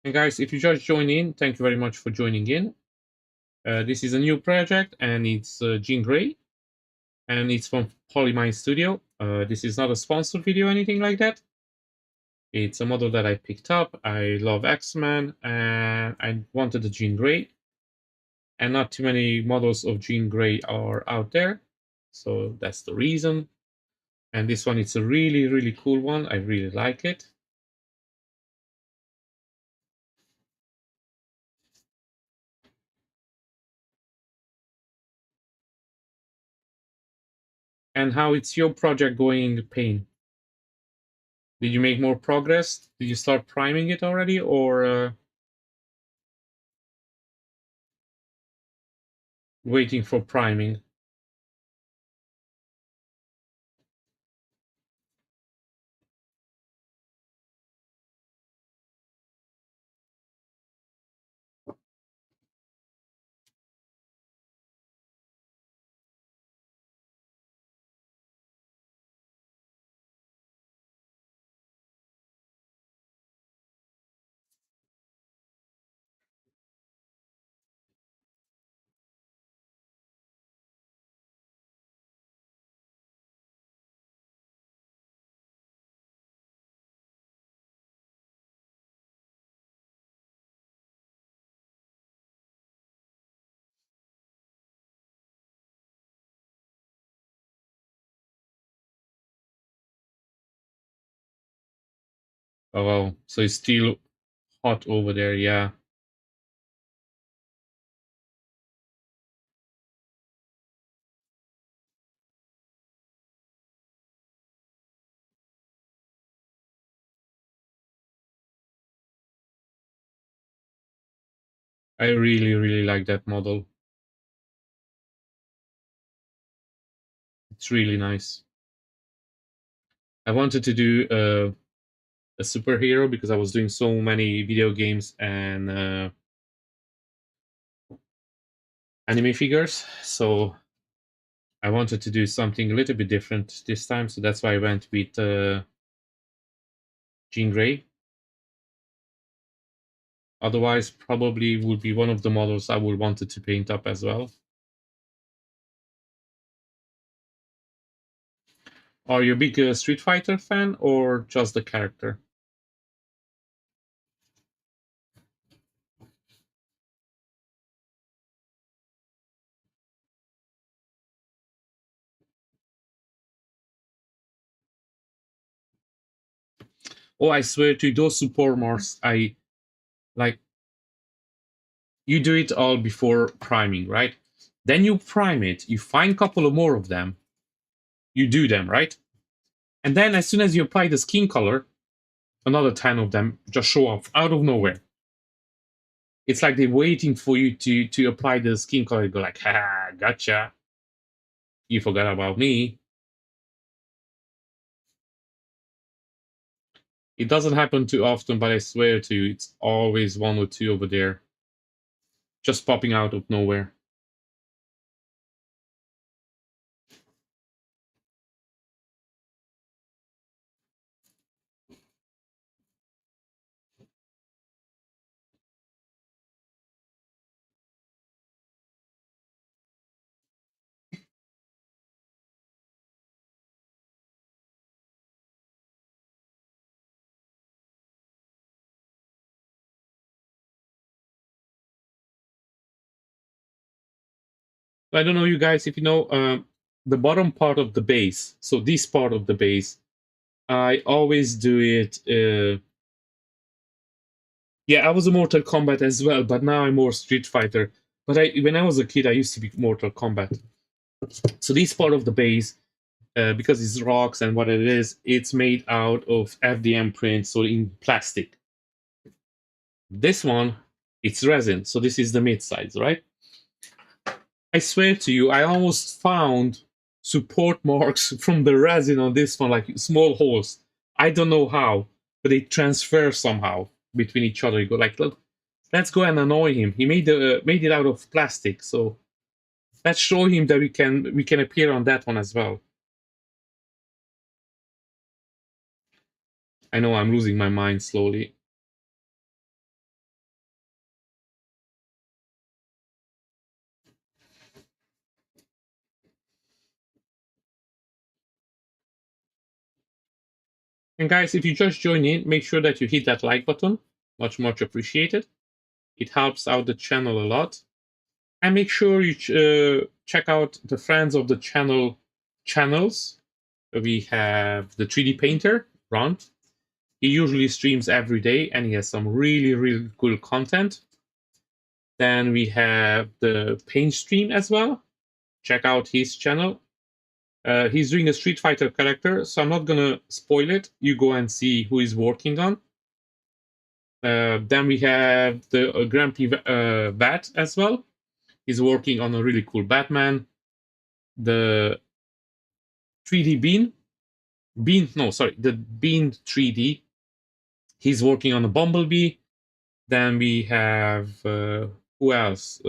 And guys, if you just joined in, thank you very much for joining in. This is a new project, and it's Jean Grey, and it's from Polymine Studio. This is not a sponsored video or anything like that. It's a model that I picked up. I love X-Men, and I wanted a Jean Grey, and not too many models of Jean Grey are out there, so that's the reason. And this one, it's a really, really cool one. I really like it. And how it's your project going in the paint? Did you make more progress? Did you start priming it already, or waiting for priming? Oh, wow. So it's still hot over there. Yeah, I really, really like that model. It's really nice. I wanted to do a superhero because I was doing so many video games and anime figures. So I wanted to do something a little bit different this time. So that's why I went with Jean Grey. Otherwise, probably would be one of the models I would wanted to paint up as well. Are you a big Street Fighter fan or just the character? Oh, I swear to you, those support marks, I like. You do it all before priming, right? Then you prime it, you find a couple of more of them, you do them, right? And then as soon as you apply the skin color, another 10 of them just show up out of nowhere. It's like they're waiting for you to apply the skin color. You go like, ha, gotcha. You forgot about me. It doesn't happen too often, but I swear to you, it's always one or two over there, just popping out of nowhere. I don't know, you guys, if you know the bottom part of the base. So this part of the base, I always do it. Yeah, I was a Mortal Kombat as well, but now I'm more Street Fighter. But when I was a kid, I used to be Mortal Kombat. So this part of the base, because it's rocks and what it is, it's made out of FDM print, so in plastic. This one, it's resin, so this is the mid size, right? I swear to you, I almost found support marks from the resin on this one, like small holes. I don't know how, but they transfer somehow between each other. You go like, look, let's go and annoy him. He made it out of plastic, so let's show him that we can appear on that one as well. I know I'm losing my mind slowly. And guys, if you just join in, make sure that you hit that like button. Much appreciated. It helps out the channel a lot. And make sure you check out the friends of the channels. We have the 3D painter, Ron. He usually streams every day and he has some really cool content. Then we have the paint stream as well. Check out his channel. He's doing a Street Fighter character, so I'm not gonna spoil it. You go and see who he's working on. Then we have the Grumpy Bat as well. He's working on a really cool Batman. The 3D the Bean 3D. He's working on a Bumblebee. Then we have who else?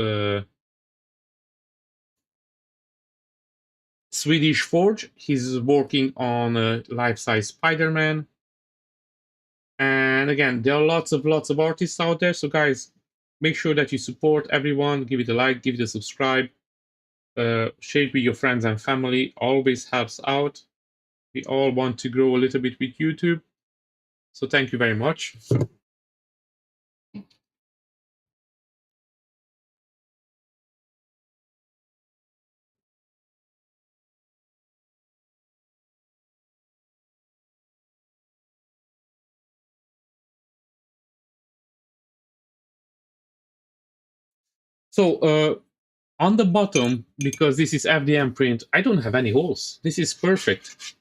Swedish Forge. He's working on a life-size Spider-Man. And again, there are lots of artists out there. So guys, make sure that you support everyone. Give it a like, give it a subscribe. Share it with your friends and family. Always helps out. We all want to grow a little bit with YouTube. So thank you very much. So on the bottom, because this is FDM print, I don't have any holes. This is perfect.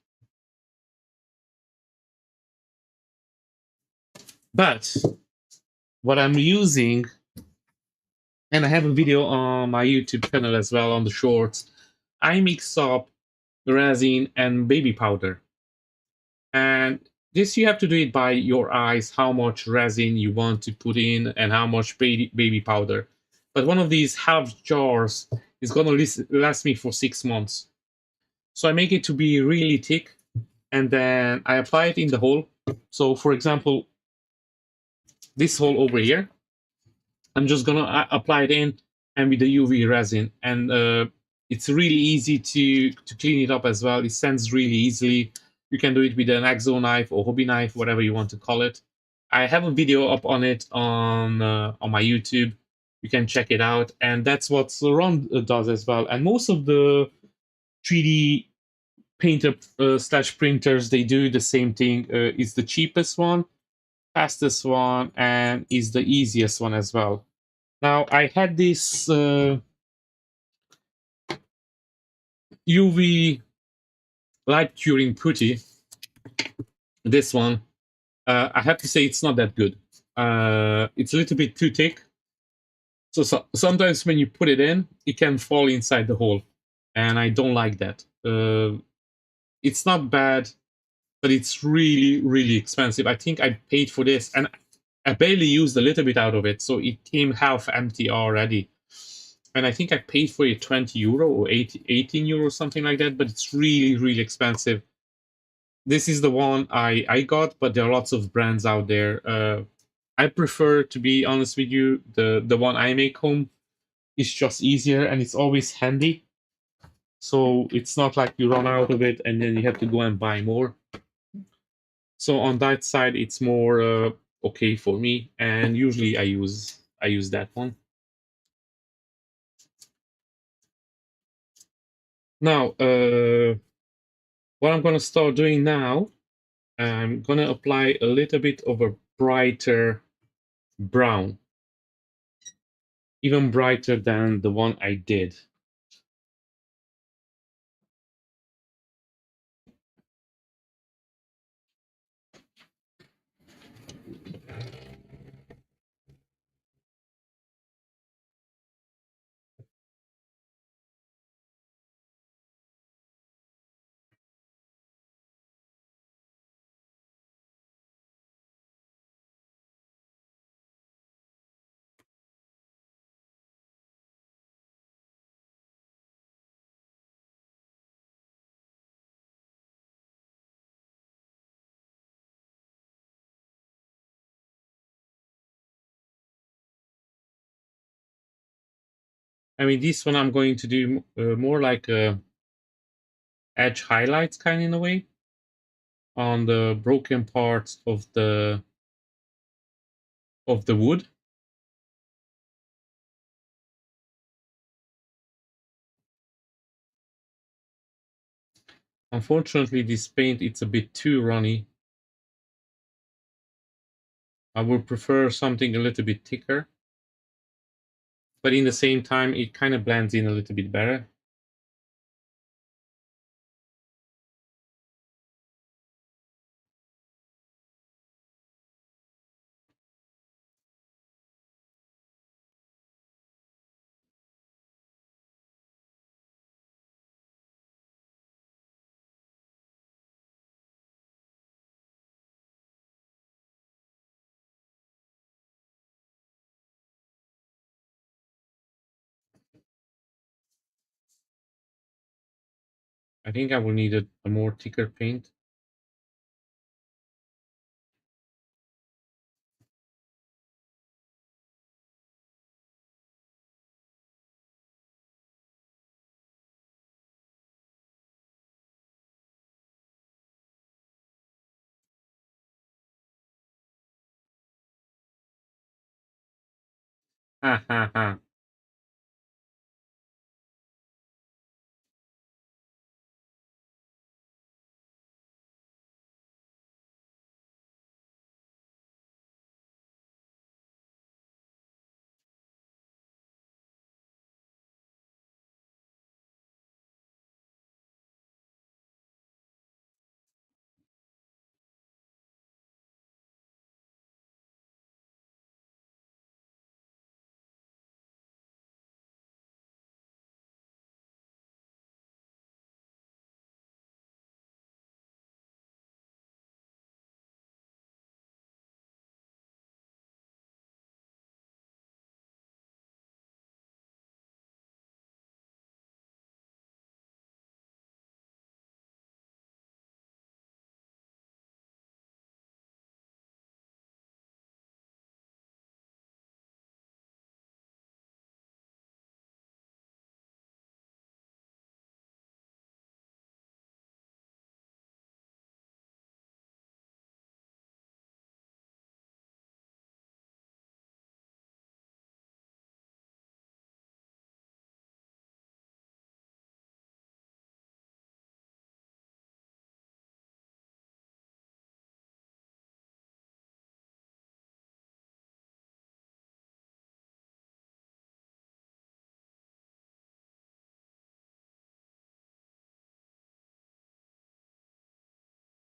But what I'm using, and I have a video on my YouTube channel as well on the shorts, I mix up resin and baby powder. And this you have to do it by your eyes, how much resin you want to put in and how much baby powder. But one of these half jars is going to last me for 6 months. So I make it to be really thick and then I apply it in the hole. So for example, this hole over here, I'm just going to apply it in and with the UV resin. And it's really easy to clean it up as well. It sends really easily. You can do it with an X-Acto knife or hobby knife, whatever you want to call it. I have a video up on it on my YouTube. You can check it out. And that's what Ron does as well. And most of the 3D painter slash printers, they do the same thing. It's the cheapest one, fastest one, and is the easiest one as well. Now, I had this UV light curing putty. This one, I have to say it's not that good. It's a little bit too thick. So sometimes when you put it in, it can fall inside the hole. And I don't like that. It's not bad, but it's really expensive. I think I paid for this and I barely used a little bit out of it. So it came half empty already. And I think I paid for it 20 euro or 18 euro, something like that. But it's really expensive. This is the one I got, but there are lots of brands out there. I prefer, to be honest with you, the one I make home. It's just easier and it's always handy. So it's not like you run out of it and then you have to go and buy more. So on that side, it's more okay for me. And usually I use that one. Now, what I'm going to start doing now, I'm going to apply a little bit of a brighter brown, even brighter than the one I did. I mean, this one I'm going to do more like edge highlights kind of in a way on the broken parts of the wood. Unfortunately, this paint it's a bit too runny. I would prefer something a little bit thicker, but in the same time, it kind of blends in a little bit better. I think I will need a more thicker paint. Ha ha ha.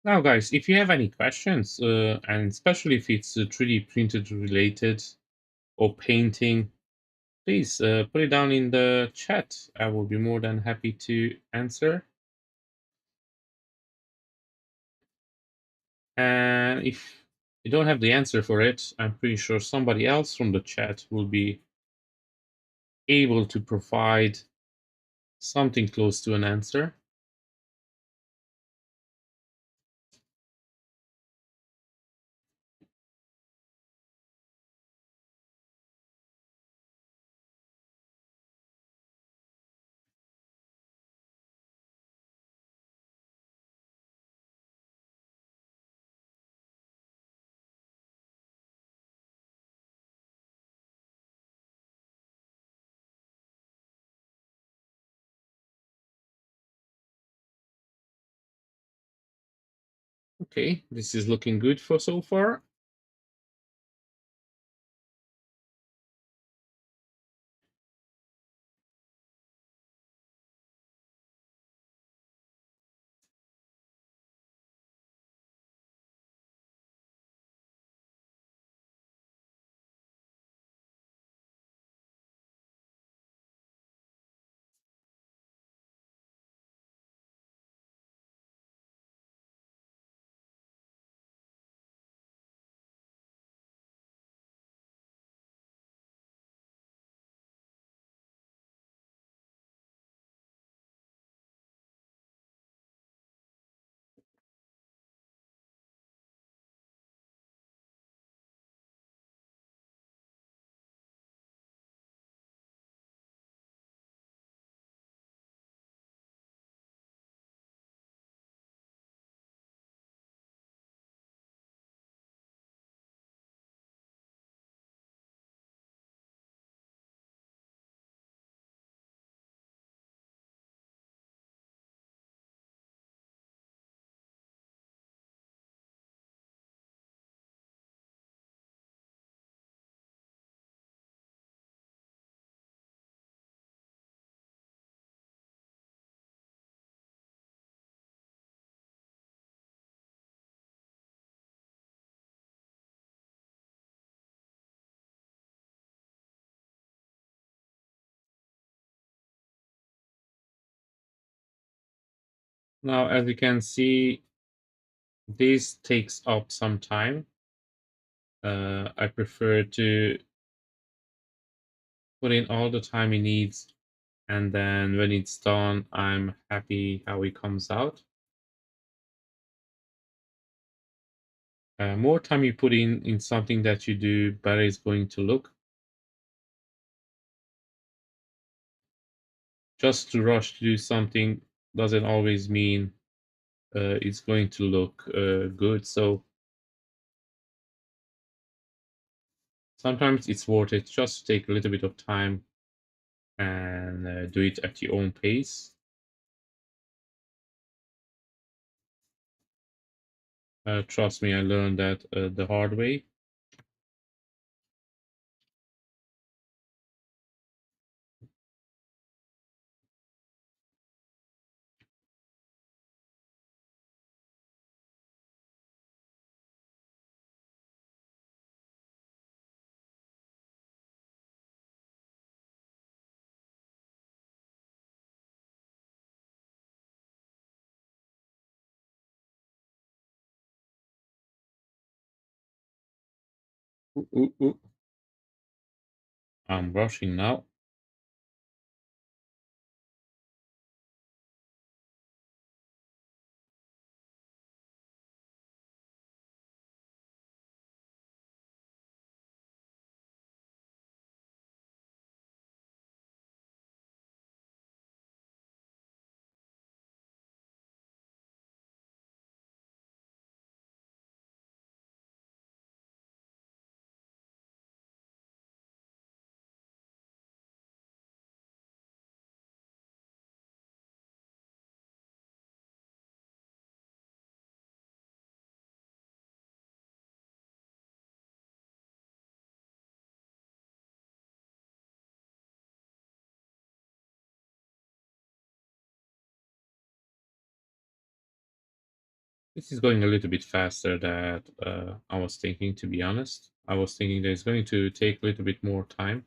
Now, guys, if you have any questions, and especially if it's 3D printed related or painting, please put it down in the chat. I will be more than happy to answer. And if you don't have the answer for it, I'm pretty sure somebody else from the chat will be able to provide something close to an answer. Okay, this is looking good for so far. Now, as you can see, this takes up some time. I prefer to put in all the time it needs, and then when it's done, I'm happy how it comes out. More time you put in something that you do, better it's going to look. Just to rush to do something doesn't always mean it's going to look good. So sometimes it's worth it just to take a little bit of time and do it at your own pace. Trust me, I learned that the hard way. Ooh, ooh, ooh. I'm rushing now. This is going a little bit faster than I was thinking, to be honest. I was thinking that it's going to take a little bit more time.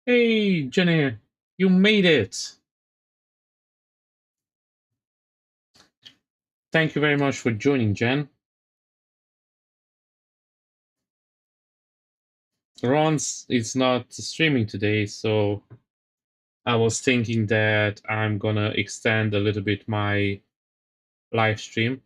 Hey, Jenny, you made it! Thank you very much for joining, Jen. Ron's is not streaming today, so I was thinking that I'm gonna extend a little bit my live stream.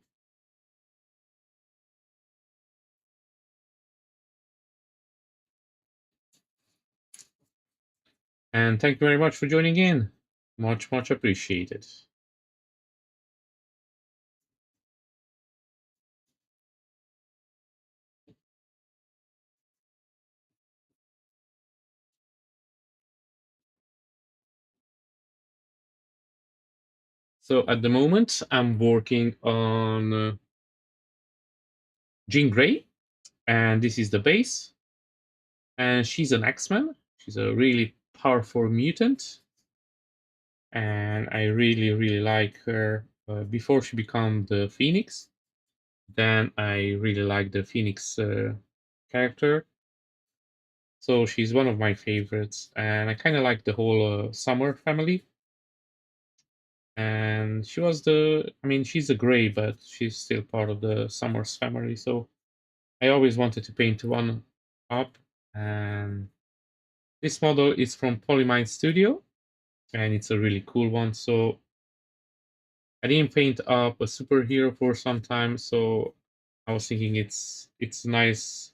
And thank you very much for joining in. Much, much appreciated. So at the moment, I'm working on Jean Grey, and this is the base. And she's an X-Men. She's a really powerful mutant, and I really, really like her. Before she became the Phoenix, then I really like the Phoenix character. So she's one of my favorites, and I kind of like the whole Summer family. And she was I mean, she's a gray, but she's still part of the Summers family. So I always wanted to paint one up. And this model is from Polymine Studio, and it's a really cool one. So I didn't paint up a superhero for some time, so I was thinking it's a nice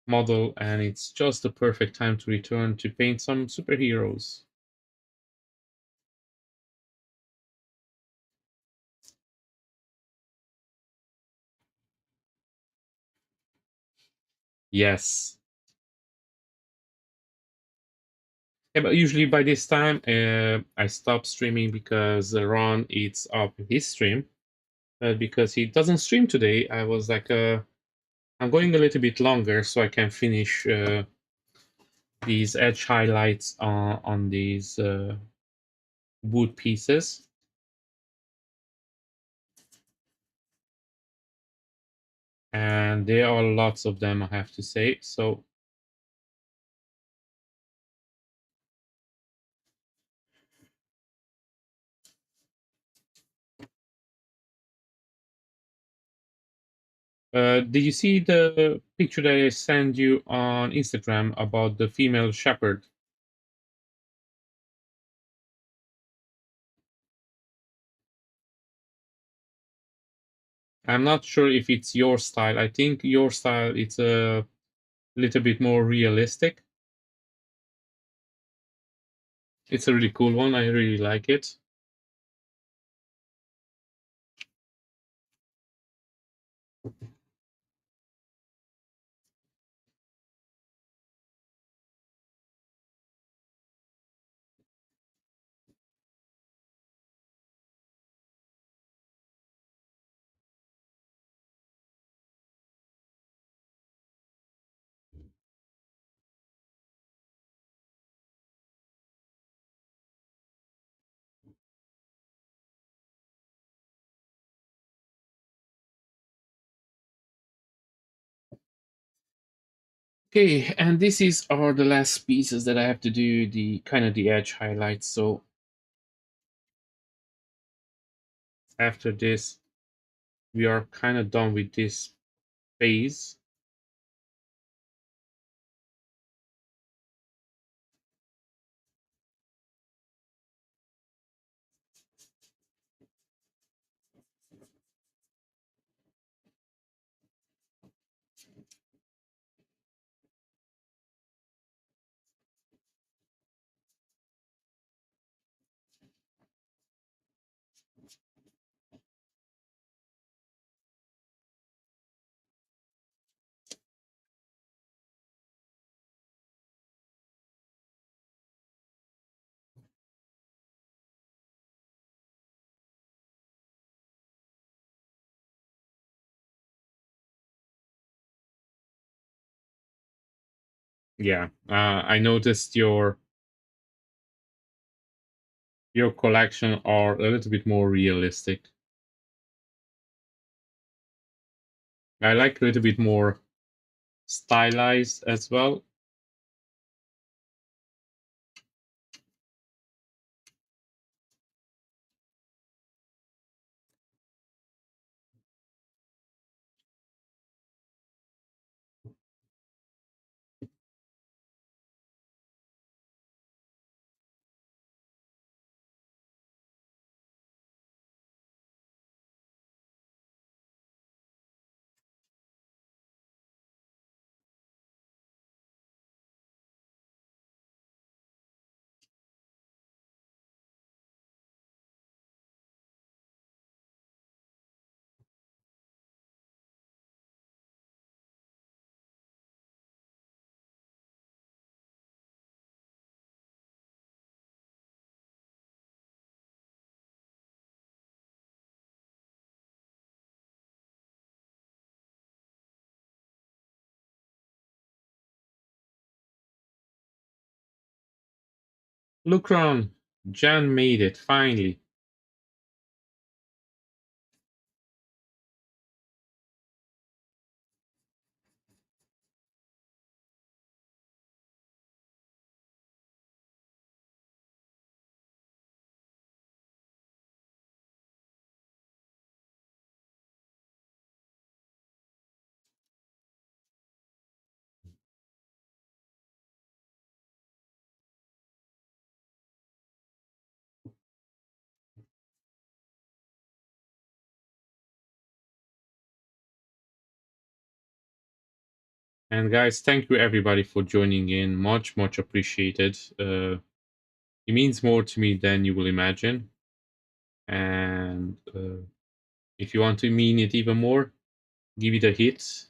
model, and it's just the perfect time to return to paint some superheroes. Yes. Yeah, but usually by this time, I stop streaming because Ron eats up his stream. Because he doesn't stream today, I was like, I'm going a little bit longer so I can finish these edge highlights on these wood pieces. and there are lots of them, I have to say. So did you see the picture that I sent you on Instagram about the female shepherd? I'm not sure if it's your style. I think your style it's a little bit more realistic. It's a really cool one. I really like it. Okay, and this is are the last pieces that I have to do the kind of the edge highlights. So after this, we are kind of done with this phase. Yeah, I noticed your collection are a little bit more realistic. I like a little bit more stylized as well. Look around, Jan made it finally. And guys, thank you everybody for joining in. Much appreciated. It means more to me than you will imagine. And if you want to mean it even more, give it a hit.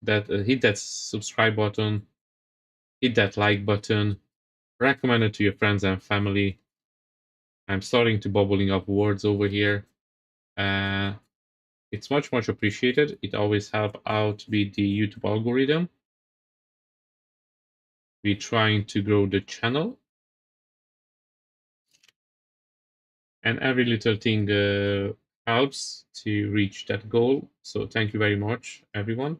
Hit that subscribe button, hit that like button, recommend it to your friends and family. I'm starting to bubbling up words over here. Uh, it's much appreciated. It always help out with the YouTube algorithm. We're trying to grow the channel, and every little thing helps to reach that goal. So thank you very much, everyone.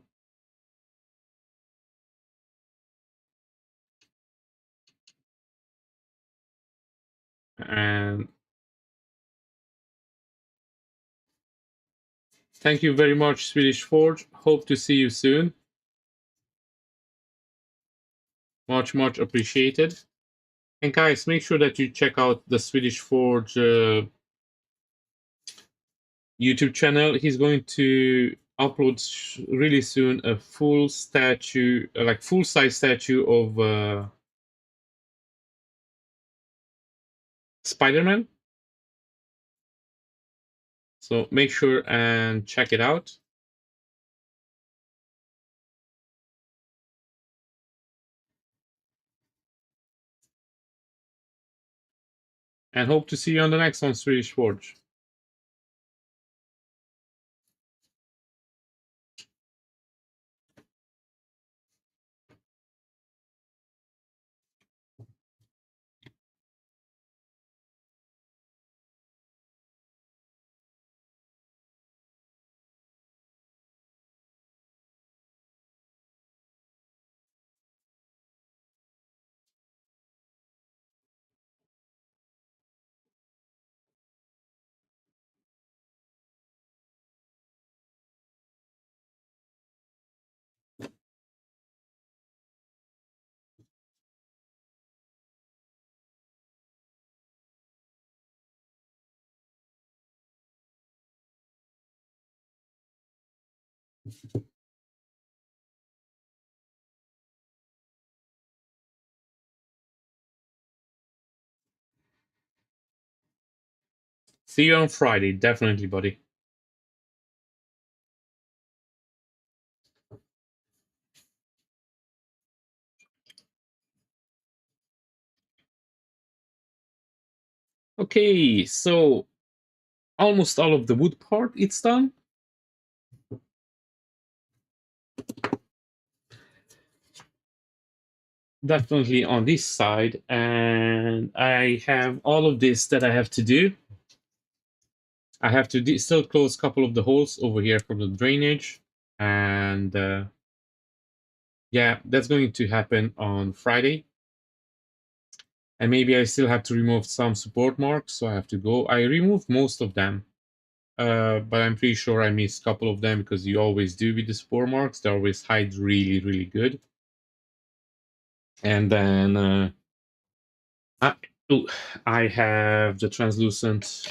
And thank you very much, Swedish Forge. Hope to see you soon. Much, much appreciated. And guys, make sure that you check out the Swedish Forge YouTube channel. He's going to upload really soon a full statue, like full size statue of Spider-Man. So make sure and check it out. And hope to see you on the next one, Swedish Forge. See you on Friday, definitely, buddy. Okay, so almost all of the wood part, it's done. Definitely on this side, and I have all of this that I have to do. I have to still close a couple of the holes over here for the drainage, and yeah, that's going to happen on Friday. And maybe I still have to remove some support marks, so I have to go. I removed most of them, but I'm pretty sure I missed a couple of them because you always do with the support marks. They always hide really, really good. And then I have the translucent,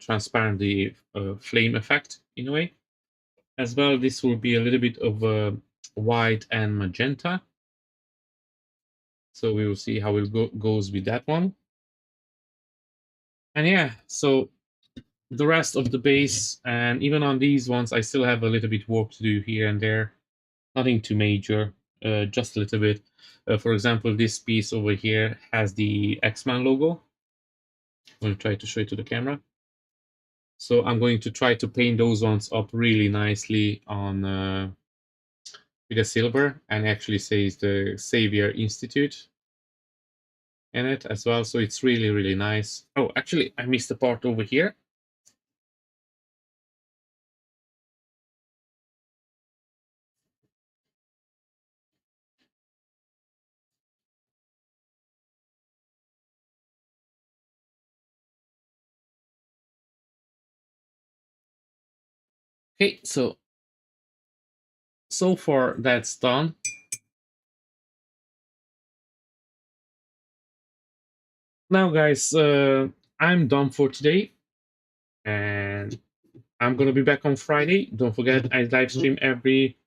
transparent flame effect in a way. As well, this will be a little bit of white and magenta. So we will see how it goes with that one. And yeah, so the rest of the base, and even on these ones, I still have a little bit work to do here and there. Nothing too major, just a little bit. For example, this piece over here has the X-Men logo. I'm going to try to show it to the camera. So I'm going to try to paint those ones up really nicely on with a silver, and actually says the Savior Institute in it as well. So it's really, really nice. Oh, actually, I missed the part over here. Okay, so far that's done. Now, guys, I'm done for today, and I'm gonna be back on Friday. Don't forget, I live stream every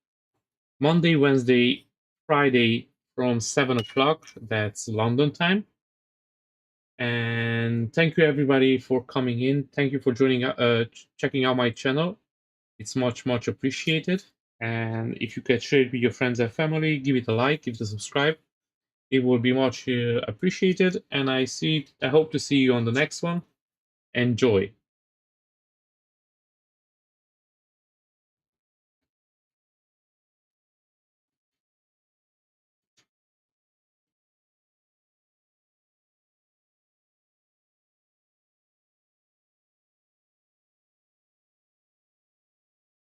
Monday, Wednesday, Friday from 7 o'clock. That's London time. And thank you everybody for coming in. Thank you for joining, checking out my channel. It's much, much appreciated. And if you could share it with your friends and family, give it a like, give it a subscribe. It will be much appreciated. And I hope to see you on the next one. Enjoy.